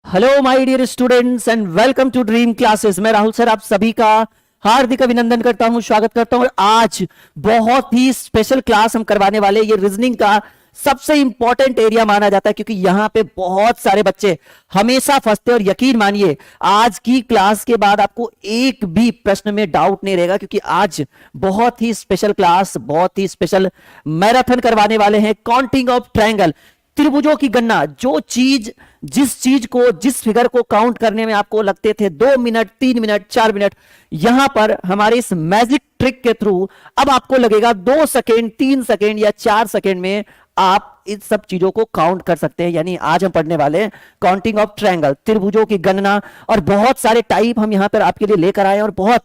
Hello my dear students and welcome to Dream Classes. मैं Rahul sir आप सभी का हार्दिक अभिनंदन करता हूं, स्वागत करता हूं। और आज बहुत ही स्पेशल क्लास हम करवाने वाले हैं। ये रीजनिंग का सबसे इंपॉर्टेंट एरिया माना जाता है क्योंकि यहां पे बहुत सारे बच्चे हमेशा फंसते हैं। और यकीन मानिए आज की क्लास के बाद आपको एक भी प्रश्न में डाउट नहीं रहेगा क्योंकि आज बहुत ही स्पेशल क्लास, बहुत ही स्पेशल मैराथन करवाने वाले हैं। काउंटिंग ऑफ ट्रायंगल, त्रिभुजों की गणना। जिस चीज को, जिस फिगर को काउंट करने में आपको लगते थे 2 मिनट, 3 मिनट, 4 मिनट, यहां पर हमारे इस मैजिक ट्रिक के थ्रू अब आपको लगेगा 2 सेकेंड, 3 सेकेंड या 4 सेकेंड में आप इन सब चीजों को काउंट कर सकते हैं। यानी आज हम पढ़ने वाले हैं काउंटिंग ऑफ ट्रायंगल, त्रिभुजों की गणना। और बहुत सारे टाइप हम यहां पर आपके लिए लेकर आए हैं और बहुत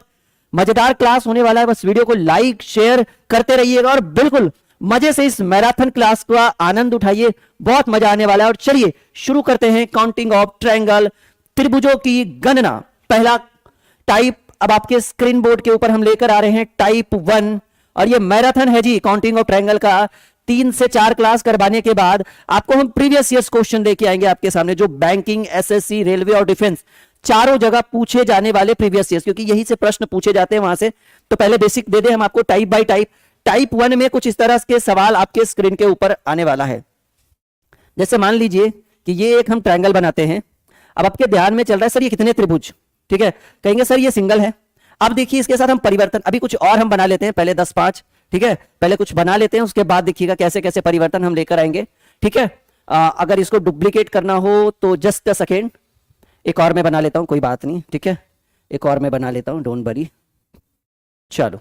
मजेदार क्लास होने वाला है। बस वीडियो को लाइक शेयर करते रहिएगा और बिल्कुल मजे से इस मैराथन क्लास का आनंद उठाइए, बहुत मजा आने वाला है। और चलिए शुरू करते हैं काउंटिंग ऑफ ट्रायंगल, त्रिभुजों की गणना। पहला टाइप अब आपके स्क्रीन बोर्ड के ऊपर हम लेकर आ रहे हैं, टाइप 1। और ये मैराथन है जी काउंटिंग ऑफ ट्रायंगल का। 3 से 4 क्लास करवाने के बाद आपको हम प्रीवियस ईयर्स क्वेश्चन लेके आएंगे आपके सामने, जो बैंकिंग, एसएससी, रेलवे और डिफेंस चारों जगह पूछे जाने वाले प्रीवियस ईयर्स, क्योंकि यही से प्रश्न पूछे जाते हैं वहां से। तो पहले बेसिक दे दे हम आपको टाइप बाय टाइप। टाइप 1 में कुछ इस तरह के सवाल आपके स्क्रीन के ऊपर आने वाला है। जैसे मान लीजिए कि ये एक हम ट्रायंगल बनाते हैं। अब आपके ध्यान में चल रहा है सर ये कितने त्रिभुज, ठीक है, कहेंगे सर ये सिंगल है। अब देखिए इसके साथ हम परिवर्तन, अभी कुछ और हम बना लेते हैं, पहले 10 5, ठीक है, पहले कुछ बना लेते हैं, उसके बाद देखिएगा कैसे कैसे परिवर्तन हम लेकर आएंगे, ठीक है। अगर इसको डुप्लीकेट करना हो तो जस्ट अ सेकेंड, एक और मैं बना लेता हूं, कोई बात नहीं, ठीक है, एक और मैं बना लेता हूं, डोंट वरी। चलो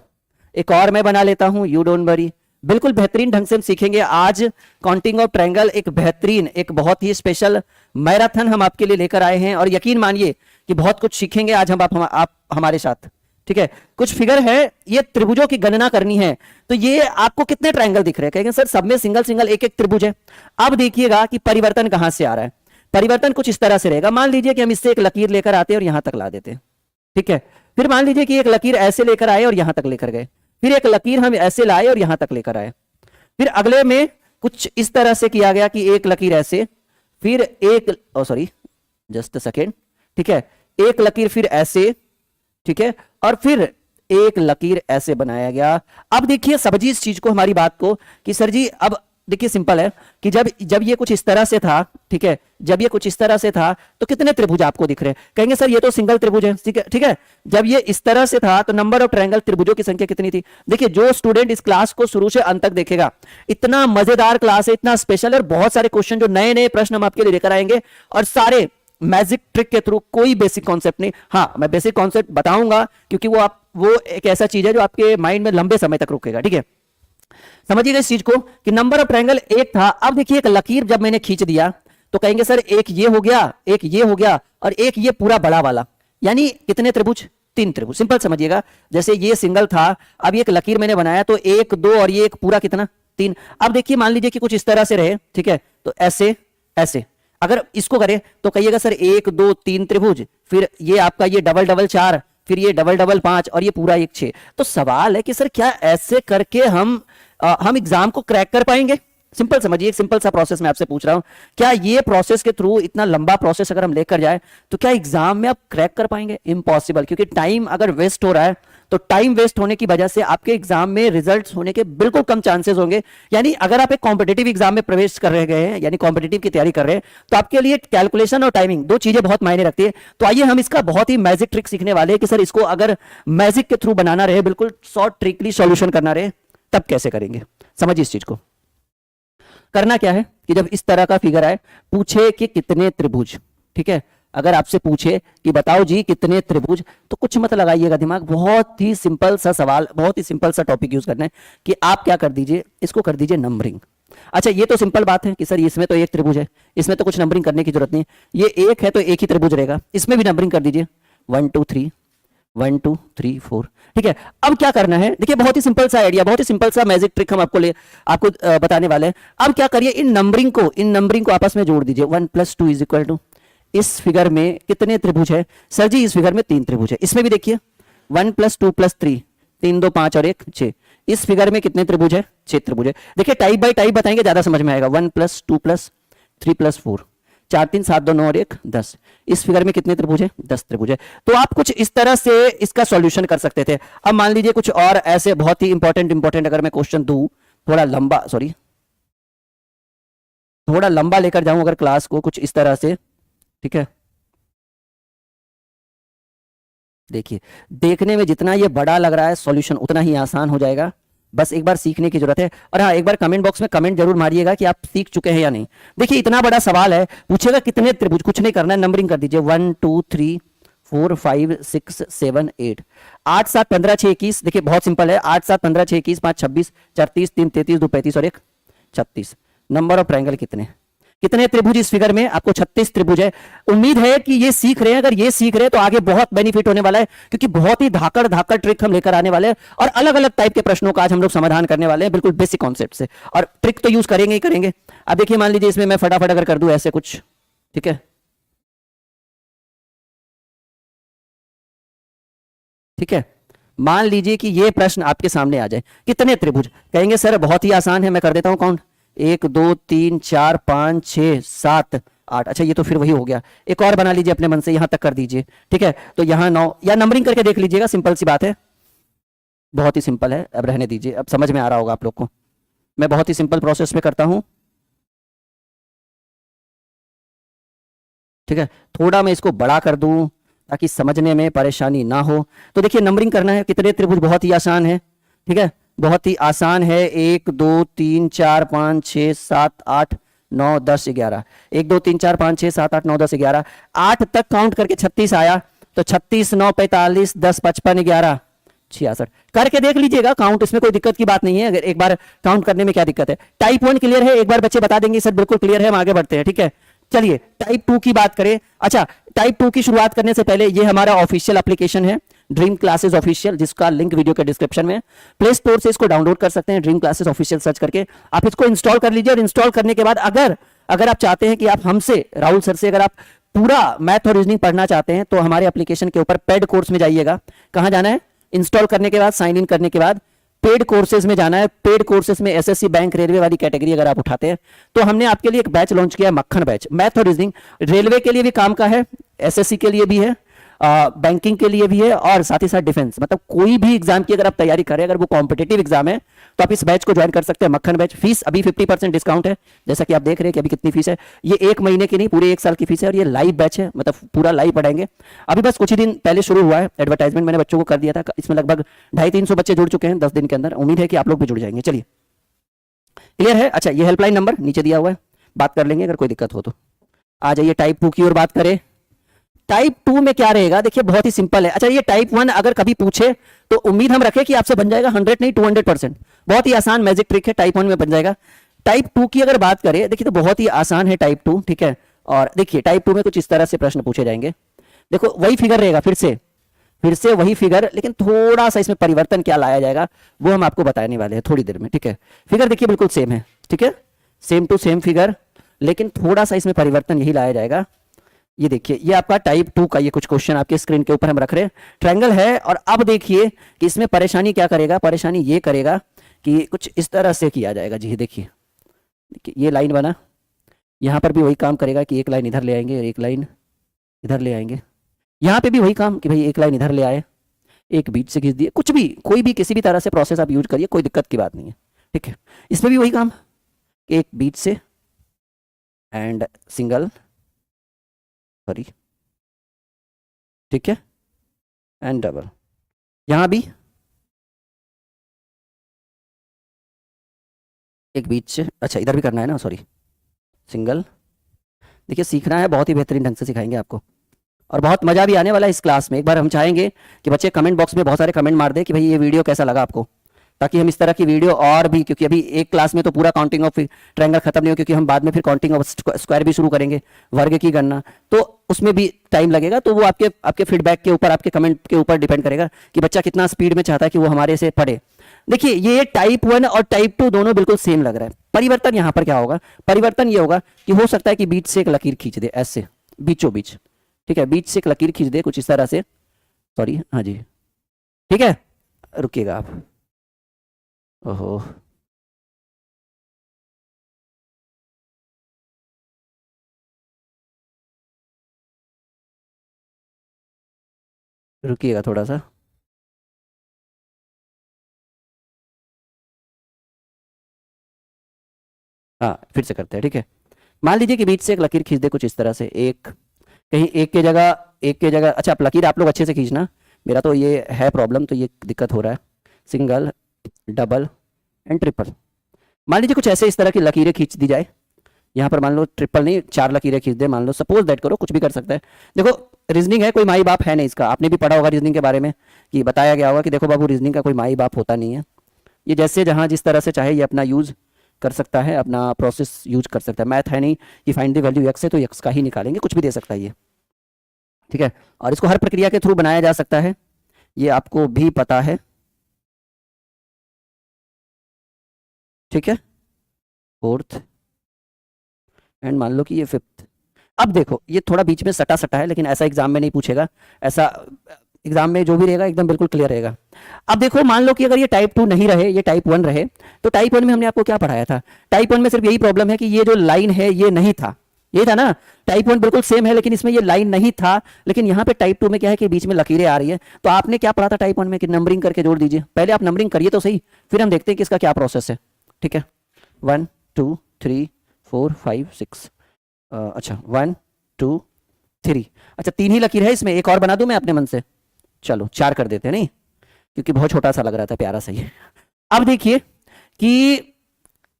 एक और मैं बना लेता हूं, यू डोंट वरी। बिल्कुल बेहतरीन ढंग से हम सीखेंगे आज काउंटिंग ऑफ ट्रायंगल। एक बेहतरीन, एक बहुत ही स्पेशल मैराथन हम आपके लिए लेकर आए हैं और यकीन मानिए कि बहुत कुछ सीखेंगे आज आप हमारे साथ, ठीक है। कुछ फिगर है, ये त्रिभुजों की गणना करनी है। तो ये आपको कितने ट्रायंगल दिख रहे हैं, कहेंगे सर सब में सिंगल सिंगल एक एक त्रिभुज है। अब देखिएगा कि परिवर्तन कहां से आ रहा है। परिवर्तन कुछ इस तरह से रहेगा। मान लीजिए कि हम इससे एक लकीर लेकर आते हैं और यहां तक ला देते हैं, ठीक है। फिर मान लीजिए कि एक लकीर ऐसे लेकर आए और यहां तक लेकर गए। फिर एक लकीर हम ऐसे लाए और यहां तक लेकर आए। फिर अगले में कुछ इस तरह से किया गया कि एक लकीर ऐसे, फिर एक, सॉरी जस्ट अ सेकेंड, ठीक है, एक लकीर फिर ऐसे, ठीक है, और फिर एक लकीर ऐसे बनाया गया। अब देखिए समझिए इस चीज को, हमारी बात को, कि सर जी अब देखिए सिंपल है कि जब ये कुछ इस तरह से था, ठीक है, जब ये कुछ इस तरह से था तो कितने त्रिभुज आपको दिख रहे हैं, कहेंगे सर ये तो सिंगल त्रिभुज है, ठीक है। जब ये इस तरह से था तो नंबर ऑफ ट्रायंगल, त्रिभुजों की संख्या कितनी थी। देखिए जो स्टूडेंट इस क्लास को शुरू से अंत तक देखेगा, इतना मजेदार क्लास है, इतना स्पेशल है, और बहुत सारे क्वेश्चन, जो नए नए प्रश्न हम आपके लिए लेकर आएंगे और सारे मैजिक ट्रिक के थ्रू, कोई बेसिक कॉन्सेप्ट नहीं। हाँ मैं बेसिक कॉन्सेप्ट बताऊंगा क्योंकि वो एक ऐसा चीज है जो आपके माइंड में लंबे समय तक रुकेगा, ठीक है। समझिएगा इस चीज को कि नंबर ऑफ ट्रायंगल एक था। अब देखिए एक लकीर जब मैंने खींच दिया तो कहेंगे सर एक ये हो गया, एक ये हो गया और एक ये पूरा बड़ा वाला, यानी कितने त्रिभुज, 3 त्रिभुज। सिंपल समझिएगा, जैसे ये सिंगल था, अब एक लकीर मैंने बनाया तो 1 2 और ये एक पूरा कितना 3। अब देखिए मान लीजिए कि कुछ इस तरह से रहे, ठीक है, तो ऐसे ऐसे अगर इसको करें तो कहिएगा सर 1 2 3 त्रिभुज, फिर ये आपका ये डबल डबल 4, फिर ये डबल डबल 5 और ये पूरा 1 6। तो सवाल है कि सर क्या ऐसे करके हम एग्जाम को क्रैक कर पाएंगे। सिंपल समझिए, एक सिंपल सा प्रोसेस मैं आपसे पूछ रहा हूं, क्या ये प्रोसेस के थ्रू, इतना लंबा प्रोसेस अगर हम लेकर जाए तो क्या एग्जाम में आप क्रैक कर पाएंगे। इम्पॉसिबल, क्योंकि टाइम अगर वेस्ट हो रहा है तो टाइम वेस्ट होने की वजह से आपके एग्जाम में रिजल्ट्स होने के बिल्कुल कम चांसेस होंगे। यानी अगर आप एक कॉम्पिटेटिव एग्जाम में प्रवेश कर रहे गए हैं, यानी कॉम्पिटेटिव की तैयारी कर रहे हैं, तो आपके लिए कैलकुलेशन और टाइमिंग दो चीजें बहुत मायने रखती है। तो आइए हम इसका बहुत ही मैजिक ट्रिक सीखने वाले हैं कि सर इसको अगर मैजिक के थ्रू बनाना रहे, बिल्कुल शॉर्ट ट्रिकली सॉल्यूशन करना रहे, तब कैसे करेंगे। समझिए इस चीज को। करना क्या है कि जब इस तरह का फिगर आए, पूछे कि कितने त्रिभुज, ठीक है, अगर आपसे पूछे कि बताओ जी कितने त्रिभुज, तो कुछ मत लगाइएगा दिमाग, बहुत ही सिंपल सा सवाल, बहुत ही सिंपल सा टॉपिक यूज करना है कि आप क्या कर दीजिए, इसको कर दीजिए नंबरिंग। अच्छा ये तो सिंपल बात है कि सर इसमें तो एक त्रिभुज है, इसमें तो कुछ नंबरिंग करने की जरूरत नहीं है। ये एक है तो एक ही त्रिभुज रहेगा, इसमें भी नंबरिंग कर दीजिए 1 2 3 1 2 3 4, ठीक है। अब क्या करना है, देखिए बहुत ही सिंपल सा आइडिया, बहुत ही सिंपल सा मैजिक ट्रिक हम आपको बताने वाले हैं। अब क्या करिए, इन नंबरिंग को आपस में जोड़ दीजिए। 1 + 2 = इस फिगर में कितने त्रिभुज है, सर जी इस फिगर में 3 त्रिभुज है। इसमें भी देखिए 1 + 2 + 3, 3 2 5 और 1 6। इस फिगर में कितने त्रिभुज है, 6 त्रिभुज है। देखिए टाइप बाय टाइप बताएंगे, ज्यादा समझ में आएगा। 1 + 2 + 3 + 4, 4 3 7 2 9 और 1 10। इस फिगर में कितने त्रिभुज है? 10 त्रिभुज है। तो आप कुछ इस तरह से इसका सॉल्यूशन कर सकते थे। अब मान लीजिए कुछ और ऐसे बहुत ही इंपॉर्टेंट अगर मैं क्वेश्चन दूं, थोड़ा लंबा, सॉरी थोड़ा लंबा लेकर जाऊं अगर क्लास को कुछ इस तरह से, ठीक है। देखिए, देखने में जितना ये बड़ा लग रहा है सॉल्यूशन उतना ही आसान हो जाएगा। बस एक बार सीखने की जरूरत है। और हाँ, एक बार कमेंट बॉक्स में कमेंट जरूर मारिएगा कि आप सीख चुके हैं या नहीं। देखिए, इतना बड़ा सवाल है, पूछेगा कितने त्रिभुज, कुछ नहीं करना है, नंबरिंग कर दीजिए 1 2 3 4 5 6 7 8 8 7 15 6 21। देखिए बहुत सिंपल है, 8 7 15 6 21 5 26 4 30 3 33 2 35 और 1 36। नंबर ऑफ ट्रायंगल कितने? कितने त्रिभुज इस फिगर में? आपको 36 त्रिभुज है। उम्मीद है कि ये सीख रहे हैं। अगर ये सीख रहे हैं तो आगे बहुत बेनिफिट होने वाला है, क्योंकि बहुत ही धाकड़ धाकड़ ट्रिक हम लेकर आने वाले हैं और अलग अलग टाइप के प्रश्नों का आज हम लोग समाधान करने वाले हैं, बिल्कुल बेसिक कॉन्सेप्ट से। और ट्रिक तो यूज करेंगे ही करेंगे। अब देखिए, मान लीजिए इसमें मैं फटाफट अगर कर दूं ऐसे कुछ, ठीक है, ठीक है। मान लीजिए कि ये प्रश्न आपके सामने आ जाए, कितने त्रिभुज? कहेंगे सर बहुत ही आसान है, मैं कर देता हूं काउंट, 1 2 3 4 5 6 7 8। अच्छा, ये तो फिर वही हो गया। एक और बना लीजिए अपने मन से, यहां तक कर दीजिए, ठीक है। तो यहां 9, या नंबरिंग करके देख लीजिएगा, सिंपल सी बात है, बहुत ही सिंपल है। अब रहने दीजिए, अब समझ में आ रहा होगा आप लोग को। मैं बहुत ही सिंपल प्रोसेस में करता हूं, ठीक है। थोड़ा मैं इसको बड़ा कर दूं ताकि समझने में परेशानी ना हो। तो देखिए, नंबरिंग करना है, कितने त्रिभुज, बहुत ही आसान है, ठीक है, बहुत ही आसान है। 1 2 3 4 5 6 7 8 9 10 11। 1 2 3 4 5 6 7 8 9 10 11, 8 तक काउंट करके 36 आया। तो 36 9 45 10 55 11 66। करके देख लीजिएगा काउंट, इसमें कोई दिक्कत की बात नहीं है। अगर एक बार काउंट करने में क्या दिक्कत है? टाइप 1 क्लियर है? एक बार बच्चे बता देंगे सर बिल्कुल क्लियर है, हम आगे बढ़ते हैं, ठीक है। चलिए टाइप 2 की बात करें। अच्छा, टाइप 2 की शुरुआत करने से पहले ये हमारा ऑफिशियल एप्लीकेशन है, ड्रीम क्लासेस ऑफिशियल, जिसका लिंक वीडियो के डिस्क्रिप्शन में। प्ले स्टोर से इसको डाउनलोड कर सकते हैं, ड्रीम क्लासेस ऑफिशियल सर्च करके आप इसको इंस्टॉल कर लीजिए। और इंस्टॉल करने के बाद अगर अगर आप चाहते हैं कि आप हमसे, राहुल सर से, अगर आप पूरा मैथ और रीजनिंग पढ़ना चाहते हैं तो हमारे एप्लीकेशन के ऊपर पेड कोर्स में जाइएगा। कहां जाना है? इंस्टॉल करने के बाद, साइन इन करने के बाद पेड कोर्सेज में जाना है। पेड कोर्सेज में एसएससी, बैंक, रेलवे वाली कैटेगरी अगर आप उठाते हैं तो हमने आपके लिए एक बैच लॉन्च किया है, मक्खन बैच, मैथ और रीजनिंग। रेलवे के लिए भी काम का है, एसएससी के लिए भी है, बैंकिंग के लिए भी है, और साथ ही साथ डिफेंस, मतलब कोई भी एग्जाम की अगर आप तैयारी करें, अगर वो कॉम्पिटेटिव एग्जाम है तो आप इस बैच को ज्वाइन कर सकते हैं, मक्खन बैच। फीस अभी 50% डिस्काउंट है, जैसा कि आप देख रहे हैं कि अभी कितनी फीस है। ये 1 महीने की नहीं, पूरे 1 साल की फीस है। और ये लाइव बैच है, मतलब पूरा लाइव पढ़ाएंगे। अभी बस कुछ ही दिन पहले शुरू हुआ है, एडवर्टाइजमेंट मैंने बच्चों को कर दिया था। इसमें लगभग 250-300 बच्चे जुड़ चुके हैं 10 दिन के अंदर। उम्मीद है कि आप लोग भी जुड़ जाएंगे। चलिए, क्लियर है? अच्छा, ये हेल्पलाइन नंबर नीचे दिया हुआ है, बात कर लेंगे अगर कोई दिक्कत हो तो। आ जाइए टाइप 2 की ओर बात करें। टाइप 2 में क्या रहेगा? देखिए बहुत ही सिंपल है। अच्छा, ये टाइप 1 अगर कभी पूछे तो उम्मीद हम रखें कि आपसे बन जाएगा 100 नहीं 200%। बहुत ही आसान मैजिक ट्रिक है, टाइप 1 में बन जाएगा। टाइप 2 की अगर बात करें, देखिए तो बहुत ही आसान है टाइप 2, ठीक है। और देखिए टाइप 2 में कुछ इस तरह से प्रश्न पूछे जाएंगे। देखो वही फिगर रहेगा, फिर से वही फिगर, लेकिन थोड़ा सा इसमें परिवर्तन क्या लाया जाएगा वो हम आपको बताने वाले हैं थोड़ी देर में, ठीक है। फिगर देखिए बिल्कुल सेम है, ठीक है, सेम टू सेम फिगर, लेकिन थोड़ा सा इसमें परिवर्तन यही लाया जाएगा। ये देखिए, ये आपका टाइप 2 का ये कुछ क्वेश्चन आपके स्क्रीन के ऊपर हम रख रहे हैं। ट्रायंगल है, और अब देखिए कि इसमें परेशानी क्या करेगा। परेशानी ये करेगा कि कुछ इस तरह से किया जाएगा जी। देखिए देखिए, ये लाइन बना, यहां पर भी वही काम करेगा कि एक लाइन इधर ले आएंगे और एक लाइन इधर ले आएंगे। यहां पे भी वही काम कि भाई एक लाइन इधर ले आए, एक बीच से खींच दिए, कुछ भी, कोई भी किसी भी तरह से प्रोसेस आप यूज करिए, कोई दिक्कत की बात नहीं है, ठीक है। इसमें भी वही काम, एक बीच से एंड सिंगल, सॉरी, ठीक है, एंड डबल। यहां भी एक बीच से, अच्छा इधर भी करना है ना, सॉरी, सिंगल। देखिए सीखना है, बहुत ही बेहतरीन ढंग से सिखाएंगे आपको, और बहुत मजा भी आने वाला है इस क्लास में। एक बार हम चाहेंगे कि बच्चे कमेंट बॉक्स में बहुत सारे कमेंट मार दे कि भाई ये वीडियो कैसा लगा आपको, ताकि हम इस तरह की वीडियो और भी, क्योंकि अभी एक क्लास में तो पूरा काउंटिंग ऑफ ट्रायंगल खत्म नहीं हो, क्योंकि हम बाद में फिर काउंटिंग ऑफ स्क्वायर भी शुरू करेंगे, वर्ग की गणना, तो उसमें भी टाइम लगेगा। तो वो आपके आपके फीडबैक के ऊपर, आपके कमेंट के ऊपर डिपेंड करेगा कि बच्चा कितना स्पीड में चाहता है कि वो हमारे से पढ़े। देखिए ये टाइप 1 और टाइप 2 दोनों बिल्कुल सेम लग रहा है। परिवर्तन यहां पर क्या होगा? परिवर्तन ये होगा कि हो सकता है कि बीच से एक लकीर खींच दे, ऐसे बीचों बीच, ठीक है, बीच से एक लकीर खींच दे कुछ इस तरह से, सॉरी, हाँ जी, ठीक है, रुकिएगा आप, ओहो, रुकिएगा थोड़ा सा। हाँ फिर से करते हैं, ठीक है। मान लीजिए कि बीच से एक लकीर खींच दे कुछ इस तरह से, एक कहीं एक के जगह अच्छा, आप लकीर आप लोग अच्छे से खींचना, मेरा तो ये है प्रॉब्लम, तो ये दिक्कत हो रहा है। Single, double and triple. मान लीजिए कुछ ऐसे इस तरह की लकीरें खींच दी जाए। यहाँ पर मान लो ट्रिपल नहीं, 4 लकीरें खींच दे, मान लो, सपोज दैट करो, कुछ भी कर सकता है। देखो रीजनिंग है, कोई माई बाप है नहीं इसका, आपने भी पढ़ा होगा रीजनिंग के बारे में कि बताया गया होगा कि देखो बाबू, रीजनिंग का कोई माई बाप होता नहीं है। ये जैसे जहाँ जिस तरह से चाहे ये अपना यूज कर सकता है, अपना प्रोसेस यूज कर सकता है। मैथ है नहीं कि फाइंड द वैल्यू एक्स है तो एक्स का ही निकालेंगे, कुछ भी दे सकता है ये, ठीक है। और इसको हर प्रक्रिया के थ्रू बनाया जा सकता है, ये आपको भी पता है, ठीक है। फोर्थ एंड मान लो कि ये फिफ्थ। अब देखो ये थोड़ा बीच में सटा सटा है, लेकिन ऐसा एग्जाम में नहीं पूछेगा, ऐसा एग्जाम में जो भी रहेगा एकदम बिल्कुल क्लियर रहेगा। अब देखो मान लो कि अगर ये टाइप 2 नहीं रहे, ये टाइप 1 रहे, तो टाइप 1 में हमने आपको क्या पढ़ाया था? टाइप 1 में सिर्फ यही प्रॉब्लम है कि ये जो लाइन है ये नहीं था, ये था ना। टाइप 1 बिल्कुल सेम है, लेकिन इसमें ये लाइन नहीं था। लेकिन यहाँ पे टाइप 2 में क्या है कि बीच में लकीरें आ रही है। तो आपने क्या पढ़ा था टाइप 1 में कि नंबरिंग करके जोड़ दीजिए। पहले आप नंबरिंग करिए तो सही, फिर हम देखते हैं कि इसका क्या प्रोसेस है, ठीक है। 1 2 3 4 5 6, अच्छा 1 2 3, अच्छा 3 ही लकीर है इसमें, एक और बना दूं मैं अपने मन से? चलो 4 कर देते हैं, नहीं क्योंकि बहुत छोटा सा लग रहा था, प्यारा सही है। अब देखिए कि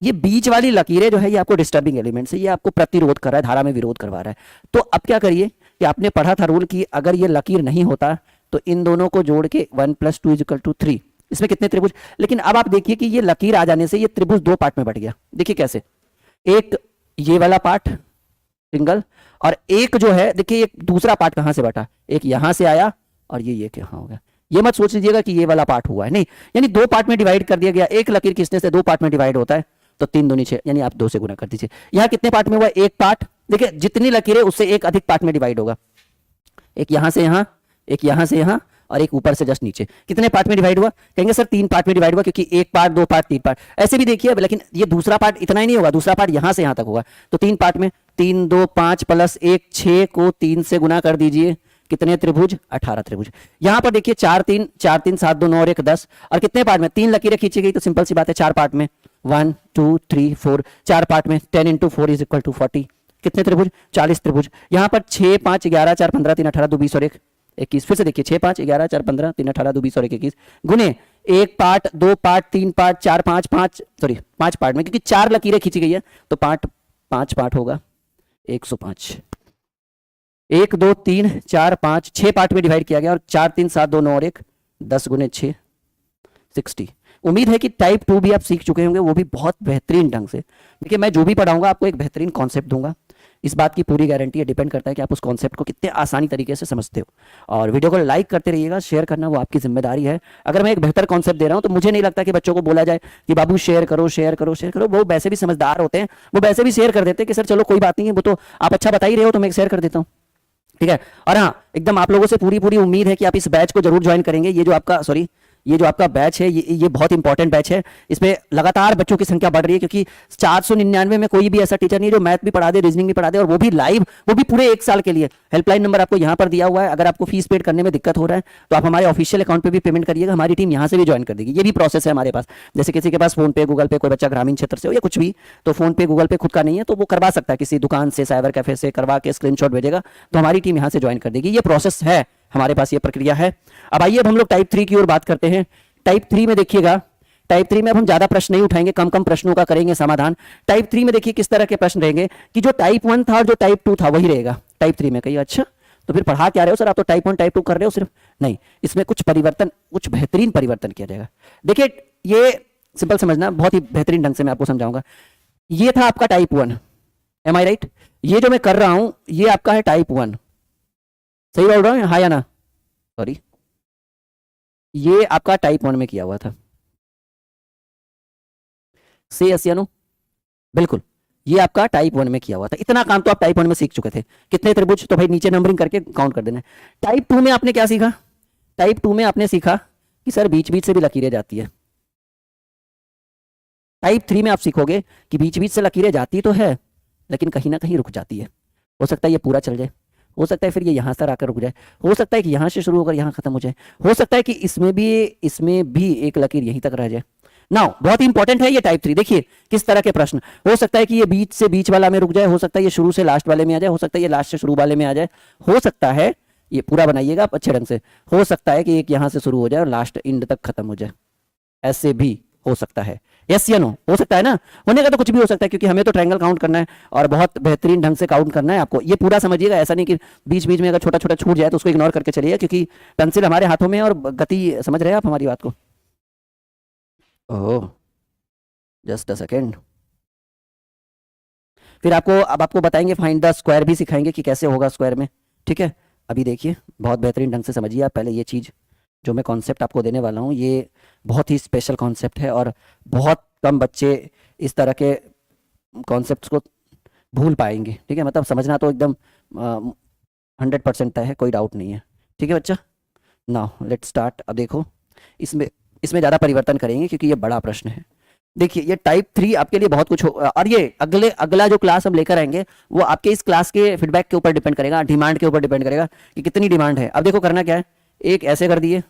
ये बीच वाली लकीरें जो है ये आपको डिस्टर्बिंग एलिमेंट्स है, ये आपको प्रतिरोध कर रहा है, धारा में विरोध करवा रहा है। तो अब क्या करिए कि आपने पढ़ा था रूल कि अगर ये लकीर नहीं होता तो इन दोनों को जोड़ के 1 + 2 = 3, इसमें कितने त्रिभुज। लेकिन अब आप देखिए कि ये लकीर आ जाने से ये त्रिभुज 2 पार्ट में बट गया। देखिए कैसे, एक ये वाला पार्ट सिंगल, और एक जो है देखिए ये दूसरा पार्ट कहां से बटा, एक यहां से आया और ये कहां हो गया। ये मत सोच लीजिएगा कि ये वाला पार्ट हुआ है, नहीं, यानी 2 पार्ट में डिवाइड कर दिया गया। एक लकीर खींचने से 2 पार्ट में डिवाइड होता है, तो 3 दूनी 6, यानी आप 2 से गुना कर दीजिए। यहां कितने पार्ट में हुआ? एक पार्ट। देखिए जितनी लकीरें उससे एक अधिक पार्ट में डिवाइड होगा, एक यहां से यहां, एक यहां से यहां, और एक ऊपर से जस्ट नीचे। कितने पार्ट में डिवाइड हुआ? कहेंगे सर 3 पार्ट में डिवाइड हुआ, क्योंकि 1 पार्ट 2 पार्ट 3 पार्ट ऐसे भी देखिए। लेकिन ये दूसरा पार्ट इतना ही नहीं होगा, दूसरा पार्ट यहां से यहां तक होगा, तो 3 पार्ट में 3 2 5 + 1 6 को 3 से गुना कर दीजिए, कितने त्रिभुज? 18 त्रिभुज। यहां पर देखिए 4 3 4 3 7 2 9 और 1 10, और कितने पार्ट में? 3 लकीरें खींची गई, तो सिंपल सी बात है 4 पार्ट में, 1 2 3 4, 4 पार्ट में 10 × 4 = 40, कितने त्रिभुज? 40 त्रिभुज। यहां पर 6 5 11 4 15 3 18 2 20 और 1 21। फिर से देखिए 6 5 11 4 15 3 18 2 20 और 1 21, गुने 1 part 2 part 3 part 4 5 5, sorry 5 part में, क्योंकि 4 लकीरें खींची गई है तो 5 पार्ट होगा 105। 1 2 3 4 5 6 पार्ट में डिवाइड किया गया, और 4 3 7 2 9 और 1 10 × 6 60। उम्मीद है कि टाइप 2 भी आप सीख चुके होंगे, वो भी बहुत बेहतरीन ढंग से। देखिए मैं जो भी पढ़ाऊंगा आपको एक बेहतरीन कॉन्सेप्ट दूंगा, इस बात की पूरी गारंटी है। डिपेंड करता है कि आप उस कॉन्सेप्ट को कितने आसानी तरीके से समझते हो। और वीडियो को लाइक करते रहिएगा, शेयर करना वो आपकी जिम्मेदारी है। अगर मैं एक बेहतर कॉन्सेप्ट दे रहा हूं तो मुझे नहीं लगता कि बच्चों को बोला जाए कि बाबू शेयर करो शेयर करो शेयर करो। वो वैसे भी समझदार होते हैं, वो वैसे भी शेयर कर देते हैं कि सर चलो कोई बात नहीं है, वो तो आप अच्छा बता ही रहे हो तो मैं शेयर कर देता हूँ, ठीक है। और हाँ, एकदम आप लोगों से पूरी पूरी उम्मीद है कि आप इस बैच को जरूर ज्वाइन करेंगे। ये जो आपका बैच है ये बहुत इंपॉर्टेंट बैच है। इसमें लगातार बच्चों की संख्या बढ़ रही है, क्योंकि 499 में कोई भी ऐसा टीचर नहीं जो मैथ भी पढ़ा दे, रीजनिंग भी पढ़ा दे, और वो भी लाइव, वो भी पूरे 1 साल के लिए। हेल्पलाइन नंबर आपको यहाँ पर दिया हुआ है। अगर आपको फीस पेड करने में दिक्कत हो रहा है तो आप हमारे ऑफिशियल अकाउंट पे भी पेमेंट करिएगा, हमारी टीम यहाँ से भी ज्वाइन कर देगी। ये भी प्रोसेस है हमारे पास। जैसे किसी के पास फोन पे गूगल पे, कोई बच्चा ग्रामीण क्षेत्र से हो या कुछ भी, तो फोन पे गूगल पे खुद का नहीं है तो वो करवा सकता है किसी दुकान से, साइबर कैफे से करवा के स्क्रीनशॉट भेजेगा, तो हमारी टीम यहाँ से ज्वाइन कर देगी। ये प्रोसेस है हमारे पास, ये प्रक्रिया है। अब आइए अब हम लोग टाइप 3 की ओर बात करते हैं। टाइप 3 में देखिएगा, टाइप 3 में अब हम ज्यादा प्रश्न नहीं उठाएंगे, कम कम प्रश्नों का करेंगे समाधान। टाइप 3 में देखिए किस तरह के प्रश्न रहेंगे कि जो टाइप 1 था और जो टाइप 2 था वही रहेगा टाइप 3 में। कहिए अच्छा तो फिर पढ़ा क्या रहे हो सर, आप तो टाइप 1 टाइप 2 कर रहे हो सिर्फ? नहीं, इसमें कुछ परिवर्तन, कुछ बेहतरीन परिवर्तन किया जाएगा। देखिए ये सिंपल समझना, बहुत ही बेहतरीन ढंग से मैं आपको समझाऊंगा। ये था आपका टाइप 1, एम आई राइट? ये जो मैं कर रहा हूं ये आपका है टाइप 1, सही बोल रहा हूं हाँ या ना? सॉरी, ये आपका टाइप 1 में किया हुआ था। से यस या नो? बिल्कुल, ये आपका टाइप 1 में किया हुआ था। इतना काम तो आप टाइप 1 में सीख चुके थे। कितने त्रिभुज? तो भाई नीचे नंबरिंग करके काउंट कर देना। टाइप 2 में आपने क्या सीखा? टाइप 2 में आपने सीखा कि सर बीच बीच से भी लकीरें जाती है। टाइप 3 में आप सीखोगे कि बीच बीच से लकीरें जाती तो है, लेकिन कहीं ना कहीं रुक जाती है। हो सकता है ये पूरा चल जाए, हो सकता है फिर ये यहाँ से आकर रुक जाए, हो सकता है कि यहाँ से शुरू होकर यहाँ खत्म हो जाए, हो सकता है कि इसमें भी एक लकीर यहीं तक रह जाए। नाउ बहुत ही इंपॉर्टेंट है ये टाइप 3। देखिए किस तरह के प्रश्न, हो सकता है कि ये बीच से बीच वाला में रुक जाए, हो सकता है ये शुरू से लास्ट वाले में आ जाए, हो सकता है ये लास्ट से शुरू वाले में आ जाए, हो सकता है ये पूरा बनाइएगा आप अच्छे ढंग से, हो सकता है कि एक यहाँ से शुरू हो जाए और लास्ट इंड तक खत्म हो जाए, ऐसे भी हो सकता है। यस या नो, हो सकता है ना, होने का तो कुछ भी हो सकता है, क्योंकि हमें तो ट्रायंगल काउंट करना है और बहुत बेहतरीन ढंग से काउंट करना है आपको। ये पूरा समझिएगा, ऐसा नहीं कि बीच बीच में अगर छोटा छोटा छूट जाए तो उसको इग्नोर करके चलिए, क्योंकि पेंसिल हमारे हाथों में है और गति, समझ रहे हैं आप हमारी बात को? Oh just a second. फिर अब आपको बताएंगे फाइंड द स्क्वायर भी सिखाएंगे कि कैसे होगा स्क्वायर में, ठीक है। अभी देखिए बहुत बेहतरीन ढंग से समझिए आप पहले ये चीज़, जो मैं कॉन्सेप्ट आपको देने वाला हूँ ये बहुत ही स्पेशल कॉन्सेप्ट है और बहुत कम बच्चे इस तरह के कॉन्सेप्ट्स को भूल पाएंगे, ठीक है। मतलब समझना तो एकदम 100% तय है, कोई डाउट नहीं है, ठीक है बच्चा। Now let's start. अब देखो इसमें इसमें ज़्यादा परिवर्तन करेंगे क्योंकि ये बड़ा प्रश्न है। देखिए ये टाइप 3 आपके लिए बहुत कुछ हो, और ये अगला जो क्लास हम लेकर आएंगे वो आपके इस क्लास के फीडबैक के ऊपर डिपेंड करेगा, डिमांड के ऊपर डिपेंड करेगा कि कितनी डिमांड है। अब देखो करना क्या है, एक ऐसे कर दिए,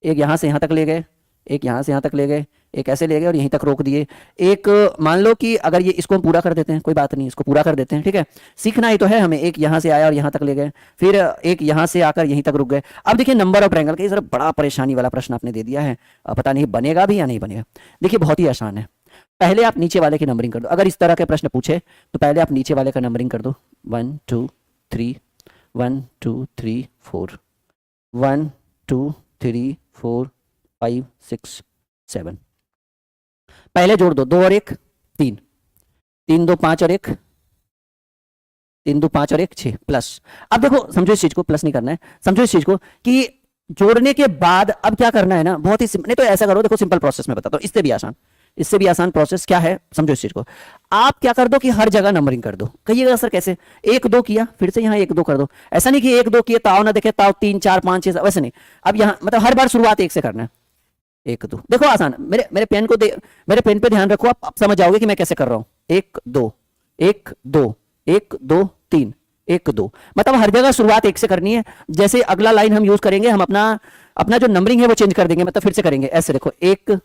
एक यहाँ से यहाँ तक ले गए, एक यहाँ से यहाँ तक ले गए, एक ऐसे ले गए और यहीं तक रोक दिए। एक मान लो कि अगर ये इसको हम पूरा कर देते हैं, कोई बात नहीं, इसको पूरा कर देते हैं, ठीक है। सीखना ही तो है हमें, एक यहाँ से आया और यहाँ तक ले गए, फिर एक यहाँ से आकर यहीं तक रुक गए। अब देखिए नंबर ऑफ ट्रायंगल का, ये जरा बड़ा परेशानी वाला प्रश्न आपने दे दिया है, पता नहीं बनेगा भी या नहीं बनेगा। देखिए बहुत ही आसान है, पहले आप नीचे वाले की नंबरिंग कर दो। अगर इस तरह के प्रश्न पूछे तो पहले आप नीचे वाले का नंबरिंग कर दो, 1 2 3 1 2 3 4 1 2 3 4 5 6 7। पहले जोड़ दो, 2 और 1 3, 3 2 5 और 1 3 2 5 और 1 6 प्लस। अब देखो समझो इस चीज को, प्लस नहीं करना है, समझो इस चीज को कि जोड़ने के बाद अब क्या करना है ना, बहुत ही नहीं तो ऐसा करो, देखो सिंपल प्रोसेस में बताता हूं, इससे भी आसान प्रोसेस क्या है, समझो इस चीज को। आप क्या कर दो कि हर जगह नंबरिंग कर दो। कहिएगा सर कैसे, 1 2 किया फिर से यहाँ 1 2 कर दो, ऐसा नहीं कि 1 2 किए ताव ना देखे ताव 3 4 5 6, वैसे नहीं। अब यहाँ मतलब हर बार शुरुआत 1 से करना है, 1 2। देखो आसान, मेरे पेन को मेरे पेन पे ध्यान रखो, आप समझ जाओगे कि मैं कैसे कर रहा हूं। 1 2 1 2 1 2 3 1 2, मतलब हर जगह शुरुआत 1 से करनी है। जैसे अगला लाइन हम यूज करेंगे, हम अपना जो नंबरिंग है वो चेंज कर देंगे, मतलब फिर से करेंगे ऐसे, देखो 1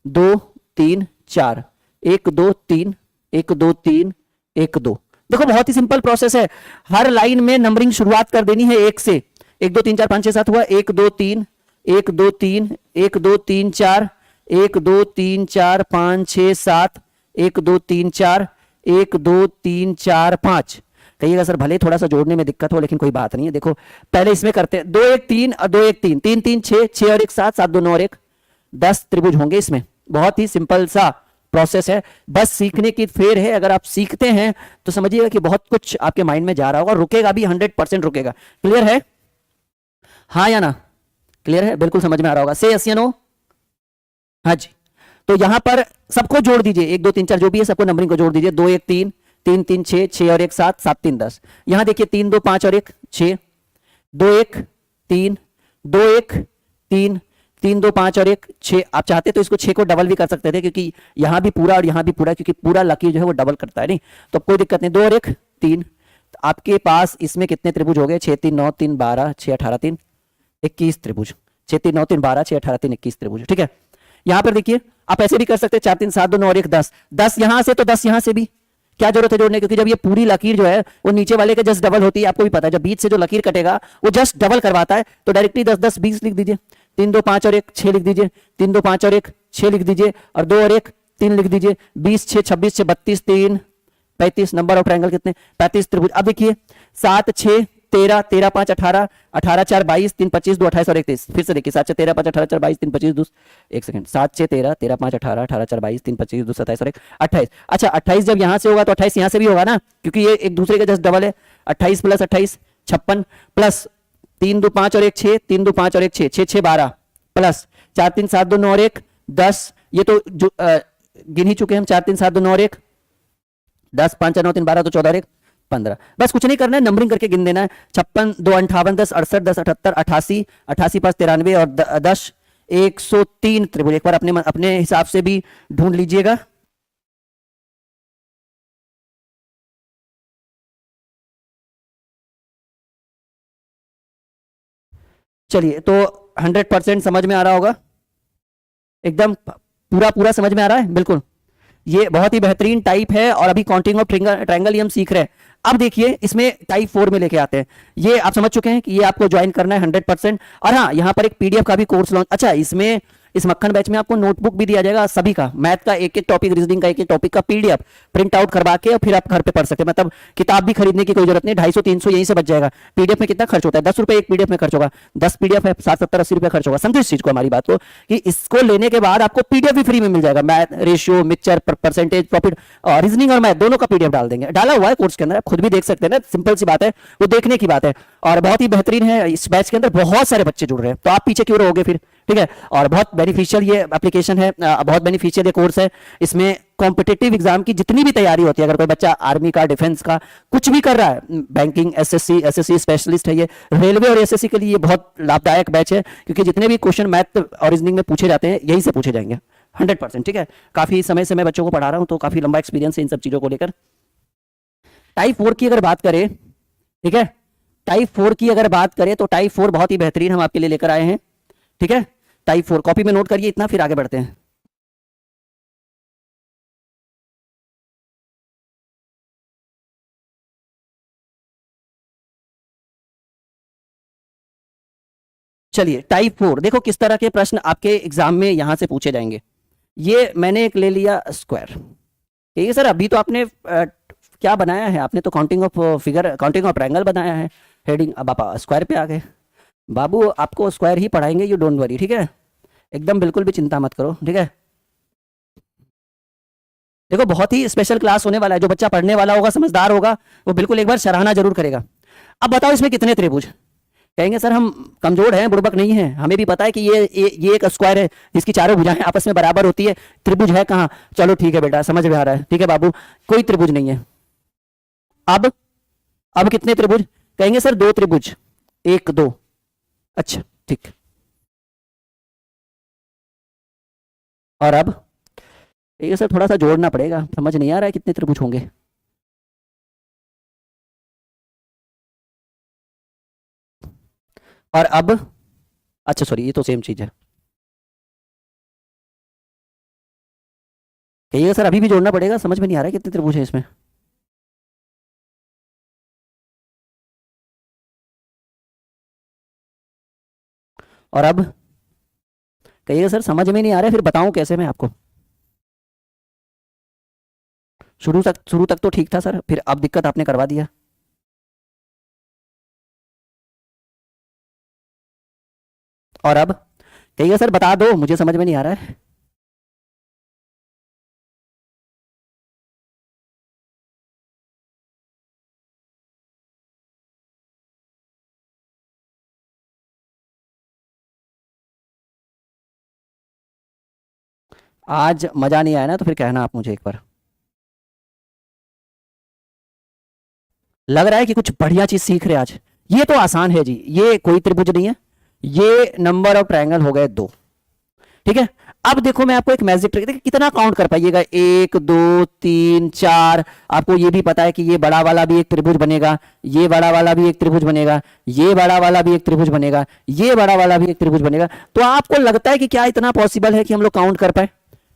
2 3 4 1 2 3 1 2 3 1 2। देखो बहुत ही सिंपल प्रोसेस है, हर लाइन में नंबरिंग शुरुआत कर देनी है 1 से। 1 2 3 4 5 6 7 हुआ, 1 2 3 1 2 3 1 2 3 4 1 2 3 4 5 6 7 1 2 3 4 1 2 3 4 5। कहिएगा सर भले थोड़ा सा जोड़ने में दिक्कत हो लेकिन कोई बात नहीं है। देखो पहले इसमें करते हैं, 2 1 3 और 2 1 3 3 3 6 6 और 1 7 7 2 9 और 1 10 त्रिभुज होंगे इसमें। बहुत ही सिंपल सा प्रोसेस है, बस सीखने की फेर है। अगर आप सीखते हैं तो समझिएगा कि बहुत कुछ आपके माइंड में जा रहा होगा, रुकेगा भी, 100% रुकेगा। क्लियर है, हाँ या ना? क्लियर है, बिल्कुल समझ में आ रहा होगा, से यस या नो? हाँ जी। तो यहां पर सबको जोड़ दीजिए, 1 2 3 4 जो भी है सबको नंबरिंग को जोड़ दीजिए। 2 1 3 3 3 6 6 और 1 7 7 3 10। यहां देखिए 3 2 5 और 1 6 2 1 3 2 1 3 3 2 5 और 1 6। आप चाहते तो इसको 6 को डबल भी कर सकते थे, क्योंकि यहां भी पूरा और यहां भी पूरा, क्योंकि पूरा लकीर जो है वो डबल करता है, नहीं तो कोई दिक्कत नहीं। 2 और 1 3। आपके पास इसमें कितने त्रिभुज हो गए? 6 3 9 3 12 6 18 3 21 त्रिभुज। 6 3 9 3 12 6 18 3 21 त्रिभुज, ठीक है। यहां पर देखिए आप ऐसे भी कर सकते हैं, 4 3 7 2 9 और 1 10 10 यहां से तो 10 यहां से भी, क्या जरूरत है जोड़ने, क्योंकि जब ये पूरी लकीर जो है वो नीचे वाले के जस्ट डबल होती है। आपको भी पता है जब बीच से जो लकीर कटेगा वो जस्ट डबल करवाता है, तो डायरेक्टली 10 10 20 लिख दीजिए। 3 2 5 और 1 6 लिख दीजिए। 3 2 5 और 1 6 लिख दीजिए, और 2 और 1 3 लिख दीजिए। 20 6 26 6 32 3 35। नंबर ऑफ ट्रायंगल कितने? 35 त्रिभुज। अब देखिए 7 6 13 13 5 18 18 4 22 3 25 2 28 और 1 23। फिर से देखिए 7 6 13 5 18 4 22 3 25 2, एक सेकंड, 7 6 13 13 5 18 18 4 22 3 25 2 27 और 1 28। अच्छा 28 जब यहां से होगा तो 28 यहां से भी होगा ना, क्योंकि ये एक दूसरे का जस्ट डबल है। 28 प्लस 28 56 प्लस 3 2 5 और 1 6 3 2 5 और 1 6 6 6 12 प्लस 4 3 7 2 9 और 1 10। ये तो जो गिन ही चुके हम, 4 3 7 2 9 और 1 10 5 9 3 12 तो 14 और 1 15। बस कुछ नहीं करना है, नंबरिंग करके गिन देना है। 56 2 58 10 68 10 78 88 88 5 93 और 10 103 त्रिभुज। एक बार अपने हिसाब से भी ढूंढ लीजिएगा। चलिए, तो 100% समझ में आ रहा होगा, एकदम पूरा पूरा समझ में आ रहा है, बिल्कुल। ये बहुत ही बेहतरीन टाइप है और अभी काउंटिंग ऑफ ट्रायंगल ही हम सीख रहे हैं। अब देखिए इसमें टाइप 4 में लेके आते हैं। ये आप समझ चुके हैं कि ये आपको ज्वाइन करना है 100%। और हाँ, यहाँ पर एक पीडीएफ का भी कोर्स लॉन्च, अच्छा इसमें इस मक्खन बैच में आपको नोटबुक भी दिया जाएगा सभी का, मैथ का एक एक टॉपिक, रीजनिंग का एक एक टॉपिक का पीडीएफ प्रिंट आउट करवा के और फिर आप घर पे पढ़ सकते हैं। मतलब किताब भी खरीदने की कोई जरूरत नहीं, 250-300 यहीं से बच जाएगा। पीडीएफ में कितना खर्च होता है, 10 रुपए एक पीडीएफ में खर्च होगा, 10 पीडीएफ है 60-70-80 रुपए खर्च होगा। समझो इस चीज को, हमारी बात को, कि इसको लेने के बाद आपको पीडीएफ भी फ्री में मिल जाएगा। Math, ratio, mixture, percentage, profit, reasoning और मैथ दोनों का पीडीएफ डाल देंगे, डाला हुआ है कोर्स के अंदर, आप खुद भी देख सकते हैं ना, सिंपल सी बात है, वो देखने की बात है। और बहुत ही बेहतरीन है, इस बैच के अंदर बहुत सारे बच्चे जुड़ रहे हैं, तो आप पीछे क्यों रहोगे फिर, ठीक है। और बहुत बेनिफिशियल ये एप्लीकेशन है, बहुत बेनिफिशियल ये कोर्स है। इसमें कॉम्पिटिटिव एग्जाम की जितनी भी तैयारी होती है, अगर कोई बच्चा आर्मी का, डिफेंस का कुछ भी कर रहा है, बैंकिंग, एसएससी स्पेशलिस्ट है ये, रेलवे और एसएससी के लिए ये बहुत लाभदायक बैच है, क्योंकि जितने भी क्वेश्चन मैथ और रीजनिंग में पूछे जाते हैं यहीं से पूछे जाएंगे 100%, ठीक है। काफी समय से मैं बच्चों को पढ़ा रहा हूं, तो काफी लंबा एक्सपीरियंस है इन सब चीजों को लेकर। टाइप 4 की अगर बात करें, ठीक है, टाइप 4 की अगर बात करें तो टाइप 4 बहुत ही बेहतरीन हम आपके लिए लेकर आए हैं, ठीक है। टाइप 4 कॉपी में नोट करिए इतना, फिर आगे बढ़ते हैं। चलिए, टाइप 4 देखो किस तरह के प्रश्न आपके एग्जाम में यहां से पूछे जाएंगे। ये मैंने एक ले लिया स्क्वायर, ठीक है सर। अभी तो आपने क्या बनाया है, आपने तो counting of figure, counting of triangle बनाया है हेडिंग, अब आप स्क्वायर पे आ गए। बाबू आपको स्क्वायर ही पढ़ाएंगे, यू डोंट वरी, ठीक है, एकदम बिल्कुल भी चिंता मत करो, ठीक है। देखो बहुत ही स्पेशल क्लास होने वाला है, जो बच्चा पढ़ने वाला होगा, समझदार होगा, वो बिल्कुल एक बार सराहना जरूर करेगा। अब बताओ इसमें कितने त्रिभुज, कहेंगे सर हम कमजोर हैं, बुड़बक नहीं है, हमें भी पता है कि ये एक स्क्वायर है जिसकी चारों भुजाएं आपस में बराबर होती है, त्रिभुज है कहाँ, चलो ठीक है बेटा, समझ में आ रहा है, ठीक है बाबू, कोई त्रिभुज नहीं है। अब अब कितने त्रिभुज, कहेंगे सर 2 त्रिभुज, 1 2, अच्छा ठीक। और अब ये सर थोड़ा सा जोड़ना पड़ेगा, समझ नहीं आ रहा है कितने त्रिभुज होंगे। और अब, अच्छा सॉरी, ये तो सेम चीज है, कहिएगा सर अभी भी जोड़ना पड़ेगा, समझ में नहीं आ रहा है कितने त्रिभुज है इसमें। और अब कहिएगा सर समझ में नहीं आ रहा है, फिर बताऊं कैसे मैं आपको। शुरू तक तो ठीक था सर, फिर अब दिक्कत आपने करवा दिया। और अब कहिएगा सर बता दो, मुझे समझ में नहीं आ रहा है। आज मजा नहीं आया ना, तो फिर कहना आप मुझे एक बार। लग रहा है कि कुछ बढ़िया चीज सीख रहे हैं आज। ये तो आसान है जी, ये कोई त्रिभुज नहीं है, ये नंबर ऑफ ट्रायंगल हो गए 2, ठीक है। अब देखो मैं आपको एक मैजिक ट्रिक, देखिए कितना काउंट कर पाइएगा, 1 2 3 4, आपको ये भी पता है कि ये बड़ा वाला भी एक त्रिभुज बनेगा, ये बड़ा वाला भी एक त्रिभुज बनेगा, ये बड़ा वाला भी एक त्रिभुज बनेगा, ये बड़ा वाला भी एक त्रिभुज बनेगा। तो आपको लगता है कि क्या इतना पॉसिबल है कि हम लोग काउंट कर पाए?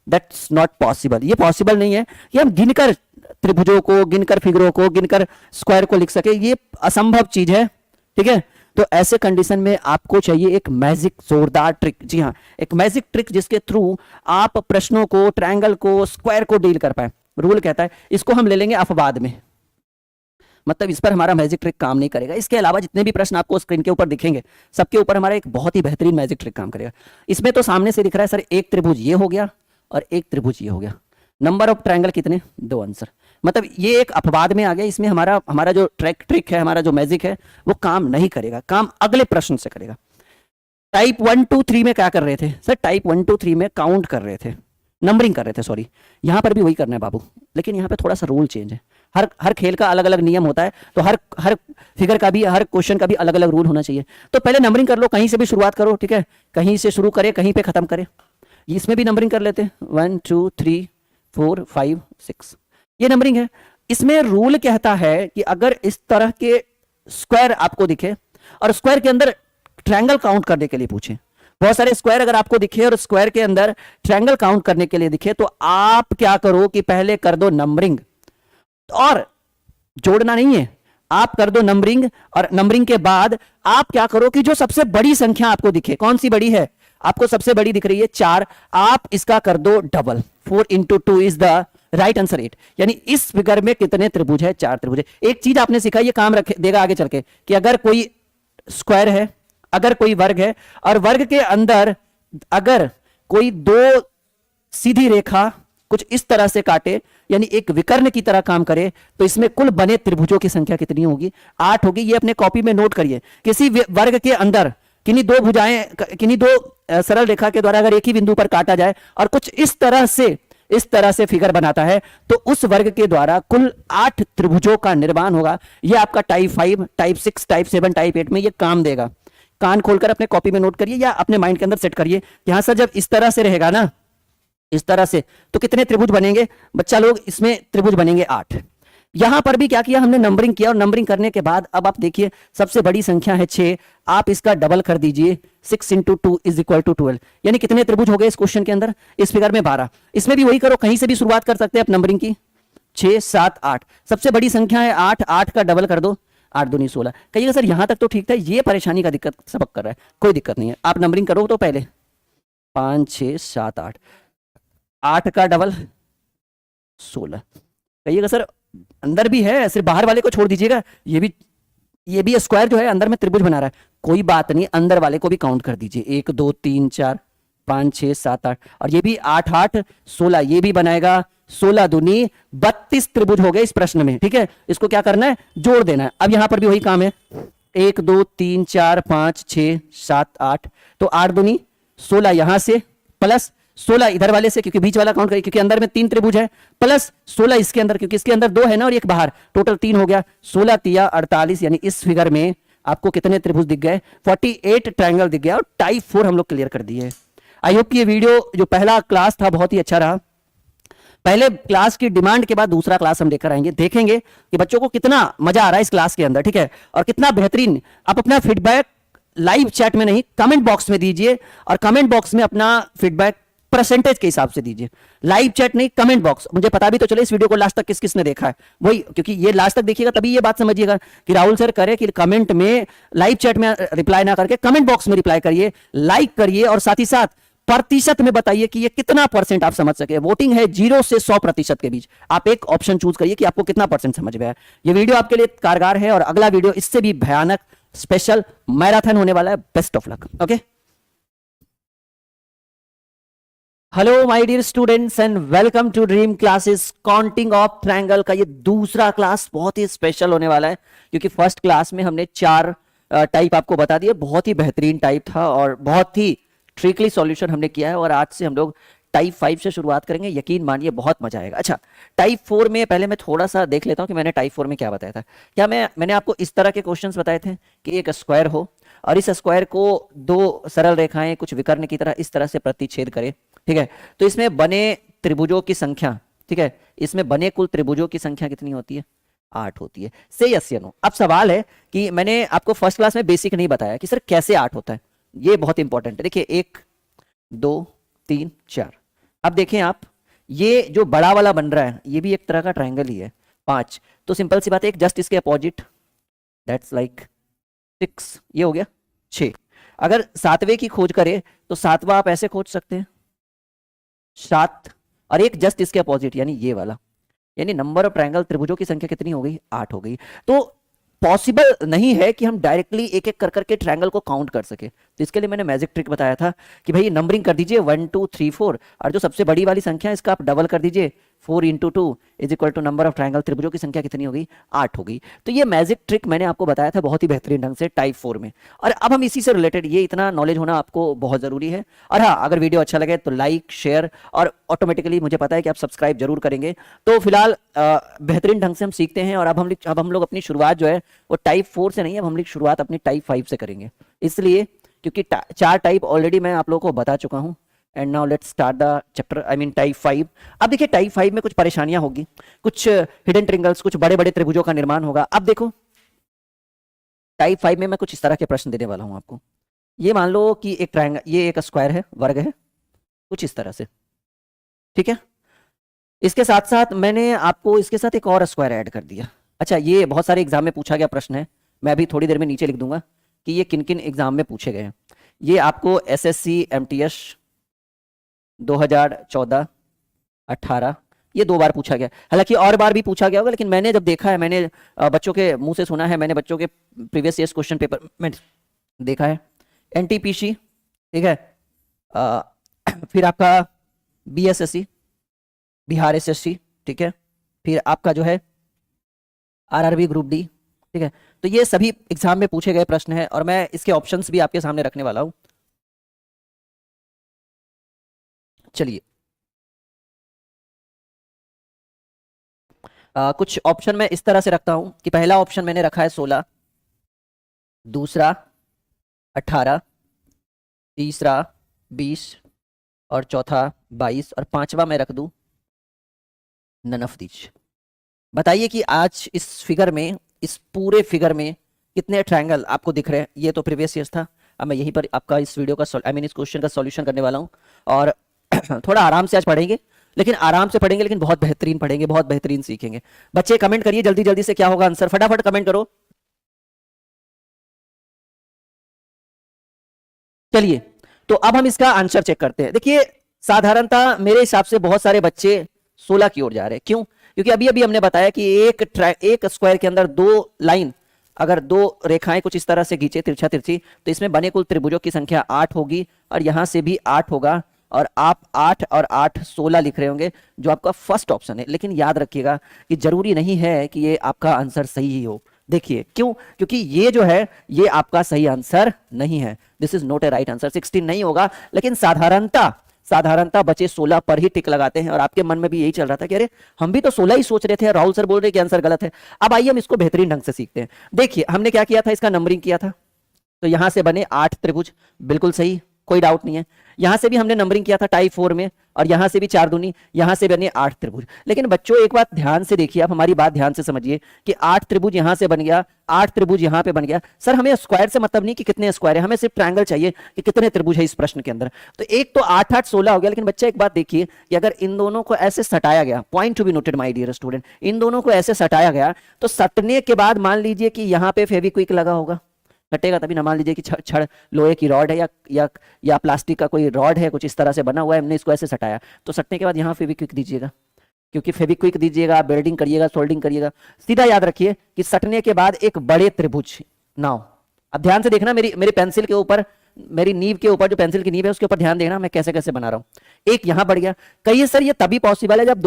दैट्स नॉट पॉसिबल, ये पॉसिबल नहीं है कि हम गिनकर त्रिभुजों को, गिनकर फिगरों को, गिनकर स्क्वायर को लिख सके, ये असंभव चीज है, ठीक है। तो ऐसे कंडीशन में आपको चाहिए एक मैजिक जोरदार ट्रिक, जी हाँ, एक मैजिक ट्रिक जिसके थ्रू आप प्रश्नों को, ट्रायंगल को, स्क्वायर को डील कर पाए। रूल कहता है इसको हम ले लेंगे अपवाद में, मतलब इस पर हमारा मैजिक ट्रिक काम नहीं करेगा। इसके अलावा जितने भी प्रश्न आपको स्क्रीन के ऊपर दिखेंगे, सबके ऊपर हमारा एक बहुत ही बेहतरीन मैजिक ट्रिक काम करेगा। इसमें तो सामने से दिख रहा है सर एक त्रिभुज ये हो गया और एक त्रिभुज ये हो गया, नंबर ऑफ ट्रायंगल कितने, 2 आंसर, मतलब ये एक अपवाद में आ गया। इसमें हमारा जो ट्रिक है, हमारा जो मैजिक है, वो काम नहीं करेगा, काम अगले प्रश्न से करेगा। टाइप 1 2 3 में क्या कर रहे थे सर, टाइप 1 2 3 में काउंट कर रहे थे, नंबरिंग कर रहे थे, सॉरी। यहां पर भी वही करना है बाबू, लेकिन यहां पे थोड़ा सा रूल चेंज है। हर खेल का अलग अलग नियम होता है, तो हर फिगर का भी, हर क्वेश्चन का भी अलग अलग रूल होना चाहिए। तो पहले नंबरिंग कर लो, कहीं से भी शुरुआत करो, ठीक है, कहीं से शुरू करें, कहीं पे खत्म करें। इसमें भी नंबरिंग कर लेते हैं, 1 2 3 4 5 6, ये नंबरिंग है। इसमें रूल कहता है कि अगर इस तरह के स्क्वायर आपको दिखे और स्क्वायर के अंदर ट्रायंगल काउंट करने के लिए पूछे, बहुत सारे स्क्वायर अगर आपको दिखे और स्क्वायर के अंदर ट्रायंगल काउंट करने के लिए दिखे, तो आप क्या करो कि पहले कर दो नंबरिंग, और जोड़ना नहीं है, आप कर दो नंबरिंग, और नंबरिंग के बाद आप क्या करो कि जो सबसे बड़ी संख्या आपको दिखे, कौन सी बड़ी है, आपको सबसे बड़ी दिख रही है 4, आप इसका कर दो double, 4 into 2 is the right answer 8। यानी इस फिगर में कितने त्रिभुज है, 4 त्रिभुज है। एक चीज आपने सीखा, ये काम रखे देगा आगे चल के, कि अगर कोई स्क्वायर है, अगर कोई वर्ग है, और वर्ग के अंदर अगर कोई दो सीधी रेखा कुछ इस तरह से काटे, यानी एक विकर्ण की तरह काम करे, तो इसमें कुल बने त्रिभुजों की संख्या कितनी होगी, 8 होगी। ये अपने कॉपी में नोट करिए। किसी वर्ग के अंदर किन्हीं दो भुजाएं, किन्हीं दो सरल रेखा के द्वारा अगर एक ही बिंदु पर काटा जाए और कुछ इस तरह से फिगर बनाता है, तो उस वर्ग के द्वारा कुल 8 त्रिभुजों का निर्माण होगा। यह आपका टाइप 5, टाइप 6, टाइप 7, टाइप 8 में यह काम देगा। कान खोलकर अपने कॉपी में नोट करिए या अपने माइंड के अंदर सेट करिए। यहां से जब इस तरह से रहेगा ना, इस तरह से, तो कितने त्रिभुज बनेंगे बच्चा लोग, इसमें त्रिभुज बनेंगे 8। यहां पर भी क्या किया हमने, नंबरिंग किया, और नंबरिंग करने के बाद अब आप देखिए सबसे बड़ी संख्या है 6, आप इसका डबल कर दीजिए, 6 इंटू 2 इज इक्वल टू 12। यानी कितने त्रिभुज हो गए इस क्वेश्चन के अंदर, इस फिगर में 12। इसमें भी वही करो, कहीं से भी शुरुआत कर सकते हैं आप नंबरिंग की, 6, 7, 8, सबसे बड़ी संख्या है 8, 8 का डबल कर दो, 8 दूनी 16। कहिएगा सर यहां तक तो ठीक था, ये परेशानी का दिक्कत सबक कर रहा है, कोई दिक्कत नहीं है, आप नंबरिंग करो तो पहले 5, 6, 7, 8, 8 का डबल 16। कहिएगा सर अंदर भी है, सिर्फ बाहर वाले को छोड़ दीजिएगा, ये भी स्क्वायर जो है अंदर में त्रिभुज बना रहा है, कोई बात नहीं, अंदर वाले को भी काउंट कर दीजिए, 1, 2, 3, 4, 5, 6, 7, 8, और ये भी 8, 8, 16, ये भी बनाएगा 16 दूनी 32 त्रिभुज हो गए इस प्रश्न में। ठीक है, इसको क्या करना है, जोड़ देना है। अब यहां पर भी वही काम है, 1, 2, 3, 4, 5, 6, 7, 8, तो 8 दूनी 16 यहां से, प्लस 16 इधर वाले से, क्योंकि बीच वाला काउंट करिए, क्योंकि अंदर में 3 त्रिभुज है, प्लस 16 इसके अंदर, क्योंकि इसके अंदर 2 है ना और एक बाहर, टोटल 3 हो गया, 16 तिया 48। यानी इस फिगर में आपको कितने त्रिभुज दिख गए, 48 ट्रायंगल दिख गया, और टाइप 4 हम लोग क्लियर कर दिए। आई होप कि ये वीडियो जो पहला क्लास था बहुत ही अच्छा रहा। पहले क्लास की डिमांड के बाद दूसरा क्लास हम लेकर आएंगे, देखेंगे कि बच्चों को कितना मजा आ रहा है इस क्लास के अंदर। ठीक है, और कितना बेहतरीन। आप अपना फीडबैक लाइव चैट में नहीं, कमेंट बॉक्स में दीजिए, और कमेंट बॉक्स में अपना फीडबैक परसेंटेज के हिसाब से दीजिए, लाइव चैट नहीं, कमेंट बॉक्स। मुझे पता भी तो चले इस वीडियो को लास्ट तक किस किसने देखा है, वही, क्योंकि ये लास्ट तक देखिएगा तभी ये बात समझिएगा कि राहुल सर करे कि कमेंट में, लाइव चैट में रिप्लाई ना करके कमेंट बॉक्स में रिप्लाई करिए, लाइक करिए, और साथ ही साथ प्रतिशत में बताइए कि ये कितना परसेंट आप समझ सके। वोटिंग है 0 से 100% के बीच, आप एक ऑप्शन चूज करिए कि आपको कितना परसेंट समझ में आया। ये वीडियो आपके लिए कारगर है, और अगला वीडियो इससे भी भयानक स्पेशल मैराथन होने वाला है। Best of luck. Okay, hello my dear students and welcome to Dream Classes. Counting of triangle का ये दूसरा क्लास बहुत ही स्पेशल होने वाला है, क्योंकि फर्स्ट क्लास में हमने 4 टाइप आपको बता दिए, बहुत ही बेहतरीन टाइप था और बहुत ही ट्रिकली सॉल्यूशन हमने किया है। और आज से हम लोग टाइप 5 से शुरुआत करेंगे, यकीन मानिए बहुत मजा आएगा। अच्छा, टाइप 4 में पहले मैं थोड़ा सा देख लेता हूं कि मैंने टाइप 4 में क्या बताया था। क्या मैंने आपको इस तरह के क्वेश्चंस बताए थे कि एक स्क्वायर हो और इस स्क्वायर को 2 सरल रेखाएं कुछ विकर्ण की तरह इस तरह से प्रतिच्छेद करे। ठीक है, तो इसमें बने त्रिभुजों की संख्या, ठीक है, इसमें बने कुल त्रिभुजों की संख्या कितनी होती है, 8 होती है। से यस या नो। अब सवाल है कि मैंने आपको फर्स्ट क्लास में बेसिक नहीं बताया कि सर कैसे 8 होता है, ये बहुत इंपॉर्टेंट है। देखिए 1, 2, 3, 4। अब देखें आप, ये जो बड़ा वाला बन रहा है ये भी एक तरह का ट्रायंगल ही है। 5, तो सिंपल सी बात है, एक जस्ट इसके अपोजिट, दैट्स लाइक 6, ये हो गया 6। अगर 7वें की खोज करें तो 7वां आप ऐसे खोज सकते हैं 7, और एक जस्ट इसके अपोजिट यानी ये वाला, यानी नंबर ऑफ ट्रायंगल त्रिभुजों की संख्या कितनी हो गई, 8 हो गई। तो पॉसिबल नहीं है कि हम डायरेक्टली एक एक कर करके ट्रायंगल को काउंट कर सके। तो इसके लिए मैंने मैजिक ट्रिक बताया था कि भाई नंबरिंग कर दीजिए 1, 2, 3, 4, और जो सबसे बड़ी वाली संख्या है इसका आप डबल कर दीजिए, 4 into 2 is equal to number of triangle त्रिभुजों की संख्या कितनी हो गई, 8 हो गई। तो ये मैजिक ट्रिक मैंने आपको बताया था बहुत ही बेहतरीन ढंग से टाइप 4 में। और अब हम इसी से रिलेटेड, ये इतना नॉलेज होना आपको बहुत जरूरी है। और हाँ, अगर वीडियो अच्छा लगे तो लाइक, शेयर, और ऑटोमेटिकली मुझे पता है कि आप सब्सक्राइब जरूर करेंगे। तो फिलहाल बेहतरीन ढंग से हम सीखते हैं, और अब हम लोग अपनी शुरुआत जो है वो टाइप 4 से नहीं, अब हम लोग शुरुआत अपनी टाइप 5 से करेंगे। इसलिए क्योंकि 4 टाइप ऑलरेडी मैं आप लोगों को बता चुका हूं। And now let's start the chapter, I mean type 5। अब देखिए टाइप 5 में कुछ परेशानियां होगी, कुछ हिडन ट्रिंगल्स, कुछ बड़े बड़े त्रिभुजों का निर्माण होगा। अब देखो टाइप 5 में मैं कुछ इस तरह के प्रश्न देने वाला हूं आपको। ये मान लो कि एक ट्रायंगल, ये एक स्क्वायर है, वर्ग है, कुछ इस तरह से, ठीक है। इसके साथ साथ मैंने आपको इसके साथ एक और स्क्वायर ऐड कर दिया। अच्छा, ये बहुत सारे एग्जाम में पूछा गया प्रश्न है, मैं अभी थोड़ी देर में नीचे लिख दूंगा कि ये किन किन एग्जाम में पूछे गए हैं। ये आपको एसएससी एमटीएस 2014 18 ये 2 बार पूछा गया, हालांकि और बार भी पूछा गया होगा, लेकिन मैंने जब देखा है, मैंने बच्चों के मुंह से सुना है, मैंने बच्चों के प्रीवियस ईयर्स क्वेश्चन पेपर में देखा है। एनटीपीसी, ठीक है, अ, फिर आपका बीएसएससी, बिहार एसएससी, ठीक है, फिर आपका जो है आरआरबी ग्रुप डी, ठीक है। तो ये सभी एग्जाम में पूछे गए प्रश्न है और मैं इसके ऑप्शंस भी आपके सामने रखने वाला हूं। चलिए, कुछ ऑप्शन मैं इस तरह से रखता हूं कि पहला ऑप्शन मैंने रखा है 16, दूसरा 18, तीसरा 20 और चौथा 22 और पांचवा मैं रख दूं नन ऑफ दीज। बताइए कि आज इस फिगर में, इस पूरे फिगर में कितने ट्रायंगल आपको दिख रहे हैं। ये तो प्रीवियस ईयर था, अब मैं यहीं पर आपका इस वीडियो का इस क्वेश्चन का सॉल्यूशन करने वाला हूं। और थोड़ा आराम से आज पढ़ेंगे, लेकिन आराम से पढ़ेंगे, लेकिन बहुत बेहतरीन पढ़ेंगे, बहुत बेहतरीन सीखेंगे। बच्चे कमेंट करिए जल्दी जल्दी से, क्या होगा आंसर, फटाफट कमेंट करो। चलिए, तो अब हम इसका आंसर चेक करते हैं। देखिए, साधारणतः मेरे हिसाब से बहुत सारे बच्चे 16 की ओर जा रहे हैं। क्यों? क्योंकि अभी अभी हमने बताया कि एक स्क्वायर के अंदर दो लाइन, अगर दो रेखाएं कुछ इस तरह से खींचे तिरछा तिरछी, तो इसमें बने कुल त्रिभुजों की संख्या 8 होगी और यहां से भी 8 होगा, और आप 8 और 8 16 लिख रहे होंगे, जो आपका फर्स्ट ऑप्शन है। लेकिन याद रखिएगा कि जरूरी नहीं है कि ये आपका आंसर सही ही हो। देखिए क्यों, क्योंकि ये जो है ये आपका सही आंसर नहीं है, this is not a right answer. 16 नहीं होगा, लेकिन साधारणता बच्चे 16 पर ही टिक लगाते हैं। और आपके मन में भी यही चल रहा था कि अरे हम भी तो 16 ही सोच रहे थे, राहुल सर बोल रहे कि आंसर गलत है। अब आइए हम इसको बेहतरीन ढंग से सीखते हैं। देखिए हमने क्या किया था, इसका नंबरिंग किया था, तो यहां से बने 8 त्रिभुज, बिल्कुल सही, कोई डाउट नहीं है। यहां से भी हमने नंबरिंग किया था टाइप 4 में, और यहां से भी 4 दूनी, यहां से बने 8 त्रिभुज। लेकिन बच्चों एक बात ध्यान से देखिए, आप हमारी बात ध्यान से समझिए कि 8 त्रिभुज यहां से बन गया, 8 त्रिभुज यहां पे बन गया। सर हमें स्क्वायर से मतलब नहीं कि कितने स्क्वायर है, हमें सिर्फ ट्रायंगल चाहिए कि कितने त्रिभुज है इस प्रश्न के अंदर। तो एक तो 8 8 16 हो गया। लेकिन बच्चा एक बात देखिए कि अगर इन दोनों को ऐसे सटाया गया, point to be noted my dear student, इन दोनों को ऐसे सटाया गया, तो सटने के बाद मान लीजिए कि यहां पे फेविक्विक लगा होगा, कटेगा तभी ना। मान लीजिए कि छड़ लोहे की रॉड है या प्लास्टिक का कोई रॉड है, कुछ इस तरह से बना हुआ है, हमने इसको ऐसे सटाया, तो सटने के बाद यहाँ फेविक्विक दीजिएगा, क्योंकि फेविक्विक दीजिएगा, बेल्डिंग करिएगा, सोल्डिंग करिएगा। सीधा याद रखिए कि सटने के बाद एक बड़े त्रिभुज, नाउ अब ध्यान से देखना, मेरी पेंसिल के ऊपर, मेरी नींव के ऊपर, जो पेंसिल की नींव है उसके ऊपर ध्यान देना, मैं कैसे कैसे बना रहा हूं। एक यहां बढ़ गया, कहिए सर ये तभी पॉसिबल है जब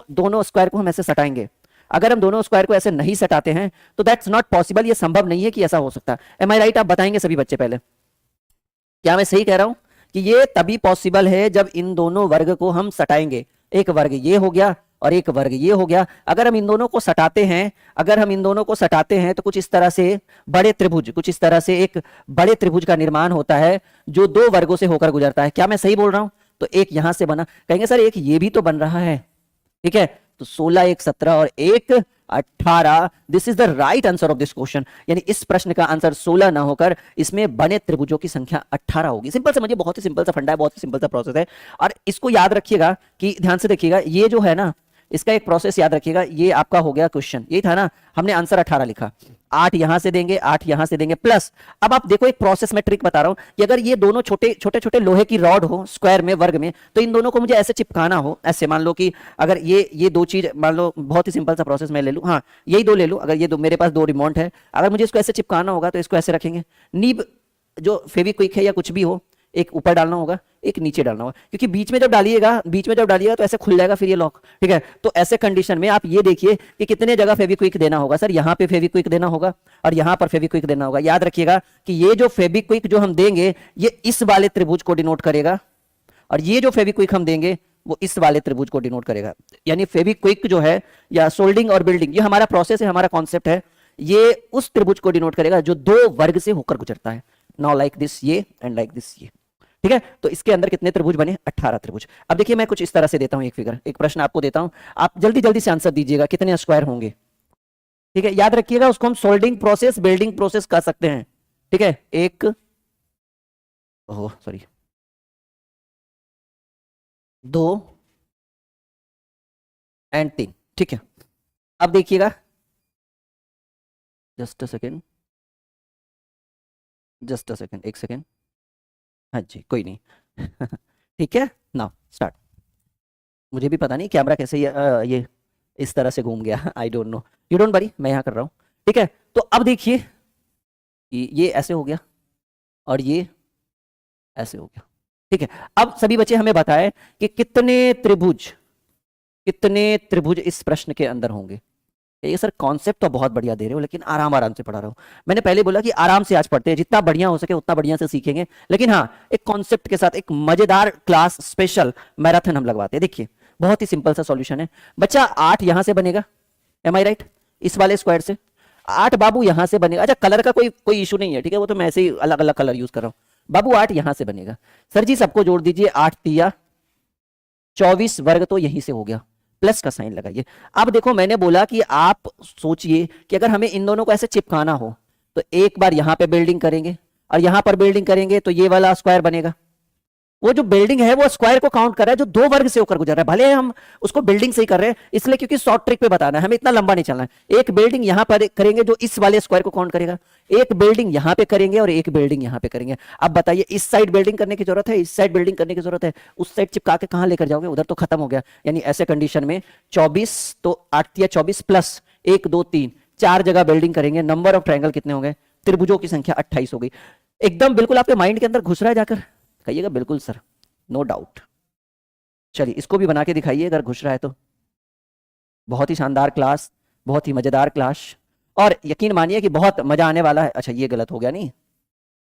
दोनों स्क्वायर को हम ऐसे सटाएंगे। अगर हम दोनों स्क्वायर को ऐसे नहीं सटाते हैं तो दैट्स नॉट पॉसिबल, ये संभव नहीं है कि ऐसा हो सकता। एम आई राइट? आप बताएंगे सभी बच्चे पहले, क्या मैं सही कह रहा हूं कि ये तभी पॉसिबल है जब इन दोनों वर्ग को हम सटाएंगे। एक वर्ग ये हो गया और एक वर्ग ये हो गया। अगर हम इन दोनों को सटाते हैं, तो कुछ इस तरह से बड़े त्रिभुज, कुछ इस तरह से एक बड़े त्रिभुज का निर्माण होता है जो दो वर्गों से होकर गुजरता है। क्या मैं सही बोल रहा हूं? तो एक यहां से बना, कहेंगे सर एक ये भी तो बन रहा है, ठीक है, तो 16 एक 17 और एक 18, this is the right answer of this question. यानी इस प्रश्न का आंसर 16 ना होकर इसमें बने त्रिभुजों की संख्या 18 होगी। सिंपल समझिए, बहुत ही सिंपल सा फंडा है, बहुत ही सिंपल सा प्रोसेस है। और इसको याद रखिएगा कि ध्यान से देखिएगा, ये जो है ना, इसका एक प्रोसेस याद रखिएगा। ये आपका हो गया क्वेश्चन, यही था ना, हमने आंसर 18 लिखा, 8 यहां से देंगे, 8 यहां से देंगे, प्लस अब आप देखो एक प्रोसेस में ट्रिक बता रहा हूं कि अगर ये दोनों छोटे छोटे लोहे की रॉड हो स्क्वायर में, वर्ग में, तो इन दोनों को मुझे ऐसे चिपकाना हो, ऐसे मान लो कि अगर ये दो चीज, मान लो बहुत ही सिंपल सा प्रोसेस मैं ले लूं, हाँ यही दो ले लूं, अगर ये दो मेरे पास दो रिमोट है, अगर मुझे इसको ऐसे चिपकाना होगा तो इसको ऐसे रखेंगे, नीब जो फेविक्विक है या कुछ भी हो, एक ऊपर डालना होगा, एक नीचे डालना होगा, क्योंकि बीच में जब डालिएगा तो ऐसे खुल जाएगा फिर ये लॉक, ठीक है। तो ऐसे कंडीशन में आप ये देखिए कि कितने जगह फेविक्विक देना होगा। सर यहाँ पे फेविक्विक देना होगा और यहाँ पर फेविक्विक देना होगा। याद रखिएगा कि ये जो फेविक्विक जो हम देंगे ये इस वाले त्रिभुज को डिनोट करेगा, और ये जो फेविक्विक हम देंगे वो इस वाले त्रिभुज को डिनोट करेगा। यानी फेविक्विक जो है या सोल्डिंग और बिल्डिंग, ये हमारा प्रोसेस है, हमारा कॉन्सेप्ट है, ये उस त्रिभुज को डिनोट करेगा जो दो वर्ग से होकर गुजरता है। नाउ लाइक दिस ये एंड लाइक दिस ये, ठीक है। तो इसके अंदर कितने त्रिभुज बने? 18 त्रिभुज। अब देखिए मैं कुछ इस तरह से देता हूं एक फिगर, एक प्रश्न आपको देता हूं, आप जल्दी जल्दी से आंसर दीजिएगा कितने स्क्वायर होंगे, ठीक है। याद रखिएगा उसको हम सोल्डिंग प्रोसेस, बिल्डिंग प्रोसेस कह सकते हैं, ठीक है। 1 ओह सॉरी, 2 एंड 3, ठीक है। अब देखिएगा, just a second, just a second, एक सेकेंड। हाँ जी, कोई नहीं। ठीक है, नाउ स्टार्ट। मुझे भी पता नहीं कैमरा कैसे ये इस तरह से घूम गया। I don't know, you don't worry, मैं यहाँ कर रहा हूँ। ठीक है, तो अब देखिए कि ये ऐसे हो गया और ये ऐसे हो गया। ठीक है, अब सभी बच्चे हमें बताएं कि कितने त्रिभुज इस प्रश्न के अंदर होंगे। ये सर कॉन्सेप्ट तो बहुत बढ़िया दे रहे हो, लेकिन आराम आराम से पढ़ा रहा हूँ। मैंने पहले बोला कि आराम से आज पढ़ते हैं, जितना बढ़िया हो सके उतना बढ़िया से सीखेंगे, लेकिन हाँ, एक कॉन्सेप्ट के साथ एक मजेदार क्लास स्पेशल मैराथन हम लगवाते हैं। देखिए, बहुत ही सिंपल सा सॉल्यूशन है बच्चा। 8 यहां से बनेगा, एम आई राइट, इस वाले स्क्वायर से। 8 बाबू यहां से बनेगा। अच्छा, कलर का कोई कोई इशू नहीं है, ठीक है, वो तो मैं ऐसे ही अलग अलग कलर यूज कर रहा हूं। बाबू 8 यहां से बनेगा। सर जी सबको जोड़ दीजिए, 8 तिया 24 वर्ग तो यहीं से हो गया, प्लस का साइन लगाइए। अब देखो, मैंने बोला कि आप सोचिए कि अगर हमें इन दोनों को ऐसे चिपकाना हो तो एक बार यहां पे बिल्डिंग करेंगे और यहां पर बिल्डिंग करेंगे तो ये वाला स्क्वायर बनेगा। वो जो बिल्डिंग है वो स्क्वायर को काउंट कर रहा है जो 2 वर्ग से होकर गुजर रहा है। भले हम उसको बिल्डिंग से ही कर रहे हैं, इसलिए क्योंकि शॉर्ट ट्रिक पे बताना है, हमें इतना लंबा नहीं चलना है। एक बिल्डिंग यहां पर करेंगे जो इस वाले स्क्वायर को काउंट करेगा, एक बिल्डिंग यहां पे करेंगे और एक बिल्डिंग यहां पे करेंगे। अब बताइए, इस साइड बिल्डिंग करने की जरूरत है, इस साइड बिल्डिंग करने की जरूरत है, उस साइड चिपका के कहां लेकर जाओगे, उधर तो खत्म हो गया। यानी ऐसे कंडीशन में 24 तो 8 या 24 प्लस 1 2 3, 4 जगह बिल्डिंग करेंगे। नंबर ऑफ ट्रायंगल कितने हो गए, त्रिभुजों की संख्या 28 हो गई। एकदम बिल्कुल आपके माइंड के अंदर घुस रहा है जाकर, कहिएगा बिल्कुल सर, नो डाउट। चलिए इसको भी बना के दिखाइए अगर घुस रहा है तो। बहुत ही शानदार क्लास, बहुत ही मजेदार क्लास, और यकीन मानिए कि बहुत मजा आने वाला है। अच्छा ये गलत हो गया नहीं,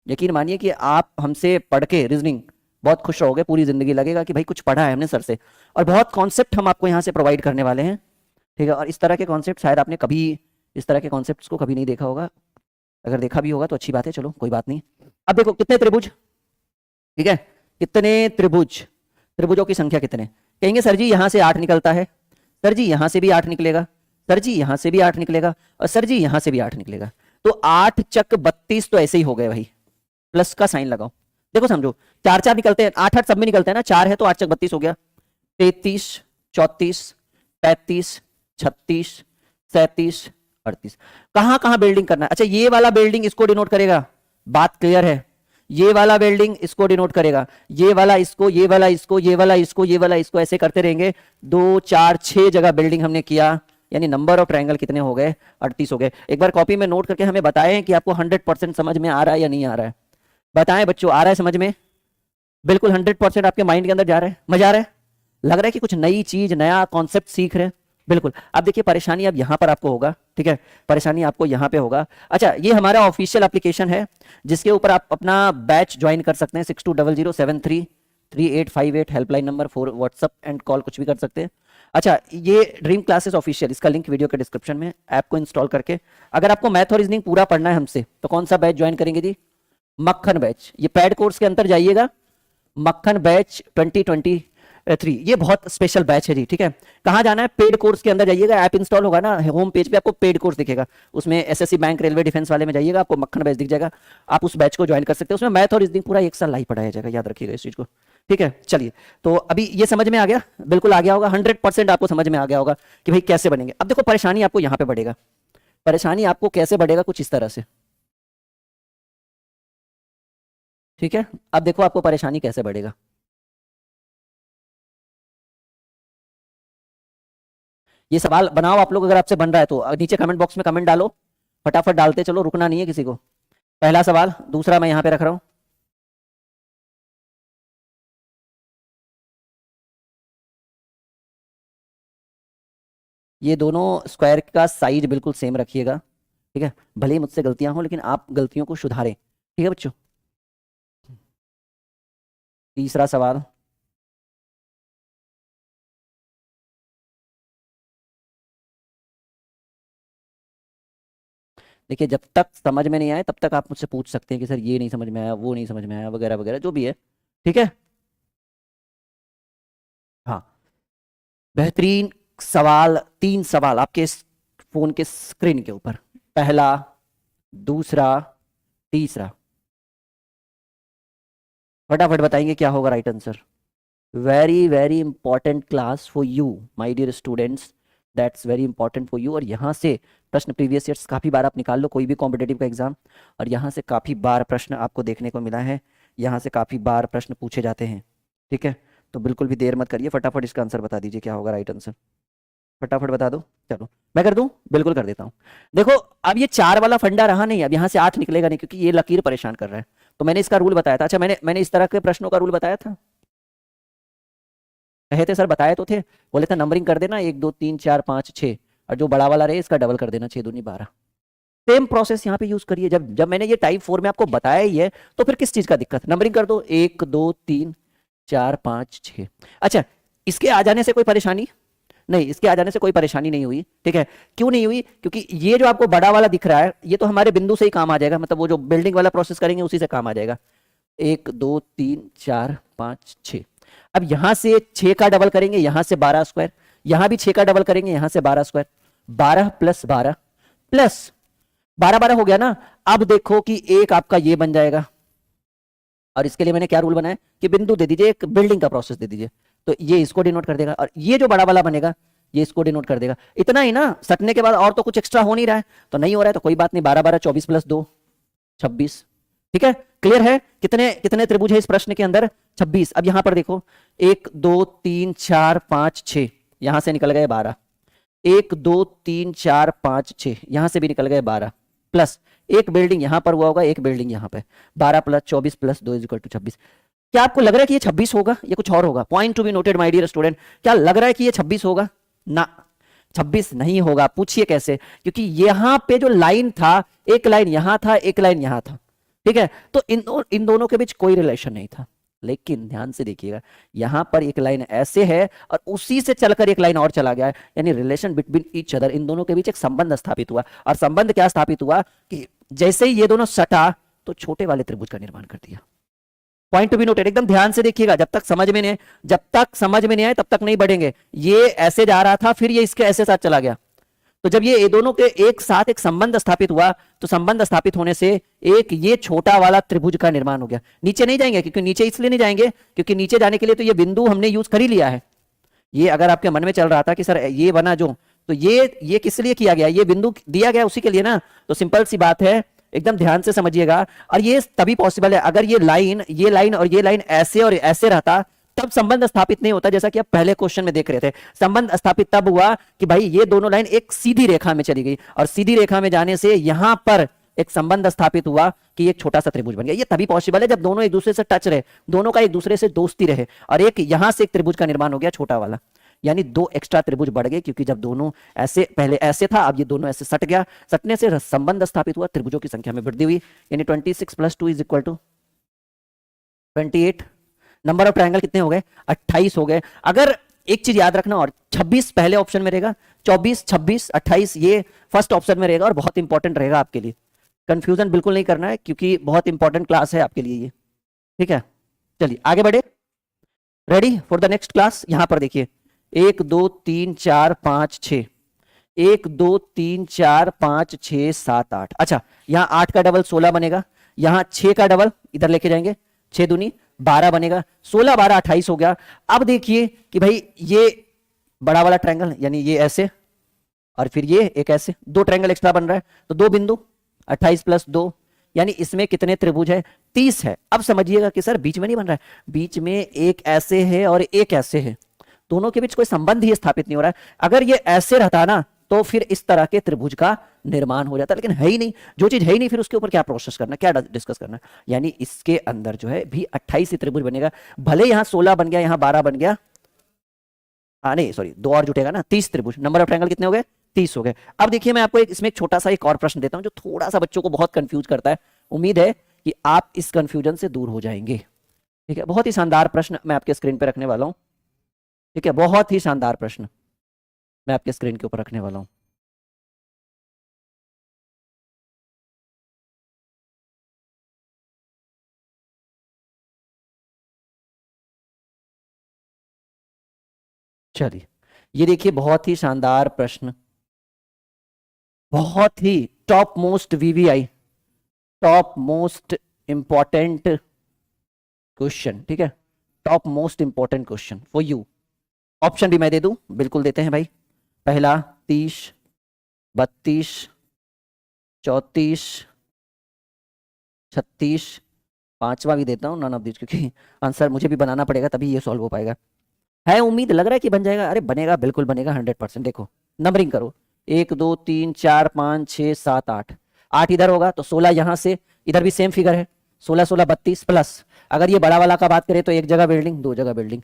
यकीन मानिए कि आप हमसे पढ़ के रीजनिंग बहुत खुश रहोगे, पूरी जिंदगी लगेगा कि भाई कुछ पढ़ा है हमने सर से। और बहुत कॉन्सेप्ट हम आपको यहाँ से प्रोवाइड करने वाले हैं, ठीक है। और इस तरह के कॉन्सेप्ट शायद आपने कभी इस तरह के कॉन्सेप्ट्स को कभी नहीं देखा होगा। अगर देखा भी होगा तो अच्छी बात है, चलो कोई बात नहीं। अब देखो कितने त्रिभुज, ठीक है, कितने त्रिभुज, त्रिभुजों की संख्या कितने। कहेंगे सर जी यहां से 8 निकलता है, सर जी यहां से भी 8 निकलेगा, सर जी यहां से भी 8 निकलेगा, और सर जी यहां से भी 8 निकलेगा। तो 8 चक 32 तो ऐसे ही हो गए भाई, प्लस का साइन लगाओ। देखो समझो, 4 4 निकलते हैं, 8 8 सब में निकलते हैं ना, 4 है तो 8 चक 32 हो गया। 33 34 35 36 37 38। कहां कहां बिल्डिंग करना है। अच्छा ये वाला बिल्डिंग इसको डिनोट करेगा, बात क्लियर है। ये वाला बिल्डिंग इसको डिनोट करेगा, ये वाला इसको, ये वाला इसको, ये वाला इसको, ये वाला इसको, ऐसे करते रहेंगे। 2 4 6 जगह बिल्डिंग हमने किया, यानी नंबर ऑफ ट्रायंगल कितने हो गए, 38 हो गए। एक बार कॉपी में नोट करके हमें बताएं कि आपको 100% समझ में आ रहा है या नहीं आ रहा है। बताएं बच्चों, आ रहा है समझ में, बिल्कुल 100% आपके माइंड के अंदर जा रहा है, मजा आ रहा है, लग रहा है कि कुछ नई चीज नया कॉन्सेप्ट सीख रहे हैं। बिल्कुल। अब देखिए परेशानी अब यहां पर आपको होगा, ठीक है, परेशानी आपको यहां पे होगा। अच्छा ये हमारा ऑफिशियल एप्लीकेशन है जिसके ऊपर आप अपना बैच ज्वाइन कर सकते हैं। 6200733858 helpline number, 4 WhatsApp and call, कुछ भी कर सकते हैं। अच्छा ये ड्रीम क्लासेस ऑफिशियल, इसका लिंक वीडियो के डिस्क्रिप्शन में। ऐप को इंस्टॉल करके अगर आपको मैथ और रीजनिंग पूरा पढ़ना है हमसे तो कौन सा बैच ज्वाइन करेंगे जी, मक्खन बैच। ये पैड कोर्स के अंदर जाइएगा, मक्खन बैच 2023, ये बहुत स्पेशल बैच है जी, ठीक है। कहाँ जाना है, पेड कोर्स के अंदर जाइएगा, ऐप इंस्टॉल होगा ना, होम पेज पे आपको पेड कोर्स दिखेगा, उसमें एसएससी बैंक रेलवे डिफेंस वाले में जाइएगा, आपको मक्खन बैच दिख जाएगा, आप उस बैच को ज्वाइन कर सकते हैं। उसमें मैथ और रीजनिंग पूरा एक साल लाइव पढ़ाया जाएगा, याद रखिएगा इस चीज को, ठीक है। चलिए तो अभी ये समझ में आ गया, बिल्कुल आ गया होगा, 100% आपको समझ में आ गया होगा कि भाई कैसे बनेंगे। अब देखो परेशानी आपको यहाँ पे बढ़ेगा, परेशानी आपको कैसे बढ़ेगा, कुछ इस तरह से, ठीक है। अब देखो आपको परेशानी कैसे बढ़ेगा। ये सवाल बनाओ आप लोग, अगर आपसे बन रहा है तो नीचे कमेंट बॉक्स में कमेंट डालो, फटाफट डालते चलो, रुकना नहीं है किसी को। पहला सवाल, दूसरा मैं यहां पे रख रहा हूं। ये दोनों स्क्वायर का साइज बिल्कुल सेम रखिएगा, ठीक है, भले ही मुझसे गलतियां हो लेकिन आप गलतियों को सुधारें, ठीक है बच्चों। तीसरा सवाल, देखिए जब तक समझ में नहीं आए तब तक आप मुझसे पूछ सकते हैं कि सर ये नहीं समझ में आया, वो नहीं समझ में आया, वगैरह वगैरह जो भी है, ठीक है। हाँ, बेहतरीन सवाल, 3 सवाल आपके फोन के स्क्रीन के ऊपर, पहला, दूसरा, तीसरा। फटाफट बताएंगे क्या होगा right answer. Very very important class for you my dear students, that's very important for you. और यहाँ से प्रश्न प्रीवियस ईयर्स काफ़ी बार आप निकाल लो कोई भी कॉम्पिटेटिव का एग्जाम, और यहाँ से काफ़ी बार प्रश्न आपको देखने को मिला है, यहाँ से काफ़ी बार प्रश्न पूछे जाते हैं। ठीक है, तो बिल्कुल भी देर मत करिए, फटाफट इसका आंसर बता दीजिए क्या होगा राइट आंसर। फटाफट बता दो। चलो मैं कर दूं, बिल्कुल कर देता हूं। देखो अब ये 4 वाला फंडा रहा नहीं, अब यहाँ से 8 निकलेगा नहीं क्योंकि ये लकीर परेशान कर रहा है। तो मैंने इसका रूल बताया था। अच्छा, मैंने इस तरह के प्रश्नों का रूल बताया था, कहे थे सर, बताए तो थे, बोले थे नंबरिंग कर देना 1 2 3 4 5 6, और जो बड़ा वाला रहे इसका डबल कर देना 6 दूनी 12। सेम प्रोसेस यहाँ पे यूज करिए। जब जब मैंने ये टाइप 4 में आपको बताया ही है तो फिर किस चीज का दिक्कत, नंबरिंग कर दो 1 2 3 4 5 6। अच्छा, इसके आ जाने से कोई परेशानी नहीं, इसके आ जाने से कोई परेशानी नहीं हुई। ठीक है, क्यों नहीं हुई, क्योंकि ये जो आपको बड़ा वाला दिख रहा है ये तो हमारे बिंदु से ही काम आ जाएगा, मतलब वो जो बिल्डिंग वाला प्रोसेस करेंगे उसी से काम आ जाएगा। 1 2 3 4 5 6। अब यहां से 6 का डबल करेंगे, यहां से 12 स्क्वायर, यहां भी 6 का डबल करेंगे, यहां से 12 स्क्वायर, 12 प्लस 12 प्लस 12 12 हो गया ना। अब देखो कि एक आपका ये बन जाएगा, और इसके लिए मैंने क्या रूल बनाया कि बिंदु दे दीजिए, एक बिल्डिंग का प्रोसेस दे दीजिए, तो ये इसको डिनोट कर देगा, और ये जो बड़ा वाला बनेगा ये इसको डिनोट कर देगा। इतना ही ना, सटने के बाद और तो कुछ एक्स्ट्रा हो नहीं रहा है, तो नहीं हो रहा है तो कोई बात नहीं, 12 12 24 प्लस 2 26। ठीक है, क्लियर है। कितने कितने त्रिभुज है इस प्रश्न के अंदर, 26। अब यहां पर देखो 1 2 3 4 5 6, यहां से निकल गए 12, 1 2 3 4 5 6, यहां से भी निकल गए 12, प्लस एक बिल्डिंग यहां पर हुआ होगा, एक बिल्डिंग यहां पे, 12 plus 24 plus 2 is equal to 26। क्या आपको लग रहा है कि ये 26 होगा, ये कुछ और होगा? Point to be noted my dear student, क्या लग रहा है कि ये 26 होगा? ना, 26 नहीं होगा। पूछिए कैसे, क्योंकि यहां पे जो लाइन था, एक लाइन यहां था, एक लाइन यहां था। ठीक है, तो इन दोनों के बीच कोई रिलेशन नहीं था। लेकिन ध्यान से देखिएगा, यहां पर एक लाइन ऐसे है और उसी से चलकर एक लाइन और चला गया है, यानी रिलेशन बिटवीन ईच अदर, इन दोनों के बीच एक संबंध स्थापित हुआ। और संबंध क्या स्थापित हुआ कि जैसे ही ये दोनों सटा तो छोटे वाले त्रिभुज का निर्माण कर दिया। पॉइंट टू बी नोटेड, एकदम ध्यान से देखिएगा, जब तक समझ में नहीं, जब तक समझ में नहीं आए तब तक नहीं बढ़ेंगे। ये ऐसे जा रहा था, फिर ये इसके ऐसे साथ चला गया, तो जब ये दोनों के एक साथ एक संबंध स्थापित हुआ, तो संबंध स्थापित होने से एक ये छोटा वाला त्रिभुज का निर्माण हो गया। नीचे नहीं जाएंगे, क्योंकि नीचे इसलिए नहीं जाएंगे क्योंकि नीचे जाने के लिए तो ये बिंदु हमने यूज कर ही लिया है। ये अगर आपके मन में चल रहा था कि सर ये बना जो, तो ये किस लिए किया गया, ये बिंदु दिया गया उसी के लिए ना, तो सिंपल सी बात है, एकदम ध्यान से समझिएगा। और ये तभी पॉसिबल है अगर ये लाइन और ये लाइन ऐसे और ऐसे रहता, तब संबंध स्थापित नहीं होता। जैसा कि आप पहले क्वेश्चन में देख रहे थे, संबंध स्थापित तब हुआ कि भाई ये दोनों लाइन एक सीधी रेखा में चली गई, और सीधी रेखा में जाने से यहां पर एक संबंध स्थापित हुआ कि एक छोटा सा त्रिभुज बन गया। ये तभी पॉसिबल है जब दोनों एक दूसरे से टच रहे, दोनों का एक दूसरे से दोस्ती रहे, और एक यहां से एक त्रिभुज का निर्माण हो गया छोटा वाला, यानी 2 एक्स्ट्रा त्रिभुज बढ़ गए, क्योंकि जब दोनों ऐसे, पहले ऐसे था, अब ये दोनों ऐसे सट गया, सटने से संबंध स्थापित हुआ, त्रिभुजों की संख्या में वृद्धि हुई, यानी 26 plus 2 is equal to 28। Number of triangle कितने हो गए, 28 हो गए। अगर एक चीज याद रखना, और 26 पहले ऑप्शन में रहेगा, 24 26 28 ये फर्स्ट ऑप्शन में रहेगा, और बहुत इंपॉर्टेंट रहेगा आपके लिए। कंफ्यूजन बिल्कुल नहीं करना है, क्योंकि बहुत इंपॉर्टेंट क्लास है आपके लिए ये। ठीक है, चलिए आगे बढ़े, ready for the next class. यहां पर देखिए 1 2 3 4 5 6, 1 2 3 4 5 6 7 8। अच्छा, यहां 8 का डबल 16 बनेगा, यहां 6 का डबल इधर लेके जाएंगे, 6 दूनी 12 बनेगा, 16 12 28 हो गया। अब देखिए कि भाई ये बड़ा वाला ट्रायंगल, यानी ये ऐसे, और फिर ये एक ऐसे, 2 ट्रायंगल एक्स्ट्रा बन रहा है, तो 2 बिंदु, 28 प्लस 2, यानी इसमें कितने त्रिभुज है, 30 है। अब समझिएगा कि सर बीच में नहीं बन रहा है, बीच में एक ऐसे है और एक ऐसे है, दोनों के बीच कोई संबंध ही स्थापित नहीं हो रहा है। अगर ये ऐसे रहता ना, तो फिर इस तरह के त्रिभुज का निर्माण हो जाता, लेकिन है ही नहीं। जो चीज है ही नहीं, फिर उसके ऊपर क्या प्रोसेस करना, क्या डिस्कस करना, यानी इसके अंदर जो है भी 28 ही त्रिभुज बनेगा। भले यहां 16 बन गया, यहां 12 बन गया, हाँ नहीं सॉरी 2 और जुटेगा ना, 30 त्रिभुज। नंबर ऑफ ट्रायंगल कितने हो गए, 30 हो गए। अब देखिए मैं आपको इसमें एक छोटा सा एक और प्रश्न देता हूं, जो थोड़ा सा बच्चों को बहुत कंफ्यूज करता है। उम्मीद है कि आप इस कंफ्यूजन से दूर हो जाएंगे। ठीक है, बहुत ही शानदार प्रश्न मैं आपके स्क्रीन पे रखने वाला हूं। ठीक है, बहुत ही शानदार प्रश्न मैं आपके स्क्रीन के ऊपर रखने वाला हूं। चलिए, ये देखिए बहुत ही शानदार प्रश्न, बहुत ही top most VVI, top most important question, ठीक है, top most important question for you. Option भी मैं दे दूं, बिल्कुल देते हैं भाई। पहला 30, 32, 34, 36, पांचवा भी देता हूँ नन ऑफ दिस, क्योंकि आंसर मुझे भी बनाना पड़ेगा तभी ये सॉल्व हो पाएगा। है उम्मीद, लग रहा है कि बन जाएगा? अरे बनेगा, बिल्कुल बनेगा 100%। देखो नंबरिंग करो, 1 2 3 4 5 6 7 8, 8 इधर होगा तो 16 यहां से, इधर भी सेम फिगर है, 16 16 32 प्लस, अगर ये बड़ा वाला का बात करें तो एक जगह बिल्डिंग, दो जगह बिल्डिंग,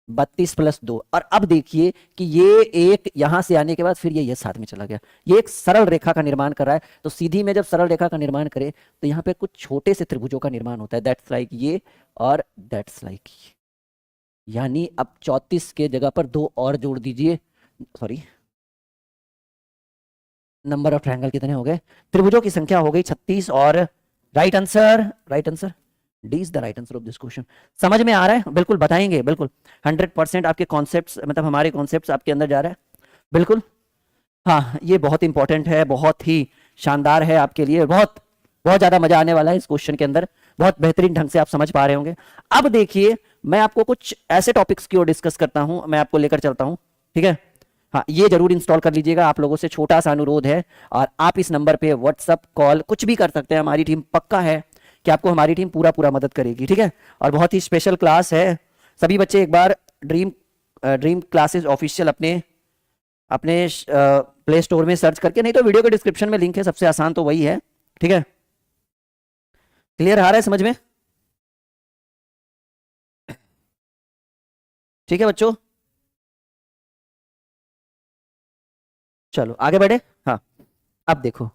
32 प्लस 2। और अब देखिए कि ये एक यहां से आने के बाद फिर ये साथ में चला गया, ये एक सरल रेखा का निर्माण कर रहा है। तो सीधी में जब सरल रेखा का निर्माण करे तो यहाँ पे कुछ छोटे से त्रिभुजों का निर्माण होता है, दैट्स लाइक ये और दैट्स लाइक ये। यानी अब 34 के जगह पर 2 और जोड़ दीजिए, सॉरी, नंबर ऑफ ट्रायंगल कितने हो गए? त्रिभुजों की संख्या हो गई 36। और right answer, right answer D is the right answer of this question. समझ में आ रहा है? बिल्कुल बताएंगे, बिल्कुल 100% आपके कॉन्सेप्ट्स, मतलब हमारे कॉन्सेप्ट्स आपके अंदर जा रहा है, बिल्कुल। हाँ, ये बहुत इंपॉर्टेंट है, बहुत ही शानदार है आपके लिए, बहुत बहुत ज्यादा मजा आने वाला है इस क्वेश्चन के अंदर, बहुत बेहतरीन ढंग से आप समझ पा रहे होंगे। अब देखिए मैं आपको कुछ ऐसे टॉपिक्स की ओर डिस्कस करता हूं, मैं आपको लेकर चलता हूं, ठीक है। हाँ, ये जरूर इंस्टॉल कर लीजिएगा, आप लोगों से छोटा सा अनुरोध है। और आप इस नंबर पे व्हाट्सअप कॉल कुछ भी कर सकते हैं, हमारी टीम पक्का है कि आपको हमारी टीम पूरा पूरा मदद करेगी, ठीक है। और बहुत ही स्पेशल क्लास है, सभी बच्चे एक बार ड्रीम क्लासेस ऑफिशियल अपने प्ले स्टोर में सर्च करके, नहीं तो वीडियो के डिस्क्रिप्शन में लिंक है, सबसे आसान तो वही है, ठीक है। क्लियर आ रहा है समझ में? ठीक है बच्चों, चलो आगे बढ़े। हाँ, अब देखो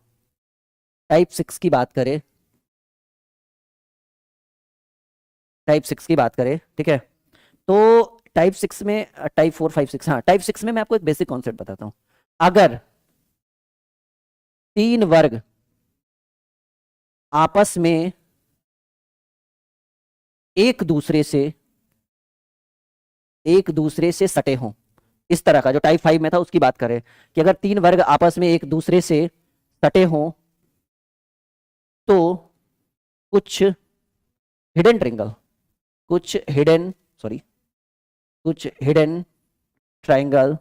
टाइप 6 की बात करें, टाइप 6 की बात करें, ठीक है। तो टाइप 6 में, टाइप 4 5 6, हाँ टाइप 6 में मैं आपको एक बेसिक कॉन्सेप्ट बताता हूं। अगर 3 वर्ग आपस में एक दूसरे से सटे हों, इस तरह का, जो टाइप 5 में था उसकी बात करें कि अगर 3 वर्ग आपस में एक दूसरे से सटे हों तो कुछ हिडन ट्रायंगल, कुछ हिडन ट्रायंगल,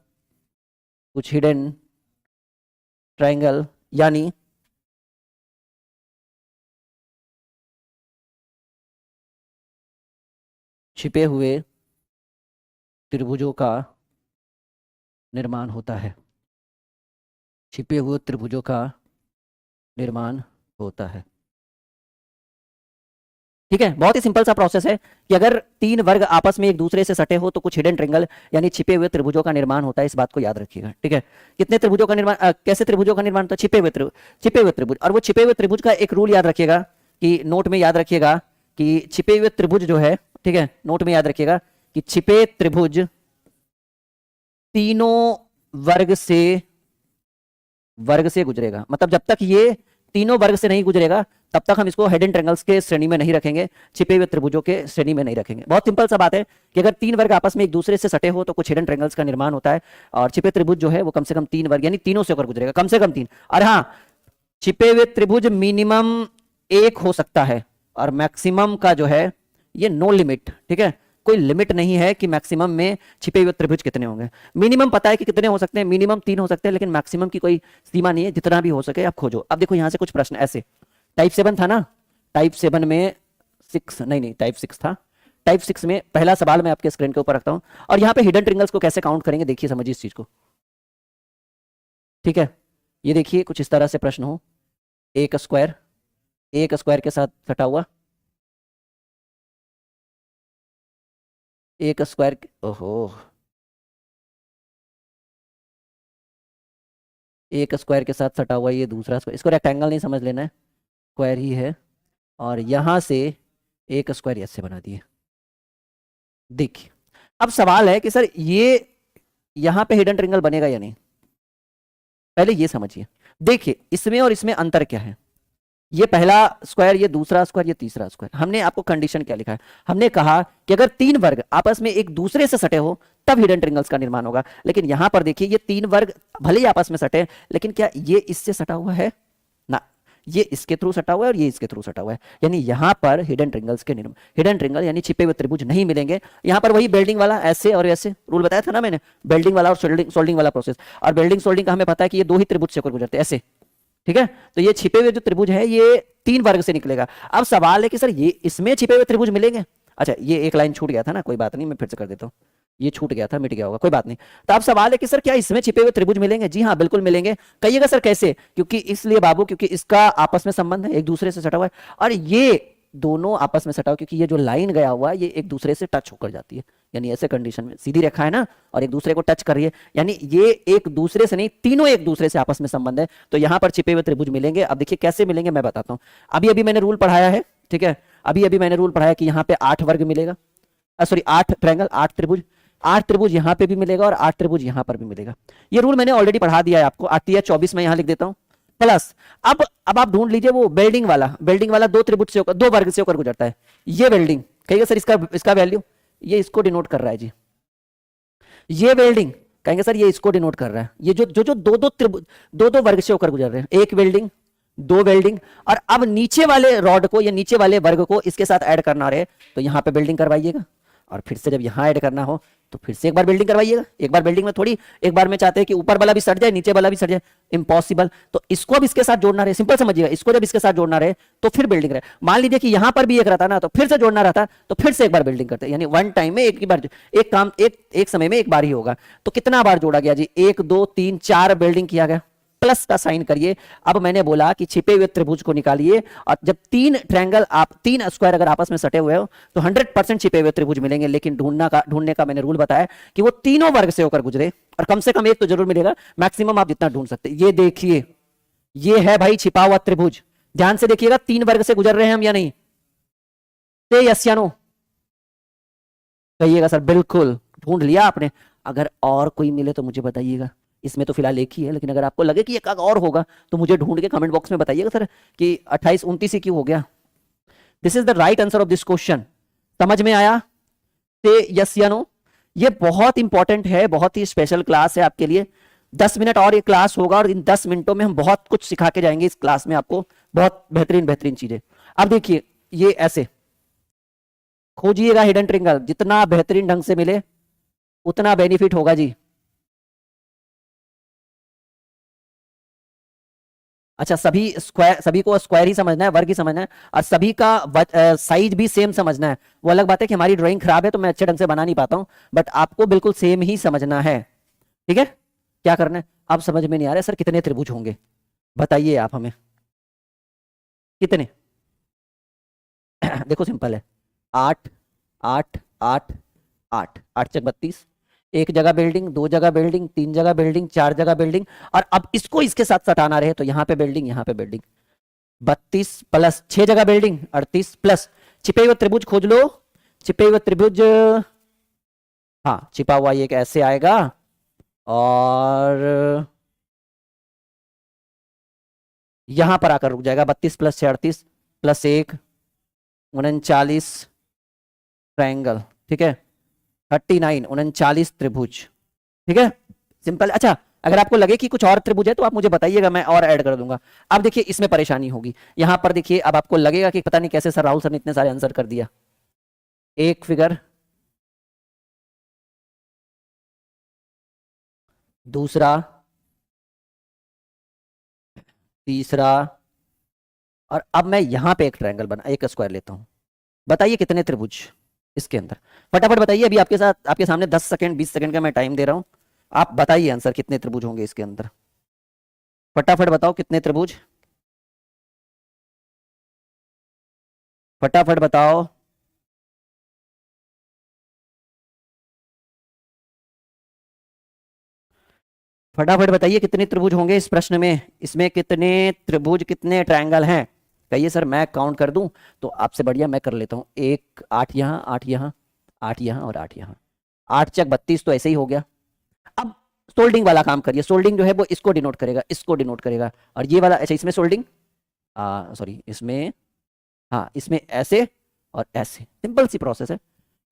कुछ हिडन ट्रायंगल, यानी छिपे हुए त्रिभुजों का निर्माण होता है, छिपे हुए त्रिभुजों का निर्माण होता है, ठीक है। बहुत ही सिंपल सा प्रोसेस है कि अगर 3 वर्ग आपस में एक दूसरे से सटे हो तो कुछ हिडन ट्रायंगल यानी छिपे हुए त्रिभुजों का निर्माण होता है, इस बात को याद रखिएगा, ठीक है। कितने त्रिभुजों का निर्माण, कैसे त्रिभुजों का निर्माण होता है? छिपे हुए त्रिभुज। और वो छिपे हुए त्रिभुज का एक रूल याद रखिएगा, कि नोट में याद रखिएगा कि छिपे हुए त्रिभुज जो है, ठीक है, नोट में याद रखिएगा कि छिपे त्रिभुज तीनों वर्ग से गुजरेगा, मतलब जब तक ये तीनों वर्ग से नहीं गुजरेगा तब तक हम इसको हिडन ट्रायंगल्स के श्रेणी में नहीं रखेंगे, छिपे हुए त्रिभुजों के श्रेणी में नहीं रखेंगे। बहुत सिंपल सा बात है कि अगर 3 वर्ग आपस में एक दूसरे से सटे हो तो कुछ हिडन ट्रायंगल्स का निर्माण होता है, और छिपे त्रिभुज जो है वो कम से कम 3 वर्ग यानी तीनों से होकर गुजरेगा, कम से कम 3। और हाँ, छिपे हुए त्रिभुज मिनिमम 1 हो सकता है, और मैक्सिमम का जो है ये नो लिमिट, ठीक है, कोई लिमिट नहीं है कि मैक्सिमम में छिपे हुए त्रिभुज कितने होंगे। मिनिमम पता है कि कितने हो सकते हैं, मिनिमम 3 हो सकते हैं, लेकिन मैक्सिमम की कोई सीमा नहीं है, जितना भी हो सके आप खोजो। अब देखो यहां से कुछ प्रश्न ऐसे, टाइप 7 था ना, टाइप 7 में 6 नहीं टाइप 6 था, टाइप 6 में पहला सवाल मैं आपके स्क्रीन के ऊपर रखता हूं, और यहां पे हिडन ट्रायंगल्स को कैसे काउंट करेंगे देखिए, समझिए इस चीज को, ठीक है। ये देखिए कुछ इस तरह से प्रश्न हो, एक स्क्वायर के साथ सटा हुआ, एक स्क्वायर, ओहो, एक स्क्वायर के साथ सटा हुआ ये दूसरा स्क्वायर, इसको रेक्टेंगल नहीं समझ लेना है, स्क्वायर ही है, और यहां से एक स्क्वायर ऐसे बना दिए। देखिए अब सवाल है कि सर ये यहां पे हिडन ट्रायंगल बनेगा या नहीं, पहले ये समझिए। देखिए इसमें और इसमें अंतर क्या है, ये पहला स्क्वायर, ये दूसरा स्क्वायर, ये तीसरा स्क्वायर। हमने आपको कंडीशन क्या लिखा है, हमने कहा कि अगर 3 वर्ग आपस में एक दूसरे से सटे हो तब हिडन ट्रायंगल्स का निर्माण होगा। लेकिन यहां पर देखिए ये 3 वर्ग भले ही आपस में सटे, लेकिन क्या ये इससे सटा हुआ है ना, ये इसके थ्रू सटा हुआ है और ये इसके थ्रू सटा हुआ है, यानी यहां पर हिडन ट्रिंगल्स के निर्माण, हिडन ट्रिंगल यानी छिपे हुए त्रिभुज नहीं मिलेंगे। यहां पर वही बेल्डिंग वाला ऐसे और ऐसे रूल बताया था ना मैंने, बेल्डिंग वाला और सोल्डिंग वाला प्रोसेस। और बेल्डिंग सोल्डिंग का हमें पता है कि ये दो ही त्रिभुज से होकर गुजरते हैं ऐसे, ठीक है। तो ये छिपे हुए जो त्रिभुज है ये 3 वर्ग से निकलेगा। अब सवाल है कि सर ये इसमें छिपे हुए त्रिभुज मिलेंगे? अच्छा ये एक लाइन छूट गया था ना, कोई बात नहीं, मैं फिर से कर देता हूँ, ये छूट गया था, मिट गया होगा, कोई बात नहीं। तो अब सवाल है कि सर क्या इसमें छिपे हुए त्रिभुज मिलेंगे? जी हाँ बिल्कुल मिलेंगे। कहिएगा सर कैसे? क्योंकि इसलिए बाबू, क्योंकि इसका आपस में संबंध है, एक दूसरे से सटा हुआ है, और ये दोनों आपस में सटा हुआ, क्योंकि ये जो लाइन गया हुआ है ये एक दूसरे से टच होकर जाती है, यानी ऐसे कंडीशन में सीधी रेखा है ना और एक दूसरे को टच कर रही है, यानी ये एक दूसरे से नहीं, तीनों एक दूसरे से आपस में संबंध है। तो यहां पर छिपे हुए त्रिभुज मिलेंगे। अब देखिए कैसे मिलेंगे मैं बताता हूं। अभी अभी मैंने रूल पढ़ाया है, ठीक है, अभी अभी मैंने रूल पढ़ाया कि यहाँ पे 8 वर्ग मिलेगा, सॉरी 8 ट्रायंगल, 8 त्रिभुज, 8 त्रिभुज यहां पे भी मिलेगा और 8 त्रिभुज यहां पर भी मिलेगा। ये रूल मैंने ऑलरेडी पढ़ा दिया है आपको, 8 या 24 में यहां लिख देता हूं प्लस। अब आप ढूंढ लीजिए वो बेल्डिंग वाला 2 त्रिभुज से होकर, 2 वर्ग से होकर गुजरता है। ये बेल्डिंग कहिएगा सर इसका वैल्यू, ये इसको डिनोट कर रहा है जी। ये वेल्डिंग कहेंगे सर ये इसको डिनोट कर रहा है। ये जो दो वर्ग से होकर गुजर रहे हैं, एक वेल्डिंग, 2 वेल्डिंग, और अब नीचे वाले रॉड को या नीचे वाले वर्ग को इसके साथ ऐड करना रहे तो यहां पे बिल्डिंग करवाइएगा, और फिर से जब यहां ऐड करना हो तो फिर से एक बार बिल्डिंग करवाइएगा। एक बार बिल्डिंग में थोड़ी, एक बार में चाहते हैं कि ऊपर वाला भी सट जाए नीचे वाला भी सट जाए, इम्पॉसिबल। तो इसको अब इसके साथ जोड़ना रहे, सिंपल समझिएगा, इसको जब इसके साथ जोड़ना रहे तो फिर बिल्डिंग रहे। मान लीजिए कि यहां पर भी एक रहता ना, तो फिर से जोड़ना रहता तो फिर से एक बार बिल्डिंग करते, यानी वन टाइम में एक ही बार, एक काम एक समय में एक बार ही होगा। तो कितना बार जोड़ा गया जी? 1 2 3 4 बिल्डिंग किया गया, प्लस का साइन करिए। अब मैंने बोला कि छिपे हुए त्रिभुज को निकालिए, और जब 3 ट्रायंगल, आप 3 स्क्वायर अगर आपस में सटे हुए हो तो 100% छिपे हुए त्रिभुज मिलेंगे। लेकिन ढूंढने का मैंने रूल बताया कि वो तीनों वर्ग से होकर गुजरे, और कम से कम एक तो जरूर मिलेगा, मैक्सिमम आप जितना ढूंढ सकते। ये देखिए, ये है भाई छिपा हुआ त्रिभुज। ध्यान से देखिएगा, 3 वर्ग से गुजर रहे हैं हम या नहीं? से यस या नो कहिएगा सर। बिल्कुल ढूंढ लिया आपने। अगर और कोई मिले तो मुझे बताइएगा, इसमें तो फिलहाल एक ही है, लेकिन अगर आपको लगे कि एक और होगा तो मुझे ढूंढ के कमेंट बॉक्स में बताइएगा सर कि 28 29 ही क्यों हो गया। This is the right answer of this question. समझ में आया? से यस या नो। ये बहुत इंपॉर्टेंट है, बहुत ही स्पेशल क्लास है आपके लिए। 10 मिनट और ये क्लास होगा, और इन 10 मिनटों में हम बहुत कुछ सिखा के जाएंगे इस क्लास में आपको, बहुत बेहतरीन चीजें। अब देखिए, ये ऐसे खोजिएगा हिडन ट्रिंगल, जितना बेहतरीन ढंग से मिले उतना बेनिफिट होगा जी। अच्छा, सभी को स्क्वायर ही समझना है, वर्ग ही समझना है, और सभी का साइज भी सेम समझना है। वो अलग बात है कि हमारी ड्राइंग खराब है तो मैं अच्छे ढंग से बना नहीं पाता हूं, बट आपको बिल्कुल सेम ही समझना है, ठीक है। क्या करना है? अब समझ में नहीं आ रहा है सर कितने त्रिभुज होंगे, बताइए आप हमें कितने। देखो सिंपल है, 8 8 8 8 8 चक 32, एक जगह बिल्डिंग, 2 जगह बिल्डिंग, 3 जगह बिल्डिंग, 4 जगह बिल्डिंग, और अब इसको इसके साथ सटाना रहे तो यहां पे बिल्डिंग, यहां पे बिल्डिंग। 32 प्लस 6 जगह बिल्डिंग, 38 प्लस छिपे हुए त्रिभुज खोज लो। छिपे हुए त्रिभुज, हाँ छिपा हुआ ये ऐसे आएगा, और यहां पर आकर रुक जाएगा। 32 प्लस 6 38 प्लस 1 39 ट्रायंगल, ठीक है। 39 39 त्रिभुज, ठीक है, सिंपल। अच्छा, अगर आपको लगे कि कुछ और त्रिभुज है तो आप मुझे बताइएगा, मैं और ऐड कर दूंगा। अब देखिए इसमें परेशानी होगी, यहां पर देखिए, अब आपको लगेगा कि पता नहीं कैसे सर राहुल सर ने इतने सारे आंसर कर दिया। एक फिगर, दूसरा, तीसरा, और अब मैं यहां पे एक ट्रायंगल बना, एक स्क्वायर लेता हूं। बताइए कितने त्रिभुज इसके अंदर, फटाफट बताइए। अभी आपके साथ, आपके सामने 10 सेकंड 20 सेकंड का मैं टाइम दे रहा हूं, आप बताइए आंसर, कितने त्रिभुज होंगे इसके अंदर। फटाफट बताओ कितने त्रिभुज, फटाफट बताओ। फटाफट बताइए कितने त्रिभुज होंगे इस प्रश्न में, इसमें कितने त्रिभुज, कितने ट्रायंगल हैं? कहिए सर मैं काउंट कर दूं तो आपसे बढ़िया मैं कर लेता हूं। 1 8 यहां, 8 यहां, 8 यहां और 8 यहां, 8 चक 32 तो ऐसे ही हो गया। अब सोल्डिंग वाला काम करिए। सोल्डिंग जो है वो इसको डिनोट करेगा, इसको डिनोट करेगा, और ये वाला, अच्छा इसमें सोल्डिंग, सॉरी इसमें, हाँ इसमें ऐसे और ऐसे, सिंपल सी प्रोसेस है।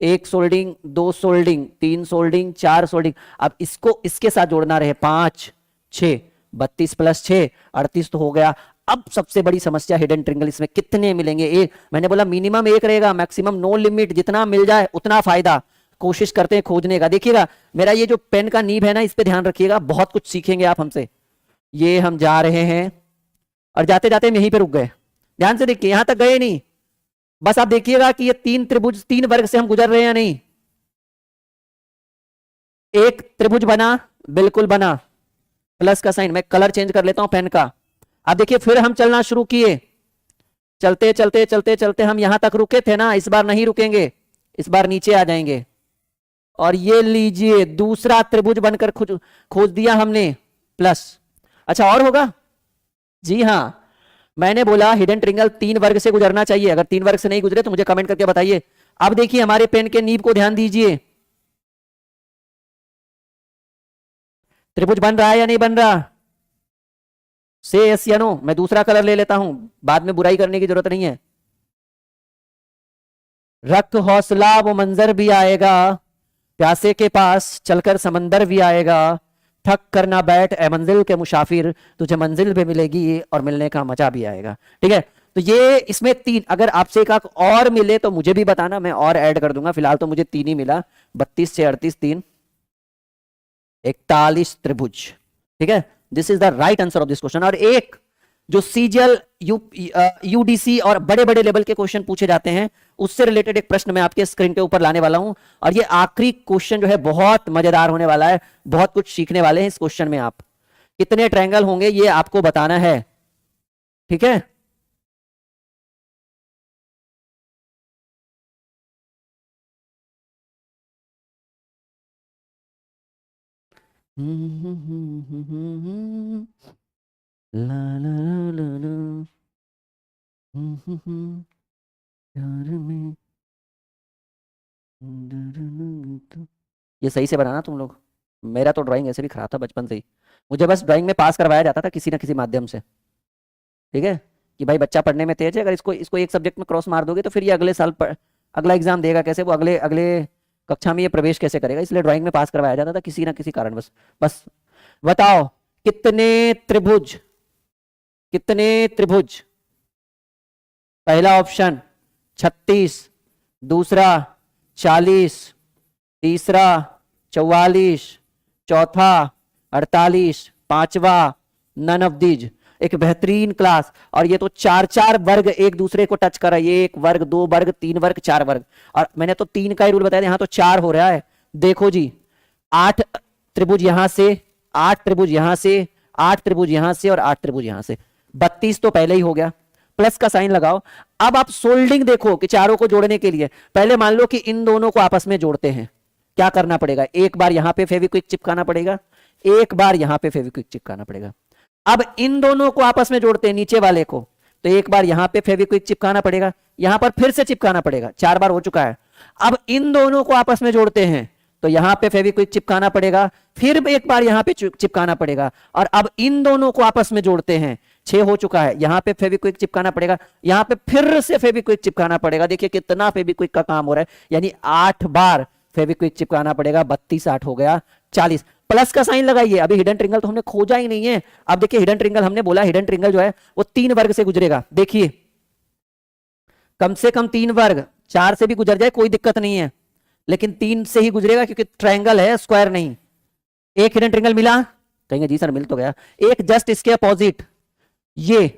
1 सोल्डिंग, 2 सोल्डिंग, 3 सोल्डिंग, 4 सोल्डिंग। अब इसको इसके साथ जोड़ना रहे, 5 6 32 प्लस 6 38 तो हो गया। अब सबसे बड़ी समस्या हिडन ट्रिंगल, इसमें कितने मिलेंगे? मैंने बोला मिनिमम एक रहेगा, मैक्सिमम नो लिमिट, जितना मिल जाए उतना फायदा। कोशिश करते हैं खोजने का। देखिएगा मेरा ये जो पेन का नीब है ना, इस पे ध्यान रखिएगा, बहुत कुछ सीखेंगे आप हमसे। ये हम जा रहे हैं और जाते जाते हम यहीं पे रुक गए। ध्यान से देखिए, यहां तक गए नहीं, बस आप देखिएगा कि ये तीन त्रिभुज, तीन वर्ग से हम गुजर रहे हैं या नहीं। एक त्रिभुज बना, बिल्कुल बना, प्लस का साइन। मैं कलर चेंज कर लेता हूं पेन का। अब देखिए फिर हम चलना शुरू किए, चलते चलते चलते चलते हम यहां तक रुके थे ना, इस बार नहीं रुकेंगे, इस बार नीचे आ जाएंगे। और ये लीजिए दूसरा त्रिभुज बनकर खोज दिया हमने, प्लस। अच्छा और होगा? जी हां, मैंने बोला हिडन ट्रिंगल तीन वर्ग से गुजरना चाहिए। अगर तीन वर्ग से नहीं गुजरे तो मुझे कमेंट करके बताइए। अब देखिए हमारे पेन के नीब को ध्यान दीजिए, त्रिभुज बन रहा है या नहीं बन रहा? से यस या नो। मैं दूसरा कलर ले लेता हूं, बाद में बुराई करने की जरूरत नहीं है। रख हौसला वो मंजर भी आएगा, प्यासे के पास चलकर समंदर भी आएगा, थक कर ना बैठ ए मंजिल के मुसाफिर, तुझे मंजिल भी मिलेगी और मिलने का मजा भी आएगा। ठीक है, तो ये इसमें तीन, अगर आपसे एक आंख और मिले तो मुझे भी बताना, मैं और ऐड कर दूंगा। फिलहाल तो मुझे तीन ही मिला, 32 से 38, 3 41 त्रिभुज। ठीक है, this is the right answer of this question. और एक जो सीजीएल, यूडीसी और बड़े बड़े लेवल के क्वेश्चन पूछे जाते हैं, उससे रिलेटेड एक प्रश्न मैं आपके स्क्रीन के ऊपर लाने वाला हूं। और ये आखिरी क्वेश्चन जो है बहुत मजेदार होने वाला है, बहुत कुछ सीखने वाले हैं इस क्वेश्चन में। आप कितने ट्रायंगल होंगे ये आपको बताना है। ठीक है, ला ला ला ला, प्यार में, ये सही से बनाना तुम लोग। मेरा तो ड्राइंग ऐसे भी खराब था बचपन से ही, मुझे बस ड्राइंग में पास करवाया जाता था किसी ना किसी माध्यम से। ठीक है, कि भाई बच्चा पढ़ने में तेज है, अगर इसको इसको एक सब्जेक्ट में क्रॉस मार दोगे तो फिर ये अगले साल अगला एग्जाम देगा कैसे, वो अगले अगले कक्षा में ये प्रवेश कैसे करेगा, इसलिए ड्राइंग में पास करवाया जाता था किसी ना किसी कारण। बस बताओ कितने त्रिभुज, कितने त्रिभुज? पहला ऑप्शन 36, दूसरा 40, तीसरा 44, चौथा 48, पांचवा नन ऑफ दीज। एक बेहतरीन क्लास। और ये तो चार चार वर्ग एक दूसरे को टच कर रहा है, ये एक वर्ग, दो वर्ग, तीन वर्ग, चार वर्ग। और मैंने तो तीन का ही रूल बताया था, यहां तो चार हो रहा है। देखो जी, 8 त्रिभुज यहां से, 8 त्रिभुज यहां से, 8 त्रिभुज यहां से और 8 त्रिभुज यहां से। 32 तो पहले ही हो गया, प्लस का साइन लगाओ। अब आप सोल्डिंग देखो कि चारों को जोड़ने के लिए पहले मान लो कि इन दोनों को आपस में जोड़ते हैं। क्या करना पड़ेगा? एक बार यहां पे फेविक्विक चिपकाना पड़ेगा, एक बार यहां पे फेविक्विक चिपकाना पड़ेगा। अब इन दोनों को आपस में जोड़ते हैं, नीचे वाले को, तो एक बार यहां पे फेविक्विक चिपकाना पड़ेगा, यहां पर फिर से चिपकाना पड़ेगा, 4 बार हो चुका है। अब इन दोनों को आपस में जोड़ते हैं तो यहां पे फेविक्विक चिपकाना पड़ेगा, फिर एक बार यहां पे चिपकाना पड़ेगा। और अब इन दोनों को आपस में जोड़ते हैं, 6 हो चुका है, यहां पे फेविक्विक चिपकाना पड़ेगा, यहां पे फिर से फेविक्विक चिपकाना पड़ेगा। देखिए कितना फेविक्विक का काम हो रहा है, यानी 8 बार फेविक्विक चिपकाना पड़ेगा। 32 8 हो गया 40, प्लस का साइन लगाइए। अभी हिडन ट्रिंगल तो हमने खोजा ही नहीं है। अब देखिए हिडन ट्रिंगल, हमने बोला हिडन ट्रिंगल जो है वो 3 वर्ग से गुजरेगा। देखिए कम से कम 3 वर्ग, 4 से भी गुजर जाए कोई दिक्कत नहीं है, लेकिन 3 से ही गुजरेगा क्योंकि ट्रायंगल है, स्क्वायर नहीं। एक हिडन ट्रिंगल मिला, कहेंगे जी सर मिल तो गया। एक जस्ट इसके अपोजिट, ये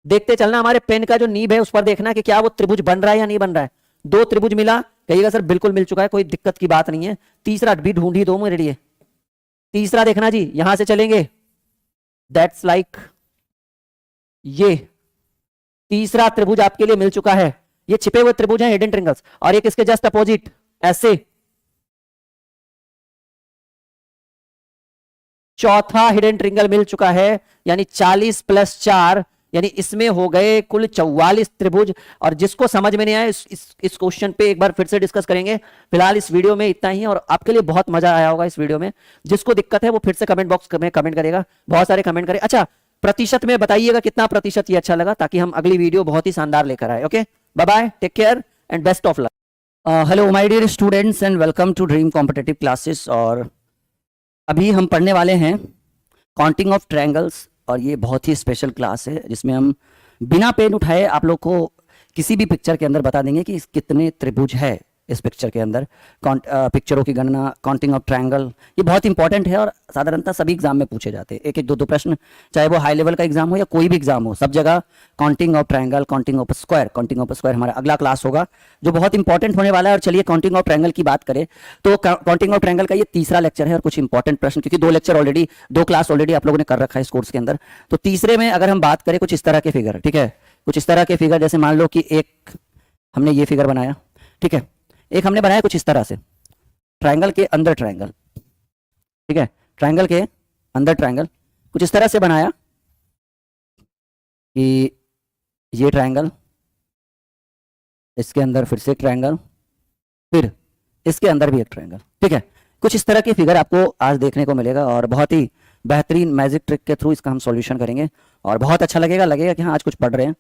देखते चलना, हमारे पेन का जो नीब है उस पर देखना कि क्या वो त्रिभुज बन रहा है या नहीं बन रहा है। 2 त्रिभुज मिला, कहिएगा सर बिल्कुल मिल चुका है, कोई दिक्कत की बात नहीं है। तीसरा भी ढूंढ ही दो मेरे लिए। तीसरा देखना जी, यहां से चलेंगे, दैट्स लाइक ये तीसरा त्रिभुज आपके लिए मिल चुका है। ये छिपे हुए त्रिभुज हैं हिडन ट्रिंगल्स, और एक इसके जस्ट अपोजिट ऐसे। चौथा हिडन ट्रिंगल मिल चुका है, यानी 40 + 4, यानी इसमें हो गए कुल 44 त्रिभुज। और जिसको समझ में नहीं आया इस क्वेश्चन पे एक बार फिर से डिस्कस करेंगे। फिलहाल इस वीडियो में इतना ही, और आपके लिए बहुत मजा आया होगा इस वीडियो में। जिसको दिक्कत है वो फिर से कमेंट बॉक्स में कमेंट करेगा, बहुत सारे कमेंट करें। अच्छा, प्रतिशत में बताइएगा कितना प्रतिशत ये अच्छा लगा, ताकि हम अगली वीडियो बहुत ही शानदार लेकर आए। Okay, bye bye, take care and best of luck. Hello my dear students and welcome to Dream Competitive Classes. और अभी हम पढ़ने वाले हैं काउंटिंग ऑफ ट्रायंगल्स और ये बहुत ही स्पेशल क्लास है जिसमें हम बिना पेन उठाए आप लोग को किसी भी पिक्चर के अंदर बता देंगे कि कितने त्रिभुज है इस पिक्चर के अंदर। पिक्चरों की गणना, काउंटिंग ऑफ ट्रायंगल, ये बहुत इंपॉर्टेंट है और साधारणतः सभी एग्जाम में पूछे जाते हैं। एक एक दो दो प्रश्न, चाहे वो हाई लेवल का एग्जाम हो या कोई भी एग्जाम हो, सब जगह counting of triangle, counting of square, counting of square हमारा अगला क्लास होगा जो बहुत इंपॉर्टेंट होने वाला है। और चलिए काउंटिंग ऑफ ट्रायंगल की बात करें तो काउंटिंग ऑफ ट्रायंगल का ये तीसरा लेक्चर है और कुछ इंपॉर्टेंट प्रश्न, क्योंकि दो क्लास ऑलरेडी आप लोगों ने कर रखा है इस कोर्स के अंदर। तो तीसरे में अगर हम बात करें कुछ इस तरह के फिगर, ठीक है, कुछ इस तरह के फिगर, जैसे मान लो कि एक हमने ये फिगर बनाया, ठीक है, एक हमने बनाया कुछ इस तरह से, ट्रायंगल के अंदर ट्रायंगल, ठीक है, ट्रायंगल के अंदर ट्रायंगल कुछ इस तरह से बनाया कि ये ट्रायंगल, इसके अंदर फिर से एक ट्रायंगल, फिर इसके अंदर भी एक ट्रायंगल, ठीक है। कुछ इस तरह की फिगर आपको आज देखने को मिलेगा और बहुत ही बेहतरीन मैजिक ट्रिक के थ्रू इसका हम सॉल्यूशन करेंगे और बहुत अच्छा लगेगा कि हाँ आज कुछ पढ़ रहे हैं।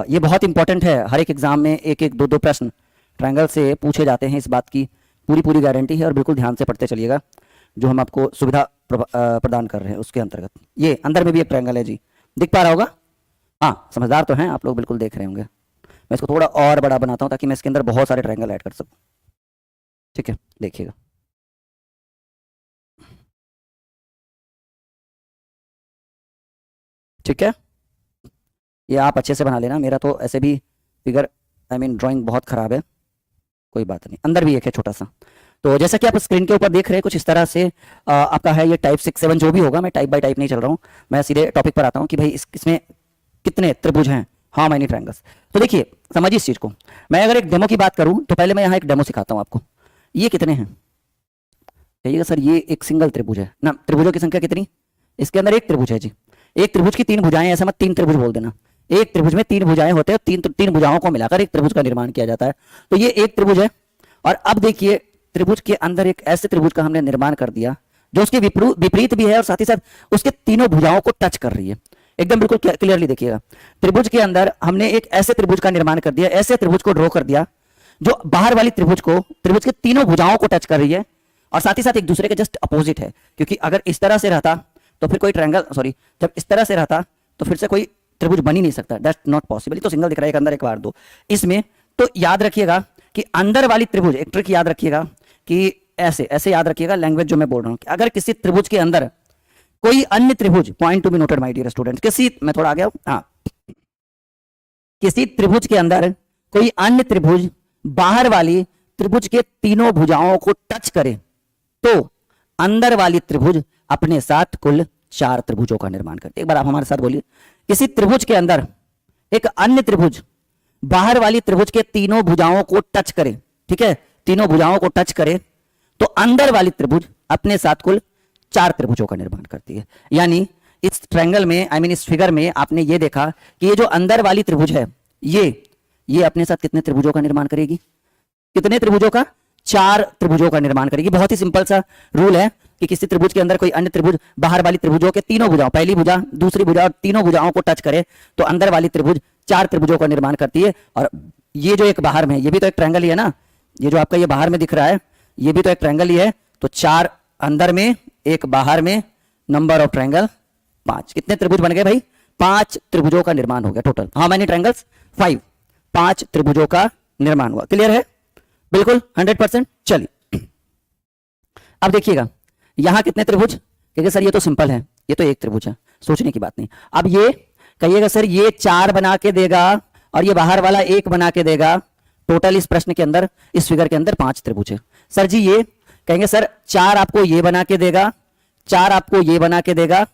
ये बहुत इंपॉर्टेंट है, हर एक एग्जाम में एक एक दो दो प्रश्न ट्रायंगल से पूछे जाते हैं, इस बात की पूरी गारंटी है और बिल्कुल ध्यान से पढ़ते चलिएगा जो हम आपको सुविधा प्रदान कर रहे हैं उसके अंतर्गत। ये अंदर में भी एक ट्रायंगल है जी, दिख पा रहा होगा? हाँ, समझदार तो हैं आप लोग, बिल्कुल देख रहे होंगे। मैं इसको थोड़ा और बड़ा बनाता हूँ ताकि मैं इसके अंदर बहुत सारे ट्रायंगल ऐड कर सकूँ, ठीक है, देखिएगा। ठीक है, ये आप अच्छे से बना लेना, मेरा तो ऐसे भी फिगर ड्राइंग बहुत खराब है, कोई बात नहीं। अंदर भी एक है छोटा सा। तो जैसा कि आप स्क्रीन के ऊपर देख रहे हैं कुछ इस तरह से आपका है ये टाइप 6, 7 जो भी होगा, मैं टाइप बाय टाइप नहीं चल रहा हूँ, मैं सीधे टॉपिक पर आता हूँ कि भाई इसमें कितने त्रिभुज हैं, हाउ मेनी ट्रायंगल्स। तो देखिए समझिए इस चीज को, मैं अगर एक डेमो की बात करूं तो पहले मैं यहाँ एक डेमो सिखाता हूँ आपको। ये कितने हैं कहिएगा सर? ये एक सिंगल त्रिभुज है ना, त्रिभुजों की संख्या कितनी? इसके अंदर एक त्रिभुज है जी, एक त्रिभुज की 3 भुजाएं, ऐसा मत 3 त्रिभुज बोल देना, एक त्रिभुज में 3 भुजाएं होते हैं, तीन भुजाओं को मिलाकर एक त्रिभुज का निर्माण किया जाता है। तो ये एक त्रिभुज है और अब देखिए त्रिभुज के अंदर एक ऐसे त्रिभुज का हमने निर्माण कर दिया जो उसके विपरीत भी है और साथ ही साथ उसके तीनों भुजाओं को टच कर रही है। एकदम बिल्कुल क्लियरली देखिएगा, त्रिभुज के अंदर हमने एक ऐसे त्रिभुज का निर्माण कर दिया, ऐसे त्रिभुज को ड्रॉ कर दिया जो बाहर वाली त्रिभुज के तीनों भुजाओं को टच कर रही है और साथ ही साथ एक दूसरे के जस्ट अपोजिट है, क्योंकि अगर इस तरह से रहता तो फिर कोई ट्रायंगल, सॉरी, जब इस तरह से रहता तो फिर से कोई त्रिभुज बन ही नहीं सकता, दैट्स नॉट पॉसिबल। तो सिंगल दिख रहा है, एक अंदर एक बाहर दो इसमें। तो याद रखिएगा कि अंदर वाली त्रिभुज, एक ट्रिक याद रखिएगा कि ऐसे याद रखिएगा लैंग्वेज जो मैं बोल रहा हूं, कि अगर किसी त्रिभुज के अंदर कोई अन्य त्रिभुज, point to be noted my dear students, मैं थोड़ा आ गया हूं, हाँ, किसी त्रिभुज के अंदर कोई अन्य त्रिभुज बाहर वाली त्रिभुज के तीनों भुजाओं को टच करे तो अंदर वाली त्रिभुज अपने साथ कुल 4 त्रिभुजों का निर्माण करती है। एक बार आप हमारे साथ बोलिए, किसी त्रिभुज के अंदर एक अन्य त्रिभुज बाहर वाली त्रिभुज के तीनों भुजाओं को टच करे, ठीक है, तीनों भुजाओं को टच करे तो अंदर वाली त्रिभुज अपने साथ कुल 4 त्रिभुजों का निर्माण करती है। यानी इस ट्रायंगल में, इस फिगर में आपने ये देखा कि ये जो अंदर वाली त्रिभुज है ये अपने साथ कितने त्रिभुजों का निर्माण करेगी? कितने त्रिभुजों का? 4 त्रिभुजों का निर्माण करेगी। बहुत ही सिंपल सा रूल है कि किसी त्रिभुज के अंदर कोई अन्य त्रिभुज बाहर वाली त्रिभुजों के तीनों भुजाओं, पहली भुजा, दूसरी भुजा और तीनों भुजाओं को टच करे तो अंदर वाली त्रिभुज 4 त्रिभुजों का निर्माण करती है। और ये जो एक बाहर में, ये भी तो एक ट्रायंगल ही है ना, ये जो आपका ये बाहर में दिख रहा है ये भी तो एक ट्रायंगल ही है। तो 4 अंदर में, एक बाहर में, नंबर ऑफ ट्रायंगल 5। कितने त्रिभुज बन गए भाई? 5 त्रिभुजों का निर्माण हो गया टोटल। How many triangles? 5। 5 त्रिभुजों का निर्माण हुआ। क्लियर है? बिल्कुल 100%। चलिए अब देखिएगा यहां कितने त्रिभुज? क्योंकि सर ये तो सिंपल है, ये तो एक त्रिभुज है, सोचने की बात नहीं। अब ये कहिएगा सर ये 4 बना के देगा और ये बाहर वाला 1 बना के देगा, टोटल इस प्रश्न के अंदर, इस फिगर के अंदर 5 त्रिभुज है। सर जी ये कहेंगे सर 4 आपको ये बना के देगा, 4 आपको ये बना के देगा,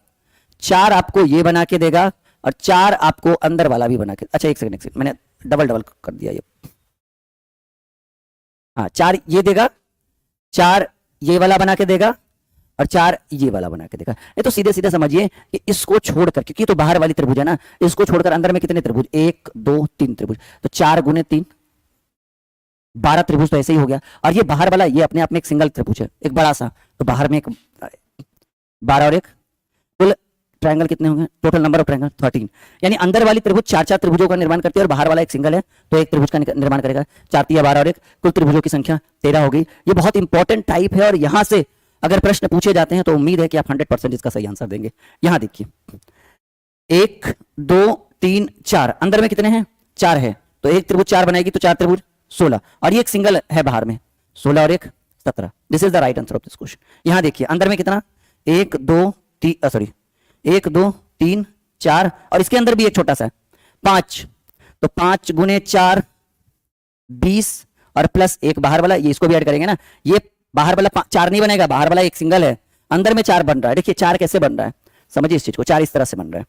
4 आपको ये बना के देगा और 4 आपको अंदर वाला भी बना के, अच्छा एक सेकंड मैंने डबल कर दिया ये, हाँ 4 ये देगा, 4 ये वाला बना के देगा और 4 ये वाला बना के देगा। ये तो सीधे सीधे समझिए कि इसको छोड़कर, क्योंकि तो बाहर वाली त्रिभुज है ना, इसको छोड़कर अंदर में कितने त्रिभुज? 1 2 3 त्रिभुज। तो 4 गुने 3 12 त्रिभुज तो ऐसे ही हो गया। और ये बाहर वाला ये अपने आप में एक सिंगल त्रिभुज है, एक बड़ा सा, तो बाहर में एक 12 और 1 कुल ट्रायंगल कितने होंगे? Total number of triangle 13। यानी अंदर वाली त्रिभुज 4 त्रिभुजों का निर्माण करती है और बाहर वाला एक सिंगल है तो एक त्रिभुज का निर्माण करेगा। 4 3 12 और 1 कुल त्रिभुजों की संख्या 13 होगी। ये बहुत इंपॉर्टेंट टाइप है और यहां से अगर प्रश्न पूछे जाते हैं तो उम्मीद है कि आप 100% इसका सही आंसर देंगे। यहां देखिए 1 2 3 4, अंदर में कितने हैं? 4 है, तो एक त्रिभुज 4 बनाएगी तो 4 त्रिभुज 16, और ये एक सिंगल है बाहर में 16 और 1 17। This is the right answer of this question. यहां देखिए अंदर में कितना 1 2 3 सॉरी 1 2 3 4, और इसके अंदर भी एक छोटा सा है 5, तो 5 गुने 4 20, और प्लस एक बाहर वाला, ये इसको भी ऐड करेंगे ना, ये बाहर वाला 4 नहीं बनेगा, बाहर वाला एक सिंगल है, अंदर में 4 बन रहा है। देखिए 4 कैसे बन रहा है, समझिए इस चीज को, 4 इस तरह से बन रहा है,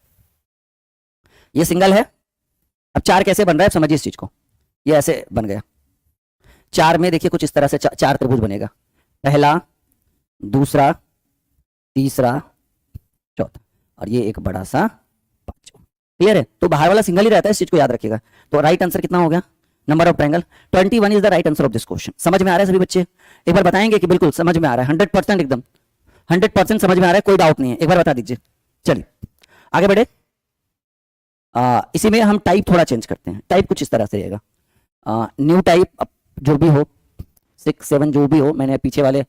ये सिंगल है, अब 4 कैसे बन रहा है समझिए इस चीज को, ये ऐसे बन गया। 4 में देखिए कुछ इस तरह से 4 त्रिभुज बनेगा, पहला दूसरा तीसरा चौथा, और ये एक बड़ा सा 5। क्लियर है? तो बाहर वाला सिंगल ही रहता है, इस चीज को याद रखिएगा। तो राइट आंसर कितना हो गया? Number of triangle 21 is the right answer of this question. समझ में आ रहा है सभी बच्चे? एक बार बताएंगे कि बिल्कुल समझ में आ रहा है, 100% एकदम 100% समझ में आ रहा है, कोई डाउट नहीं है, एक बार बता दीजिए। चलिए आगे बढ़े। इसी में हम टाइप थोड़ा चेंज करते हैं, टाइप कुछ इस तरह से रहेगा, न्यू टाइप जो भी हो, 6 7 जो भी हो, मैंने पीछे वाले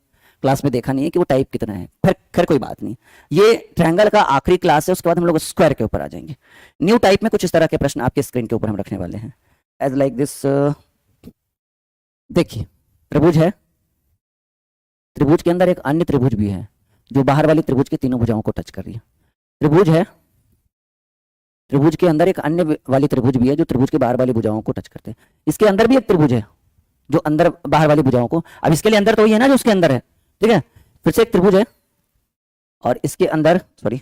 क्लास में देखा नहीं है कि वो टाइप कितना है, फिर खैर कोई बात नहीं, ये ट्रायंगल का आखिरी क्लास है, उसके बाद हम लोग स्क्वायर के ऊपर आ जाएंगे। न्यू टाइप में कुछ इस तरह के प्रश्न आपके स्क्रीन के ऊपर हम रखने वाले हैं, एज लाइक दिस। देखिए त्रिभुज है, त्रिभुज के अंदर एक अन्य त्रिभुज भी है जो बाहर वाली त्रिभुज की तीनों भुजाओं को टच कर रही है। त्रिभुज है, त्रिभुज के अंदर एक अन्य वाली त्रिभुज भी है जो त्रिभुज के बाहर वाली भुजाओं को टच करते हैं। इसके अंदर भी एक त्रिभुज है जो अंदर बाहर वाली भुजाओं को, अब इसके लिए अंदर तो ही है ना जो उसके अंदर है, ठीक है। फिर से एक त्रिभुज है और इसके अंदर, सॉरी,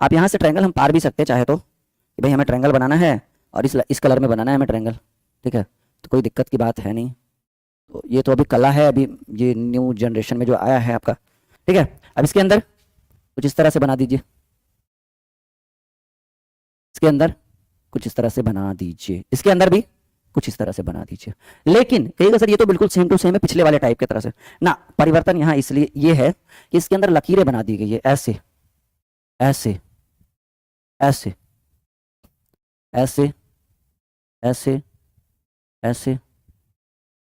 आप यहां से ट्रायंगल हम पार भी सकते हैं चाहे तो, कि भाई हमें ट्रायंगल बनाना है और इस कलर में बनाना है हमें ट्रायंगल, ठीक है, तो कोई दिक्कत की बात है नहीं। तो ये तो अभी कला है, अभी ये न्यू जनरेशन में जो आया है आपका, ठीक है। अब इसके अंदर कुछ इस तरह से बना दीजिए, इसके अंदर कुछ इस तरह से बना दीजिए, इसके अंदर भी कुछ इस तरह से बना दीजिए। लेकिन कहिएगा सर ये तो बिल्कुल सेम टू सेम है पिछले वाले टाइप की तरह से ना, परिवर्तन यहां इसलिए ये है कि इसके अंदर लकीरें बना दी गई है, ऐसे ऐसे ऐसे ऐसे ऐसे ऐसे,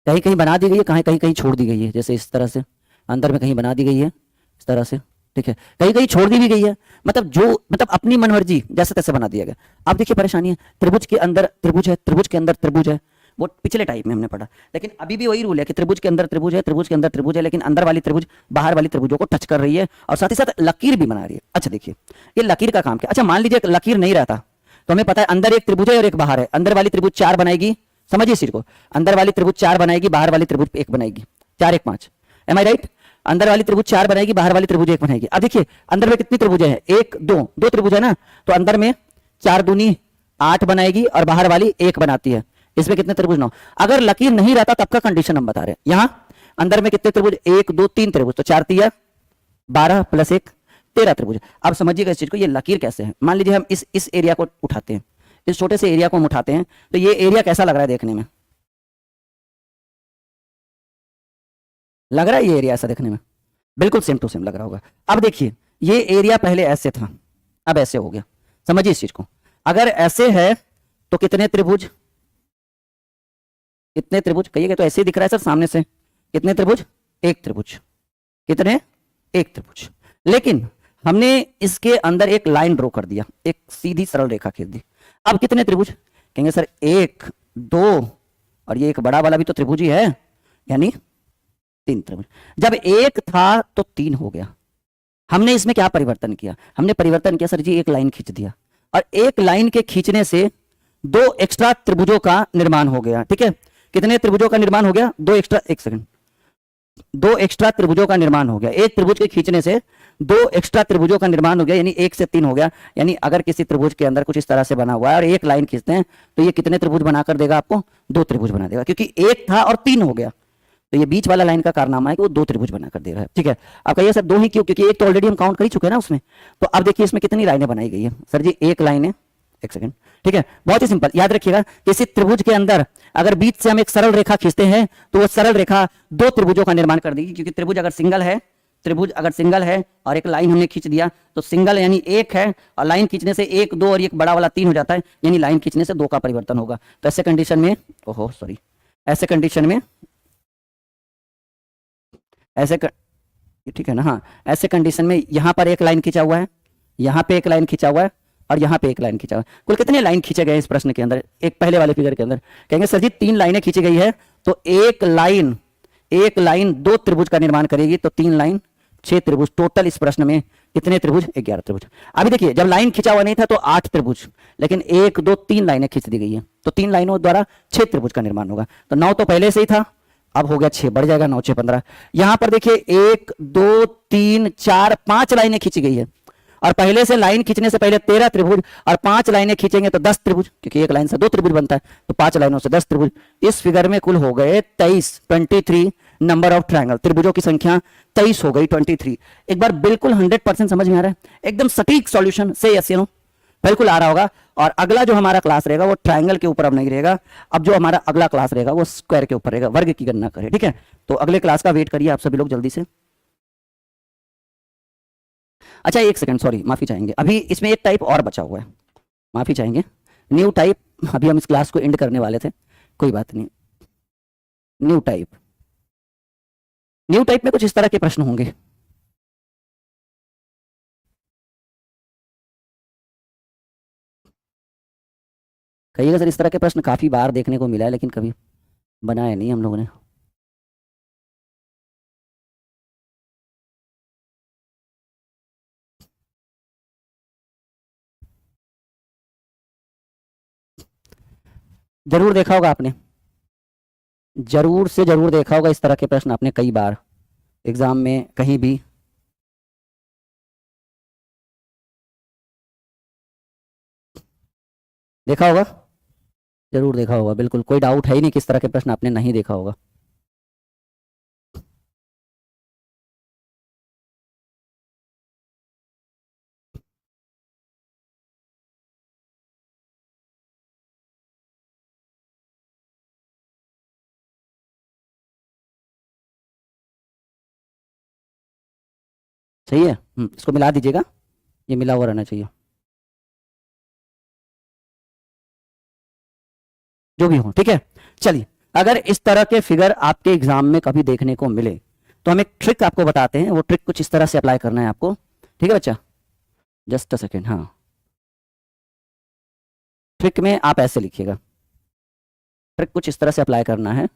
कहीं कहीं बना दी गई है, कहीं कहीं कहीं छोड़ दी गई है, जैसे इस तरह से अंदर में कहीं बना दी गई है इस तरह से, ठीक है, कहीं कहीं छोड़ दी भी गई है, मतलब अपनी मनमर्जी जैसे तैसे बना दिया गया। अब देखिए परेशानी है, त्रिभुज के अंदर त्रिभुज है, त्रिभुज के अंदर त्रिभुज है, वो पिछले टाइप में हमने पढ़ा, लेकिन अभी भी वही रूल है कि त्रिभुज के अंदर त्रिभुज है, त्रिभुज के अंदर त्रिभुज है, लेकिन अंदर वाली त्रिभुज बाहर वाली त्रिभुजों को टच कर रही है और साथ ही साथ लकीर भी बना रही है। अच्छा देखिए ये लकीर का काम क्या, अच्छा मान लीजिए लकीर नहीं रहता तो हमें पता है अंदर एक त्रिभुज है और एक बाहर है, अंदर वाली त्रिभुज 4 बनाएगी, समझिए इस चीज को, अंदर वाली त्रिभुज 4 बनाएगी, बाहर वाली त्रिभुज 1 बनाएगी, 4 1 5, एम आई राइट? अंदर वाली त्रिभुज 4 बनाएगी, बाहर वाली त्रिभुज 1 बनाएगी। अब देखिए अंदर में कितनी त्रिभुजें हैं, 1 2 2 त्रिभुज है ना, तो अंदर में 4 दूनी 8 बनाएगी और बाहर वाली 1 बनाती है, इसमें कितने त्रिभुज 9। अगर लकीर नहीं रहता तब का कंडीशन हम बता रहे हैं। यहां अंदर में कितने त्रिभुज, 1 2 3 त्रिभुज, तो 4 3 12 प्लस 1 13 त्रिभुज। अब समझिएगा इस चीज को, ये लकीर कैसे है, मान लीजिए हम इस एरिया को उठाते हैं, इस छोटे से एरिया को हम उठाते हैं, तो ये एरिया कैसा लग रहा है देखने में, लग रहा है ये एरिया ऐसा देखने में, बिल्कुल सेम टू सेम लग रहा होगा। अब देखिए ये एरिया पहले ऐसे था, अब ऐसे हो गया, समझिए इस चीज को। अगर ऐसे है तो कितने त्रिभुज, कितने त्रिभुज कहिएगा, तो ऐसे ही दिख रहा है सर सामने से, कितने त्रिभुज, 1 त्रिभुज, कितने, 1 त्रिभुज। लेकिन हमने इसके अंदर एक लाइन ड्रॉ कर दिया, एक सीधी सरल रेखा खींच दी, अब कितने त्रिभुज, कहेंगे सर 1 2 और ये एक बड़ा वाला भी तो त्रिभुज ही है, यानी 3 त्रिभुज। जब 1 था तो 3 हो गया। हमने इसमें क्या परिवर्तन किया, हमने परिवर्तन किया सर जी, एक लाइन खींच दिया, और एक लाइन के खींचने से 2 एक्स्ट्रा त्रिभुजों का निर्माण हो गया, ठीक है। कितने त्रिभुजों का निर्माण हो गया, 2 एक्स्ट्रा, एक सेकंड, 2 एक्स्ट्रा त्रिभुजों का निर्माण हो गया, एक त्रिभुज के खींचने से 2 एक्स्ट्रा त्रिभुजों का निर्माण हो गया, यानी 1 से 3 हो गया। यानी अगर किसी त्रिभुज के अंदर कुछ इस तरह से बना हुआ है और एक लाइन खींचते हैं तो ये कितने त्रिभुज बनाकर देगा आपको, 2 त्रिभुज बना देगा, क्योंकि 1 था और 3 हो गया, तो ये बीच वाला लाइन का कारनामा है कि वो 2 त्रिभुज बनाकर दे रहा है, ठीक है। अब कहिए सर 2 ही क्यों, क्योंकि एक तो ऑलरेडी हम काउंट कर ही चुके हैं ना उसमें। तो अब देखिए इसमें कितनी लाइनें बनाई गई है, सर जी 1 लाइन है, एक सेकंड, ठीक है, बहुत ही सिंपल, याद रखिएगा किसी त्रिभुज के अंदर अगर बीच से हम एक सरल रेखा खींचते हैं तो वो सरल रेखा 2 त्रिभुजों का निर्माण कर देगी, क्योंकि त्रिभुज अगर सिंगल है, त्रिभुज अगर सिंगल है और एक लाइन हमने खींच दिया तो सिंगल यानी 1 है, और लाइन खींचने से 1 2 और एक बड़ा वाला 3 हो जाता है, यानी लाइन खींचने से 2 का परिवर्तन होगा। तो ऐसे कंडीशन में, ओहो सॉरी, ऐसे कंडीशन में ठीक है ना। हाँ, ऐसे कंडीशन में यहाँ पर एक लाइन खींचा हुआ है, यहाँ पे एक लाइन खींचा हुआ है और यहाँ पे एक लाइन खींचा हुआ है। कुल कितने लाइन खींचे गए इस प्रश्न के अंदर, एक पहले वाले फिगर के अंदर? कहेंगे सर जी 3 लाइनें खींची गई है, तो एक लाइन 2 त्रिभुज का निर्माण करेगी, तो 3 लाइन 6 त्रिभुज। टोटल इस प्रश्न में कितने त्रिभुज? 11 त्रिभुज। अभी देखिए, जब लाइन खींचा हुआ नहीं था तो 8 त्रिभुज, लेकिन 1 2 3 लाइनें खींच दी गई है, तो 3 लाइनों द्वारा 6 त्रिभुज का निर्माण होगा। तो 9 तो पहले से ही था, अब हो गया 6, बढ़ जाएगा 9 6 15। यहां पर देखिए 1 2 3 4 5 लाइनें खींची गई है, और पहले से लाइन खींचने से पहले 13 त्रिभुज, और 5 लाइनें खींचेंगे तो 10 त्रिभुज, क्योंकि एक लाइन से 2 त्रिभुज बनता है, तो 5 लाइनों से 10 त्रिभुज। इस फिगर में कुल हो गए 23 नंबर ऑफ ट्रायंगल, त्रिभुजों की संख्या 23 हो गई, 23। एक बार बिल्कुल 100% समझ में आ रहा है, एकदम सटीक सॉल्यूशन से यस या नो बिल्कुल आ रहा होगा। और अगला जो हमारा क्लास रहेगा वो ट्रायंगल के ऊपर अब नहीं रहेगा, अब जो हमारा अगला क्लास रहेगा वो स्क्वायर के ऊपर रहेगा, वर्ग की गणना करें, ठीक है। तो अगले क्लास का वेट करिए आप सभी लोग जल्दी से। अच्छा एक सेकंड, सॉरी, माफी चाहेंगे, अभी इसमें एक टाइप और बचा हुआ है, माफी चाहेंगे, न्यू टाइप। अभी हम इस क्लास को एंड करने वाले थे, कोई बात नहीं। न्यू टाइप में कुछ इस तरह के प्रश्न होंगे। कहिएगा सर इस तरह के प्रश्न काफी बार देखने को मिला है, लेकिन कभी बनाया नहीं हम लोगों ने। जरूर देखा होगा आपने, जरूर से जरूर देखा होगा इस तरह के प्रश्न आपने कई बार एग्जाम में कहीं भी। देखा होगा, जरूर देखा होगा, बिल्कुल कोई डाउट है ही नहीं किस तरह के प्रश्न आपने नहीं देखा होगा। सही है, इसको मिला दीजिएगा, ये मिला हुआ रहना चाहिए, जो भी हो, ठीक है। चलिए, अगर इस तरह के फिगर आपके एग्जाम में कभी देखने को मिले तो हम एक ट्रिक आपको बताते हैं, वो ट्रिक कुछ इस तरह से अप्लाई करना है आपको, ठीक है बच्चा, जस्ट अ सेकेंड। हाँ, ट्रिक में आप ऐसे लिखिएगा, ट्रिक कुछ इस तरह से अप्लाई करना है।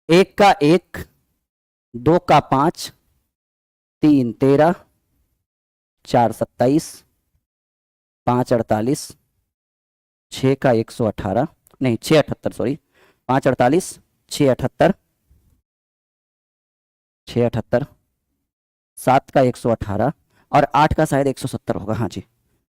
1 का 1, 2 का 5, 3 13, 4 27, 5 48, 6 का 118, नहीं 6 78, सॉरी, 5 48, 6 78, 6 78, 7 का 118 और 8 का शायद 170 होगा। हाँ जी,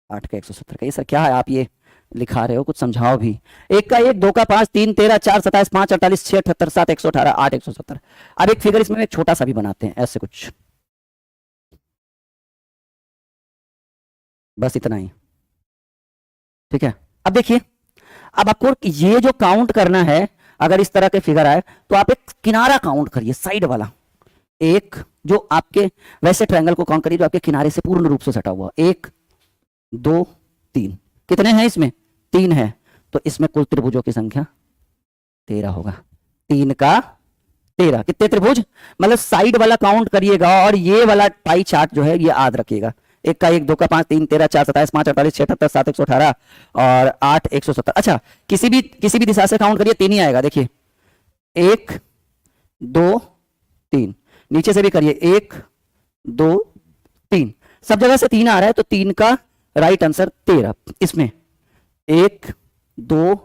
8 का 170 का। ये सर क्या है आप ये लिखा रहे हो, कुछ समझाओ भी। 1 का 1, 2 का 5, 3 13, 4 27, 5 48, 6 78, 7 118, 8 170। अब एक फिगर इसमें एक छोटा सा भी बनाते हैं, ऐसे कुछ, बस इतना ही, ठीक है। अब देखिए, अब आपको ये जो काउंट करना है, अगर इस तरह के फिगर आए तो आप एक किनारा काउंट करिए, साइड वाला एक, जो आपके वैसे ट्रायंगल को काउंट करिए जो आपके किनारे से पूर्ण रूप से सटा हुआ। 1 2 3, कितने हैं इसमें? 3 है, तो इसमें कुल त्रिभुजों की संख्या 13 होगा। 3 का 13, कितने त्रिभुज? मतलब साइड वाला काउंट करिएगा और ये वाला पाई चार्ट जो है ये याद रखिएगा। 1 का 1, 2 का 5, 3 13, 4 27, 5 48, 6 78, 7 118 और 8 170। अच्छा, किसी भी दिशा से काउंट करिए 3 ही आएगा। देखिए 1 2 3, नीचे से भी करिए 1 2 3, सब जगह से 3 आ रहा है, तो 3 का राइट आंसर 13। इसमें 1 2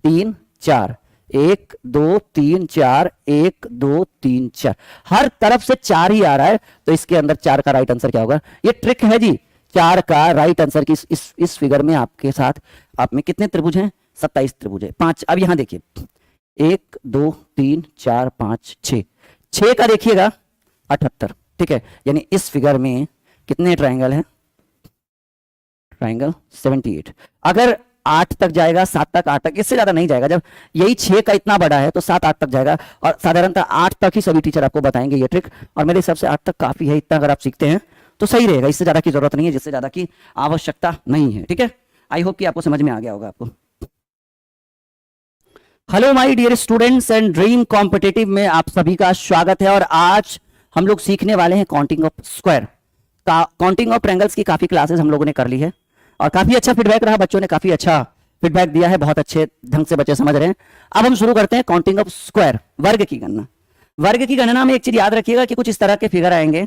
3 4, 1 2 3 4, 1 2 3 4, हर तरफ से 4 ही आ रहा है, तो इसके अंदर 4 का राइट आंसर क्या होगा? ये ट्रिक है जी, 4 का राइट आंसर की इस फिगर में आपके साथ आप में कितने त्रिभुज हैं? 27 त्रिभुज है। 5, अब यहां देखिए 1 2 3 4 5 6, 6 का देखिएगा 78, ठीक है। यानी इस फिगर में कितने ट्राइंगल हैं? ट्राइंगल 78। अगर 8 तक जाएगा, 7 तक, 8 तक, इससे ज्यादा नहीं जाएगा। जब यही 6 का इतना बड़ा है तो 7 8 तक जाएगा, और साधारणतः 8 तक ही सभी टीचर आपको बताएंगे ये ट्रिक, और मेरे हिसाब से 8 तक काफी है। इतना अगर आप सीखते हैं तो सही रहेगा, इससे ज्यादा की जरूरत नहीं है, जिससे ज्यादा की आवश्यकता नहीं है, ठीक है। आई होप कि आपको समझ में आ गया होगा आपको। Hello my dear students and Dream Competitive में आप सभी का स्वागत है। और आज हम लोग सीखने वाले हैं काउंटिंग ऑफ स्क्वायर का। काउंटिंग ऑफ ट्रायंगल्स की काफी क्लासेस हम लोगों ने कर ली है और काफी अच्छा फीडबैक रहा, बच्चों ने काफी अच्छा फीडबैक दिया है, बहुत अच्छे ढंग से बच्चे समझ रहे हैं। अब हम शुरू करते हैं काउंटिंग ऑफ स्क्वायर, वर्ग की गणना। वर्ग की गणना में एक चीज याद रखिएगा कि कुछ इस तरह के फिगर आएंगे,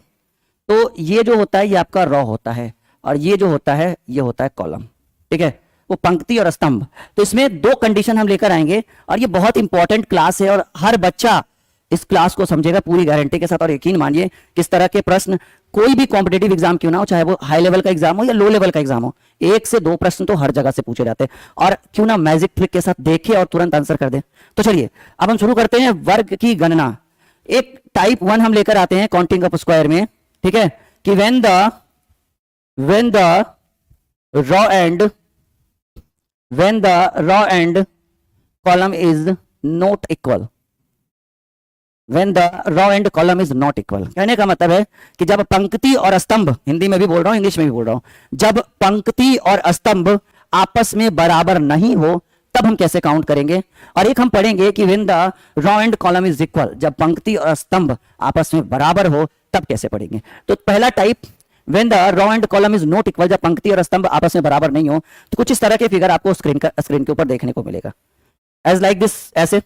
तो ये जो होता है ये आपका रॉ होता है और ये जो होता है ये होता है कॉलम, ठीक है, वो पंक्ति और स्तंभ। तो इसमें दो कंडीशन हम लेकर आएंगे और ये बहुत इंपॉर्टेंट क्लास है और हर बच्चा इस क्लास को समझेगा पूरी गारंटी के साथ। और यकीन मानिए किस तरह के प्रश्न, कोई भी कॉम्पिटेटिव एग्जाम क्यों ना हो, चाहे वो हाई लेवल का एग्जाम हो या लो लेवल का एग्जाम हो, 1 से 2 प्रश्न तो हर जगह से पूछे जाते हैं और क्यों ना मैजिक ट्रिक के साथ देखे और तुरंत आंसर कर दे। तो चलिए अब हम शुरू करते हैं वर्ग की गणना। एक टाइप 1 हम लेकर आते हैं काउंटिंग ऑफ स्क्वायर में, ठीक है, कि when the row and column is not equal, when the row and column is not equal, कहने का मतलब है कि जब पंक्ति और स्तंभ, हिंदी में भी बोल रहा हूं इंग्लिश में भी बोल रहा हूं, जब पंक्ति और स्तंभ आपस में बराबर नहीं हो तब हम कैसे काउंट करेंगे। और एक हम पढ़ेंगे कि when the row and column is equal, जब पंक्ति और स्तंभ आपस में बराबर हो तब कैसे पढ़ेंगे। तो पहला type when the row and column is not equal, जब पंक्ति और स्तंभ आपस में बराबर नहीं हो, तो कुछ इस तरह के फिगर आपको स्क्रीन के ऊपर देखने को मिलेगा, as like this, ऐसे।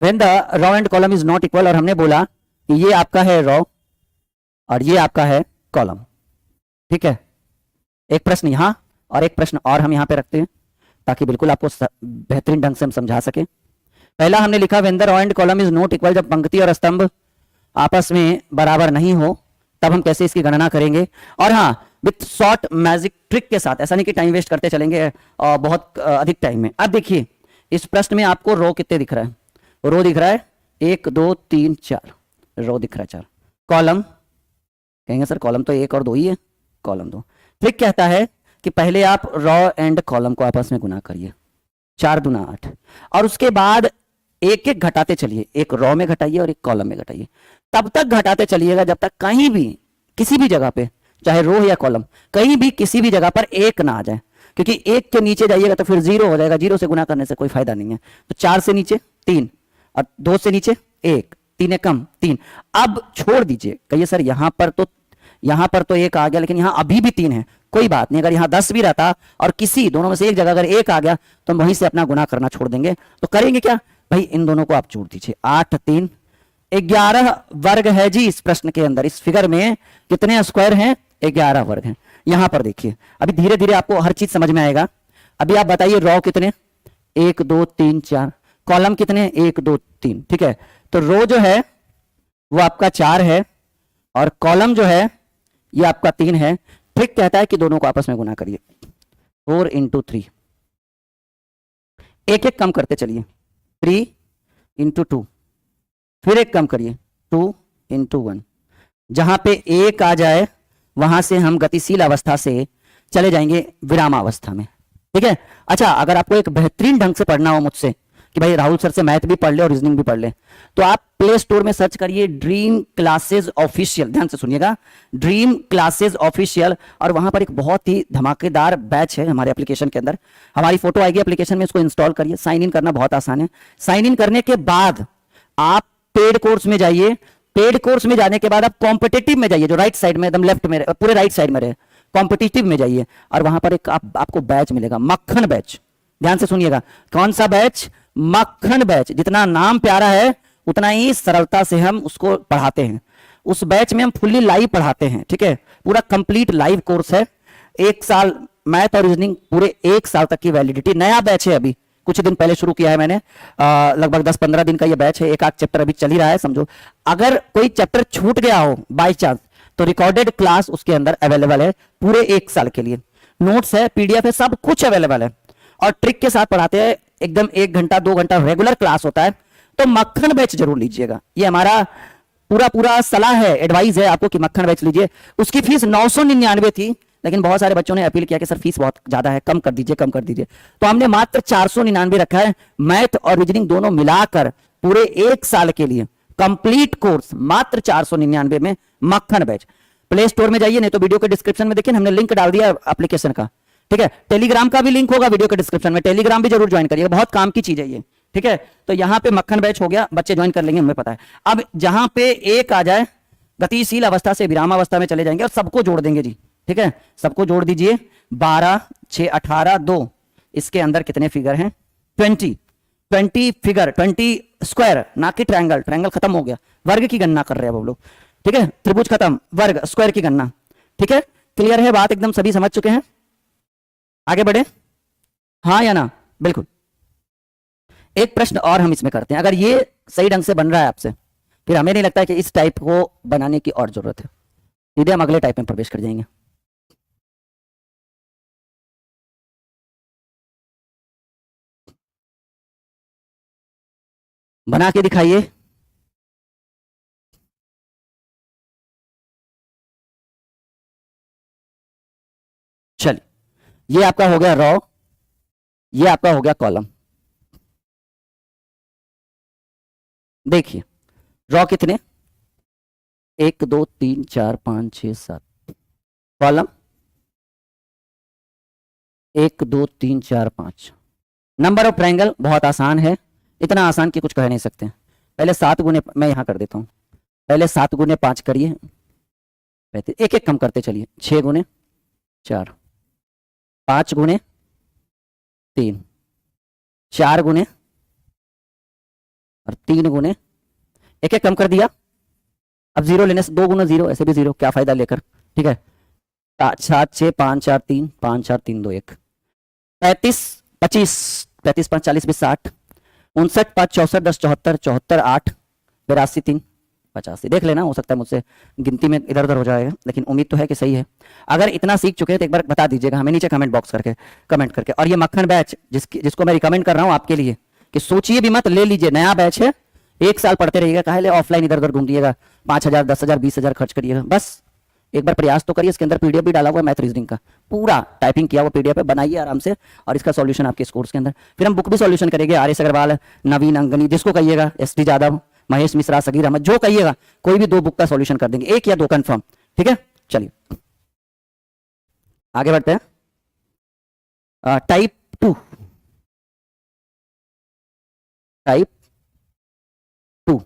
when the row and column is not equal, और हमने बोला कि ये आपका है रो और ये आपका है कॉलम, ठीक है। एक प्रश्न यहां और एक प्रश्न और हम यहां पे रखते हैं ताकि बिल्कुल आपको बेहतरीन ढंग से हम समझा सके। पहला हमने लिखा when the row and column is not equal, जब पंक्ति और स्तंभ आपस में बराबर नहीं हो तब हम कैसे इसकी गणना करेंगे। और हाँ, विथ शॉर्ट मैजिक ट्रिक के साथ, ऐसा नहीं कि टाइम वेस्ट करते चलेंगे और बहुत अधिक टाइम में। अब देखिए इस प्रश्न में आपको रो कितने दिख रहा है, रो दिख रहा है 1 2 3 4, रो दिख रहा है 4। कॉलम, कहेंगे सर कॉलम तो 1 और 2 ही है, कॉलम 2। ट्रिक कहता है कि पहले आप रो एंड कॉलम को आपस में गुना करिए, 4 दूना 8, और उसके बाद एक एक घटाते चलिए, एक रो में घटाइए और एक कॉलम में घटाइए। तब तक घटाते चलिएगा जब तक कहीं भी किसी भी जगह पे, चाहे रो या कॉलम, कहीं भी किसी भी जगह पर 1 ना आ जाए, क्योंकि 1 के नीचे जाइएगा तो फिर 0 हो जाएगा, 0 से गुना करने से कोई फायदा नहीं है। तो 4 से नीचे 3 और 2 से नीचे 1, 3 कम 3। अब छोड़ दीजिए, कहिए सर यहां पर तो 1 आ गया लेकिन यहां अभी भी 3 है, कोई बात नहीं। अगर यहां 10 भी रहता और किसी दोनों में से एक जगह अगर 1 आ गया तो हम वहीं से अपना गुना करना छोड़ देंगे। तो करेंगे क्या भाई, इन दोनों को आप जोड़ दीजिए, 8 3 11 वर्ग है जी। इस प्रश्न के अंदर, इस फिगर में कितने स्क्वायर हैं, 11 वर्ग हैं। यहां पर देखिए, अभी धीरे धीरे आपको हर चीज समझ में आएगा। अभी आप बताइए रो कितने, 1 2 3 4, कॉलम कितने 1 2 3, ठीक है। तो रो जो है वो आपका 4 है और कॉलम जो है ये आपका 3 है। ट्रिक कहता है कि दोनों को आपस में गुना करिए, 4 × 3, एक एक कम करते चलिए, 3 × 2, फिर एक कम करिए, 2 × 1। जहां पे 1 आ जाए वहां से हम गतिशील अवस्था से चले जाएंगे विरामावस्था में, ठीक है। अच्छा, अगर आपको एक बेहतरीन ढंग से पढ़ना हो मुझसे कि भाई राहुल सर से मैथ भी पढ़ ले और रीजनिंग भी पढ़ ले, तो आप प्ले स्टोर में सर्च करिए ड्रीम क्लासेस ऑफिशियल, ध्यान से सुनिएगा, ड्रीम क्लासेस ऑफिशियल। और वहां पर एक बहुत ही धमाकेदार बैच है हमारे एप्लीकेशन के अंदर, हमारी फोटो आएगी एप्लीकेशन में, इसको इंस्टॉल करिए। साइन इन करना बहुत आसान है। साइन इन करने के बाद आप पेड कोर्स में जाइए, पेड कोर्स में जाने के बाद आप कॉम्पिटिटिव में जाइए, जो राइट साइड में एकदम लेफ्ट में, पूरे राइट साइड में रहे, कॉम्पिटिटिव में जाइए और वहां पर एक आपको बैच मिलेगा, मक्खन बैच। ध्यान से सुनिएगा, कौन सा बैच, मक्खन बैच। जितना नाम प्यारा है उतना ही सरलता से हम उसको पढ़ाते हैं। उस बैच में हम फुल्ली लाइव पढ़ाते हैं, ठीक है, पूरा कंप्लीट लाइव कोर्स है। 1 साल मैथ और रीजनिंग, पूरे 1 साल तक की वैलिडिटी। नया बैच है, अभी कुछ दिन पहले शुरू किया है मैंने, लगभग 10-15 दिन का ये बैच है। एक आध चैप्टर अभी चल ही रहा है समझो। अगर कोई चैप्टर छूट गया हो बाई चांस तो रिकॉर्डेड क्लास उसके अंदर अवेलेबल है पूरे 1 साल के लिए। नोट्स है, पीडीएफ है, सब कुछ अवेलेबल है और ट्रिक के साथ पढ़ाते हैं एकदम। 1 घंटा 2 घंटा रेगुलर क्लास होता है। तो मक्खन बैच जरूर लीजिएगा, ये हमारा पूरा सलाह है, एडवाइस है आपको कि मक्खन बैच लीजिए। उसकी फीस 999 थी, लेकिन बहुत सारे बच्चों ने अपील किया कि सर फीस बहुत ज्यादा है, कम कर दीजिए, कम कर दीजिए। तो हमने मात्र 499 रखा है। मैथ और रीजनिंग दोनों मिलाकर पूरे 1 साल के लिए कंप्लीट कोर्स मात्र 499 में, मक्खन बैच। प्ले स्टोर में जाइए, नहीं तो वीडियो के डिस्क्रिप्शन में देखिए, हमने लिंक डाल दिया एप्लीकेशन का, ठीक है। टेलीग्राम का भी लिंक होगा वीडियो के डिस्क्रिप्शन में, टेलीग्राम भी जरूर ज्वाइन करिएगा, बहुत काम की चीज है ये, ठीक है। तो यहां पे मक्खन बैच हो गया, बच्चे ज्वाइन कर लेंगे, हमें पता है। अब जहां पे एक आ जाए, गतिशील अवस्था से विराम अवस्था में चले जाएंगे और सबको जोड़ देंगे जी, ठीक है। सबको जोड़ दीजिए, 12 6 18 2, इसके अंदर कितने फिगर हैं? 20 फिगर, 20 स्क्वायर, ना कि ट्रायंगल, ट्रायंगल खत्म हो गया, वर्ग की गणना कर रहे हैं वो लोग, ठीक है। त्रिभुज खत्म, वर्ग स्क्वायर की गणना, ठीक है। क्लियर है बात, एकदम सभी समझ चुके हैं? आगे बढ़े, हाँ या ना? बिल्कुल। एक प्रश्न और हम इसमें करते हैं, अगर ये सही ढंग से बन रहा है आपसे, फिर हमें नहीं लगता है कि इस टाइप को बनाने की और जरूरत है, सीधे हम अगले टाइप में प्रवेश कर जाएंगे। बना के दिखाइए। चलिए, ये आपका हो गया रो, ये आपका हो गया कॉलम। देखिए रॉ कितने, 1 2 3 4 5 6 7, कॉलम 1 2 3 4 5। नंबर ऑफ ट्रायंगल बहुत आसान है, इतना आसान कि कुछ कह नहीं सकते। पहले 7 गुने, मैं यहां कर देता हूं, पहले 7 गुने 5 करिए, एक एक कम करते चलिए, 6 गुने 4, 5 गुने 3, 4 गुने और 3 गुने, एक एक कम कर दिया। अब जीरो लेने से 2 गुना 0, ऐसे भी 0, क्या फायदा लेकर, ठीक है। 7 6 5 4 3, 5 4 3 2 1, 35 25, 35 5 40 20 60, 59 5 64 10 74, 74 8 82 3 85। देख लेना, हो सकता है मुझसे गिनती में इधर उधर हो जाएगा, लेकिन उम्मीद तो है कि सही है। अगर इतना सीख चुके हैं तो एक बार बता दीजिएगा हमें नीचे कमेंट बॉक्स करके, कमेंट करके। और ये मक्खन बैच जिसको मैं रिकमेंड कर रहा हूँ आपके लिए, कि सोचिए भी मत, ले लीजिए, नया बैच है, 1 साल पढ़ते रहिएगा, काहे ऑफलाइन इधर उधर घूमिएगा, 5,000 10,000 20,000 खर्च करिएगा। बस एक बार प्रयास तो करिए। इसके अंदर पीडीएफ भी डाला हुआ है, मैथ रीजनिंग का पूरा टाइपिंग किया हुआ पीडीएफ है, बनाइए आराम से, और इसका सॉल्यूशन आपके इस कोर्स के अंदर। फिर हम बुक भी सॉल्यूशन करेंगे, आर एस अग्रवाल, नवीन अंगनी, जिसको कहिएगा, एस टी यादव, महेश मिश्रा, सगीर अहमद, जो कहिएगा, कोई भी 2 बुक का सॉल्यूशन कर देंगे, 1 या 2 कंफर्म, ठीक है। चलिए आगे बढ़ते हैं। Type 2, type 2,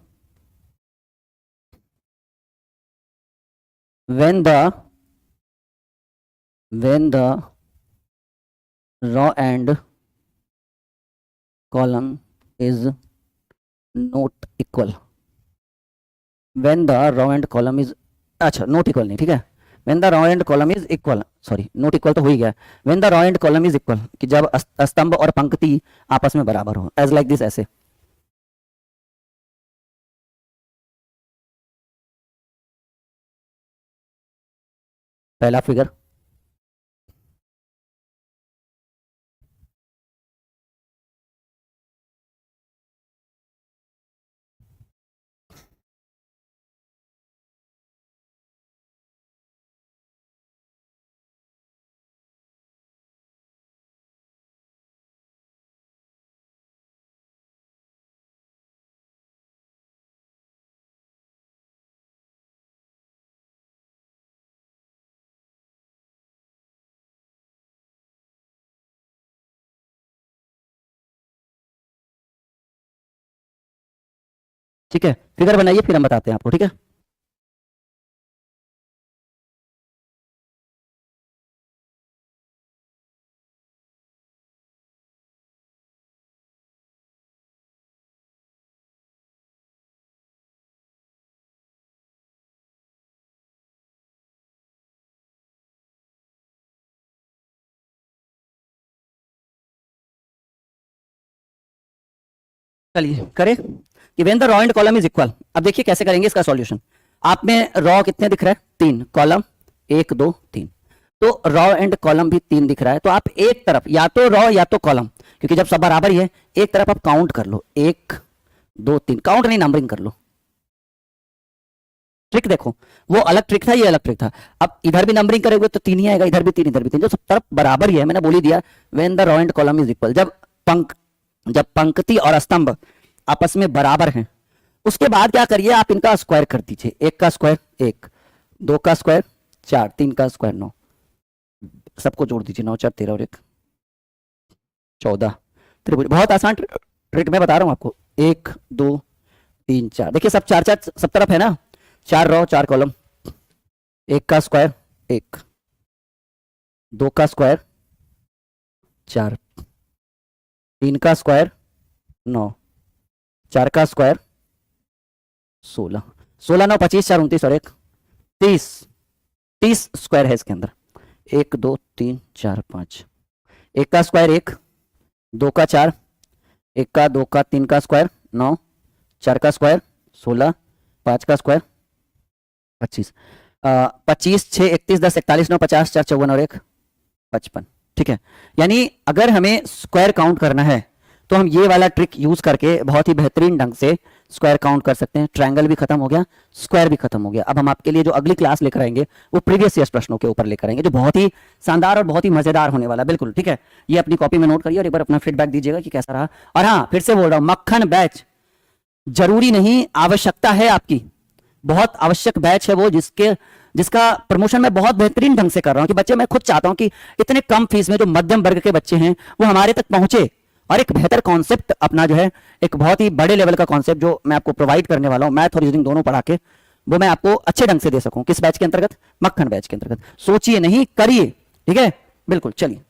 when the row and column is not equal, when the row and column is, अच्छा नोट इक्वल नहीं, ठीक है। when the row and column is equal, sorry note equal तो हो ही गया, when the row and column is equal, कि जब स्तंभ और पंक्ति आपस में बराबर हो, as like this, ऐसे। पहला फिगर, ठीक है। फिगर बनाइए, फिर हम बताते हैं आपको, ठीक है। चलिए करें कि when the raw and column is equal. अब देखिए कैसे करेंगे इसका सॉल्यूशन। आप में रॉ कितने दिख रहा है? 3, कॉलम 1 2 3, तो रॉ एंड कॉलम भी 3 दिख रहा है। तो आप एक तरफ या तो रॉ या तो कॉलम, क्योंकि जब सब बराबर ही है, एक तरफ आप काउंट कर लो, 1 2 3, काउंट नहीं नंबरिंग कर लो। ट्रिक देखो, वो अलग ट्रिक था, ये अलग ट्रिक था। अब इधर भी नंबरिंग करोगे तो 3 ही आएगा, इधर भी 3 इधर भी 3, जो सब तरफ बराबर ही है। मैंने बोल ही दिया when the raw and column is equal, जब पंक्ति और स्तंभ आपस में बराबर हैं, उसके बाद क्या करिए, आप इनका स्क्वायर कर दीजिए। 1 का स्क्वायर 1, 2 का स्क्वायर 4, 3 का स्क्वायर 9, सबको जोड़ दीजिए, 9 4 13 और 1 14 त्रिभुज। बहुत आसान ट्रिक मैं बता रहा हूं आपको। 1 2 3 4, देखिए सब चार चार सब तरफ है ना, 4 रो 4 कॉलम। 1 का स्क्वायर 1, 2 का स्क्वायर 4, 3 का स्क्वायर 9, 4 का स्क्वायर 16, 16 9 25 4 29 और 1 30, 30 स्क्वायर है इसके अंदर। 1 2 3 4 5, 1 का स्क्वायर 1, 2 का 4, 1 का 2 का 3 का स्क्वायर 9, 4 का स्क्वायर 16, 5 का स्क्वायर 25, 25 6 31 10 41 9 50 4 54 और 1 55। ठीक है, यानी अगर हमें स्क्वायर काउंट करना है तो हम ये वाला ट्रिक यूज करके बहुत ही बेहतरीन ढंग से स्क्वायर काउंट कर सकते हैं। ट्रायंगल भी खत्म हो गया, स्क्वायर भी खत्म हो गया। अब हम आपके लिए जो अगली क्लास लेकर आएंगे वो प्रीवियस ईयर प्रश्नों के ऊपर लेकर आएंगे, जो बहुत ही शानदार और बहुत ही मजेदार होने वाला। बिल्कुल ठीक है, ये अपनी कॉपी में नोट करिए और एक बार अपना फीडबैक दीजिएगा कि कैसा रहा। और हाँ, फिर से बोल रहा हूं, मक्खन बैच जरूरी नहीं, आवश्यकता है आपकी, बहुत आवश्यक बैच है वो, जिसका प्रमोशन मैं बहुत बेहतरीन ढंग से कर रहा हूं कि बच्चे, मैं खुद चाहता हूं कि इतने कम फीस में जो मध्यम वर्ग के बच्चे हैं वो हमारे तक पहुंचे और एक बेहतर कॉन्सेप्ट अपना जो है, एक बहुत ही बड़े लेवल का कॉन्सेप्ट जो मैं आपको प्रोवाइड करने वाला हूं, मैथ और रीजनिंग दोनों पढ़ा के, वो मैं आपको अच्छे ढंग से दे सकूं। किस बैच के अंतर्गत? मक्खन बैच के अंतर्गत। सोचिए नहीं, करिए। ठीक है, बिल्कुल। चलिए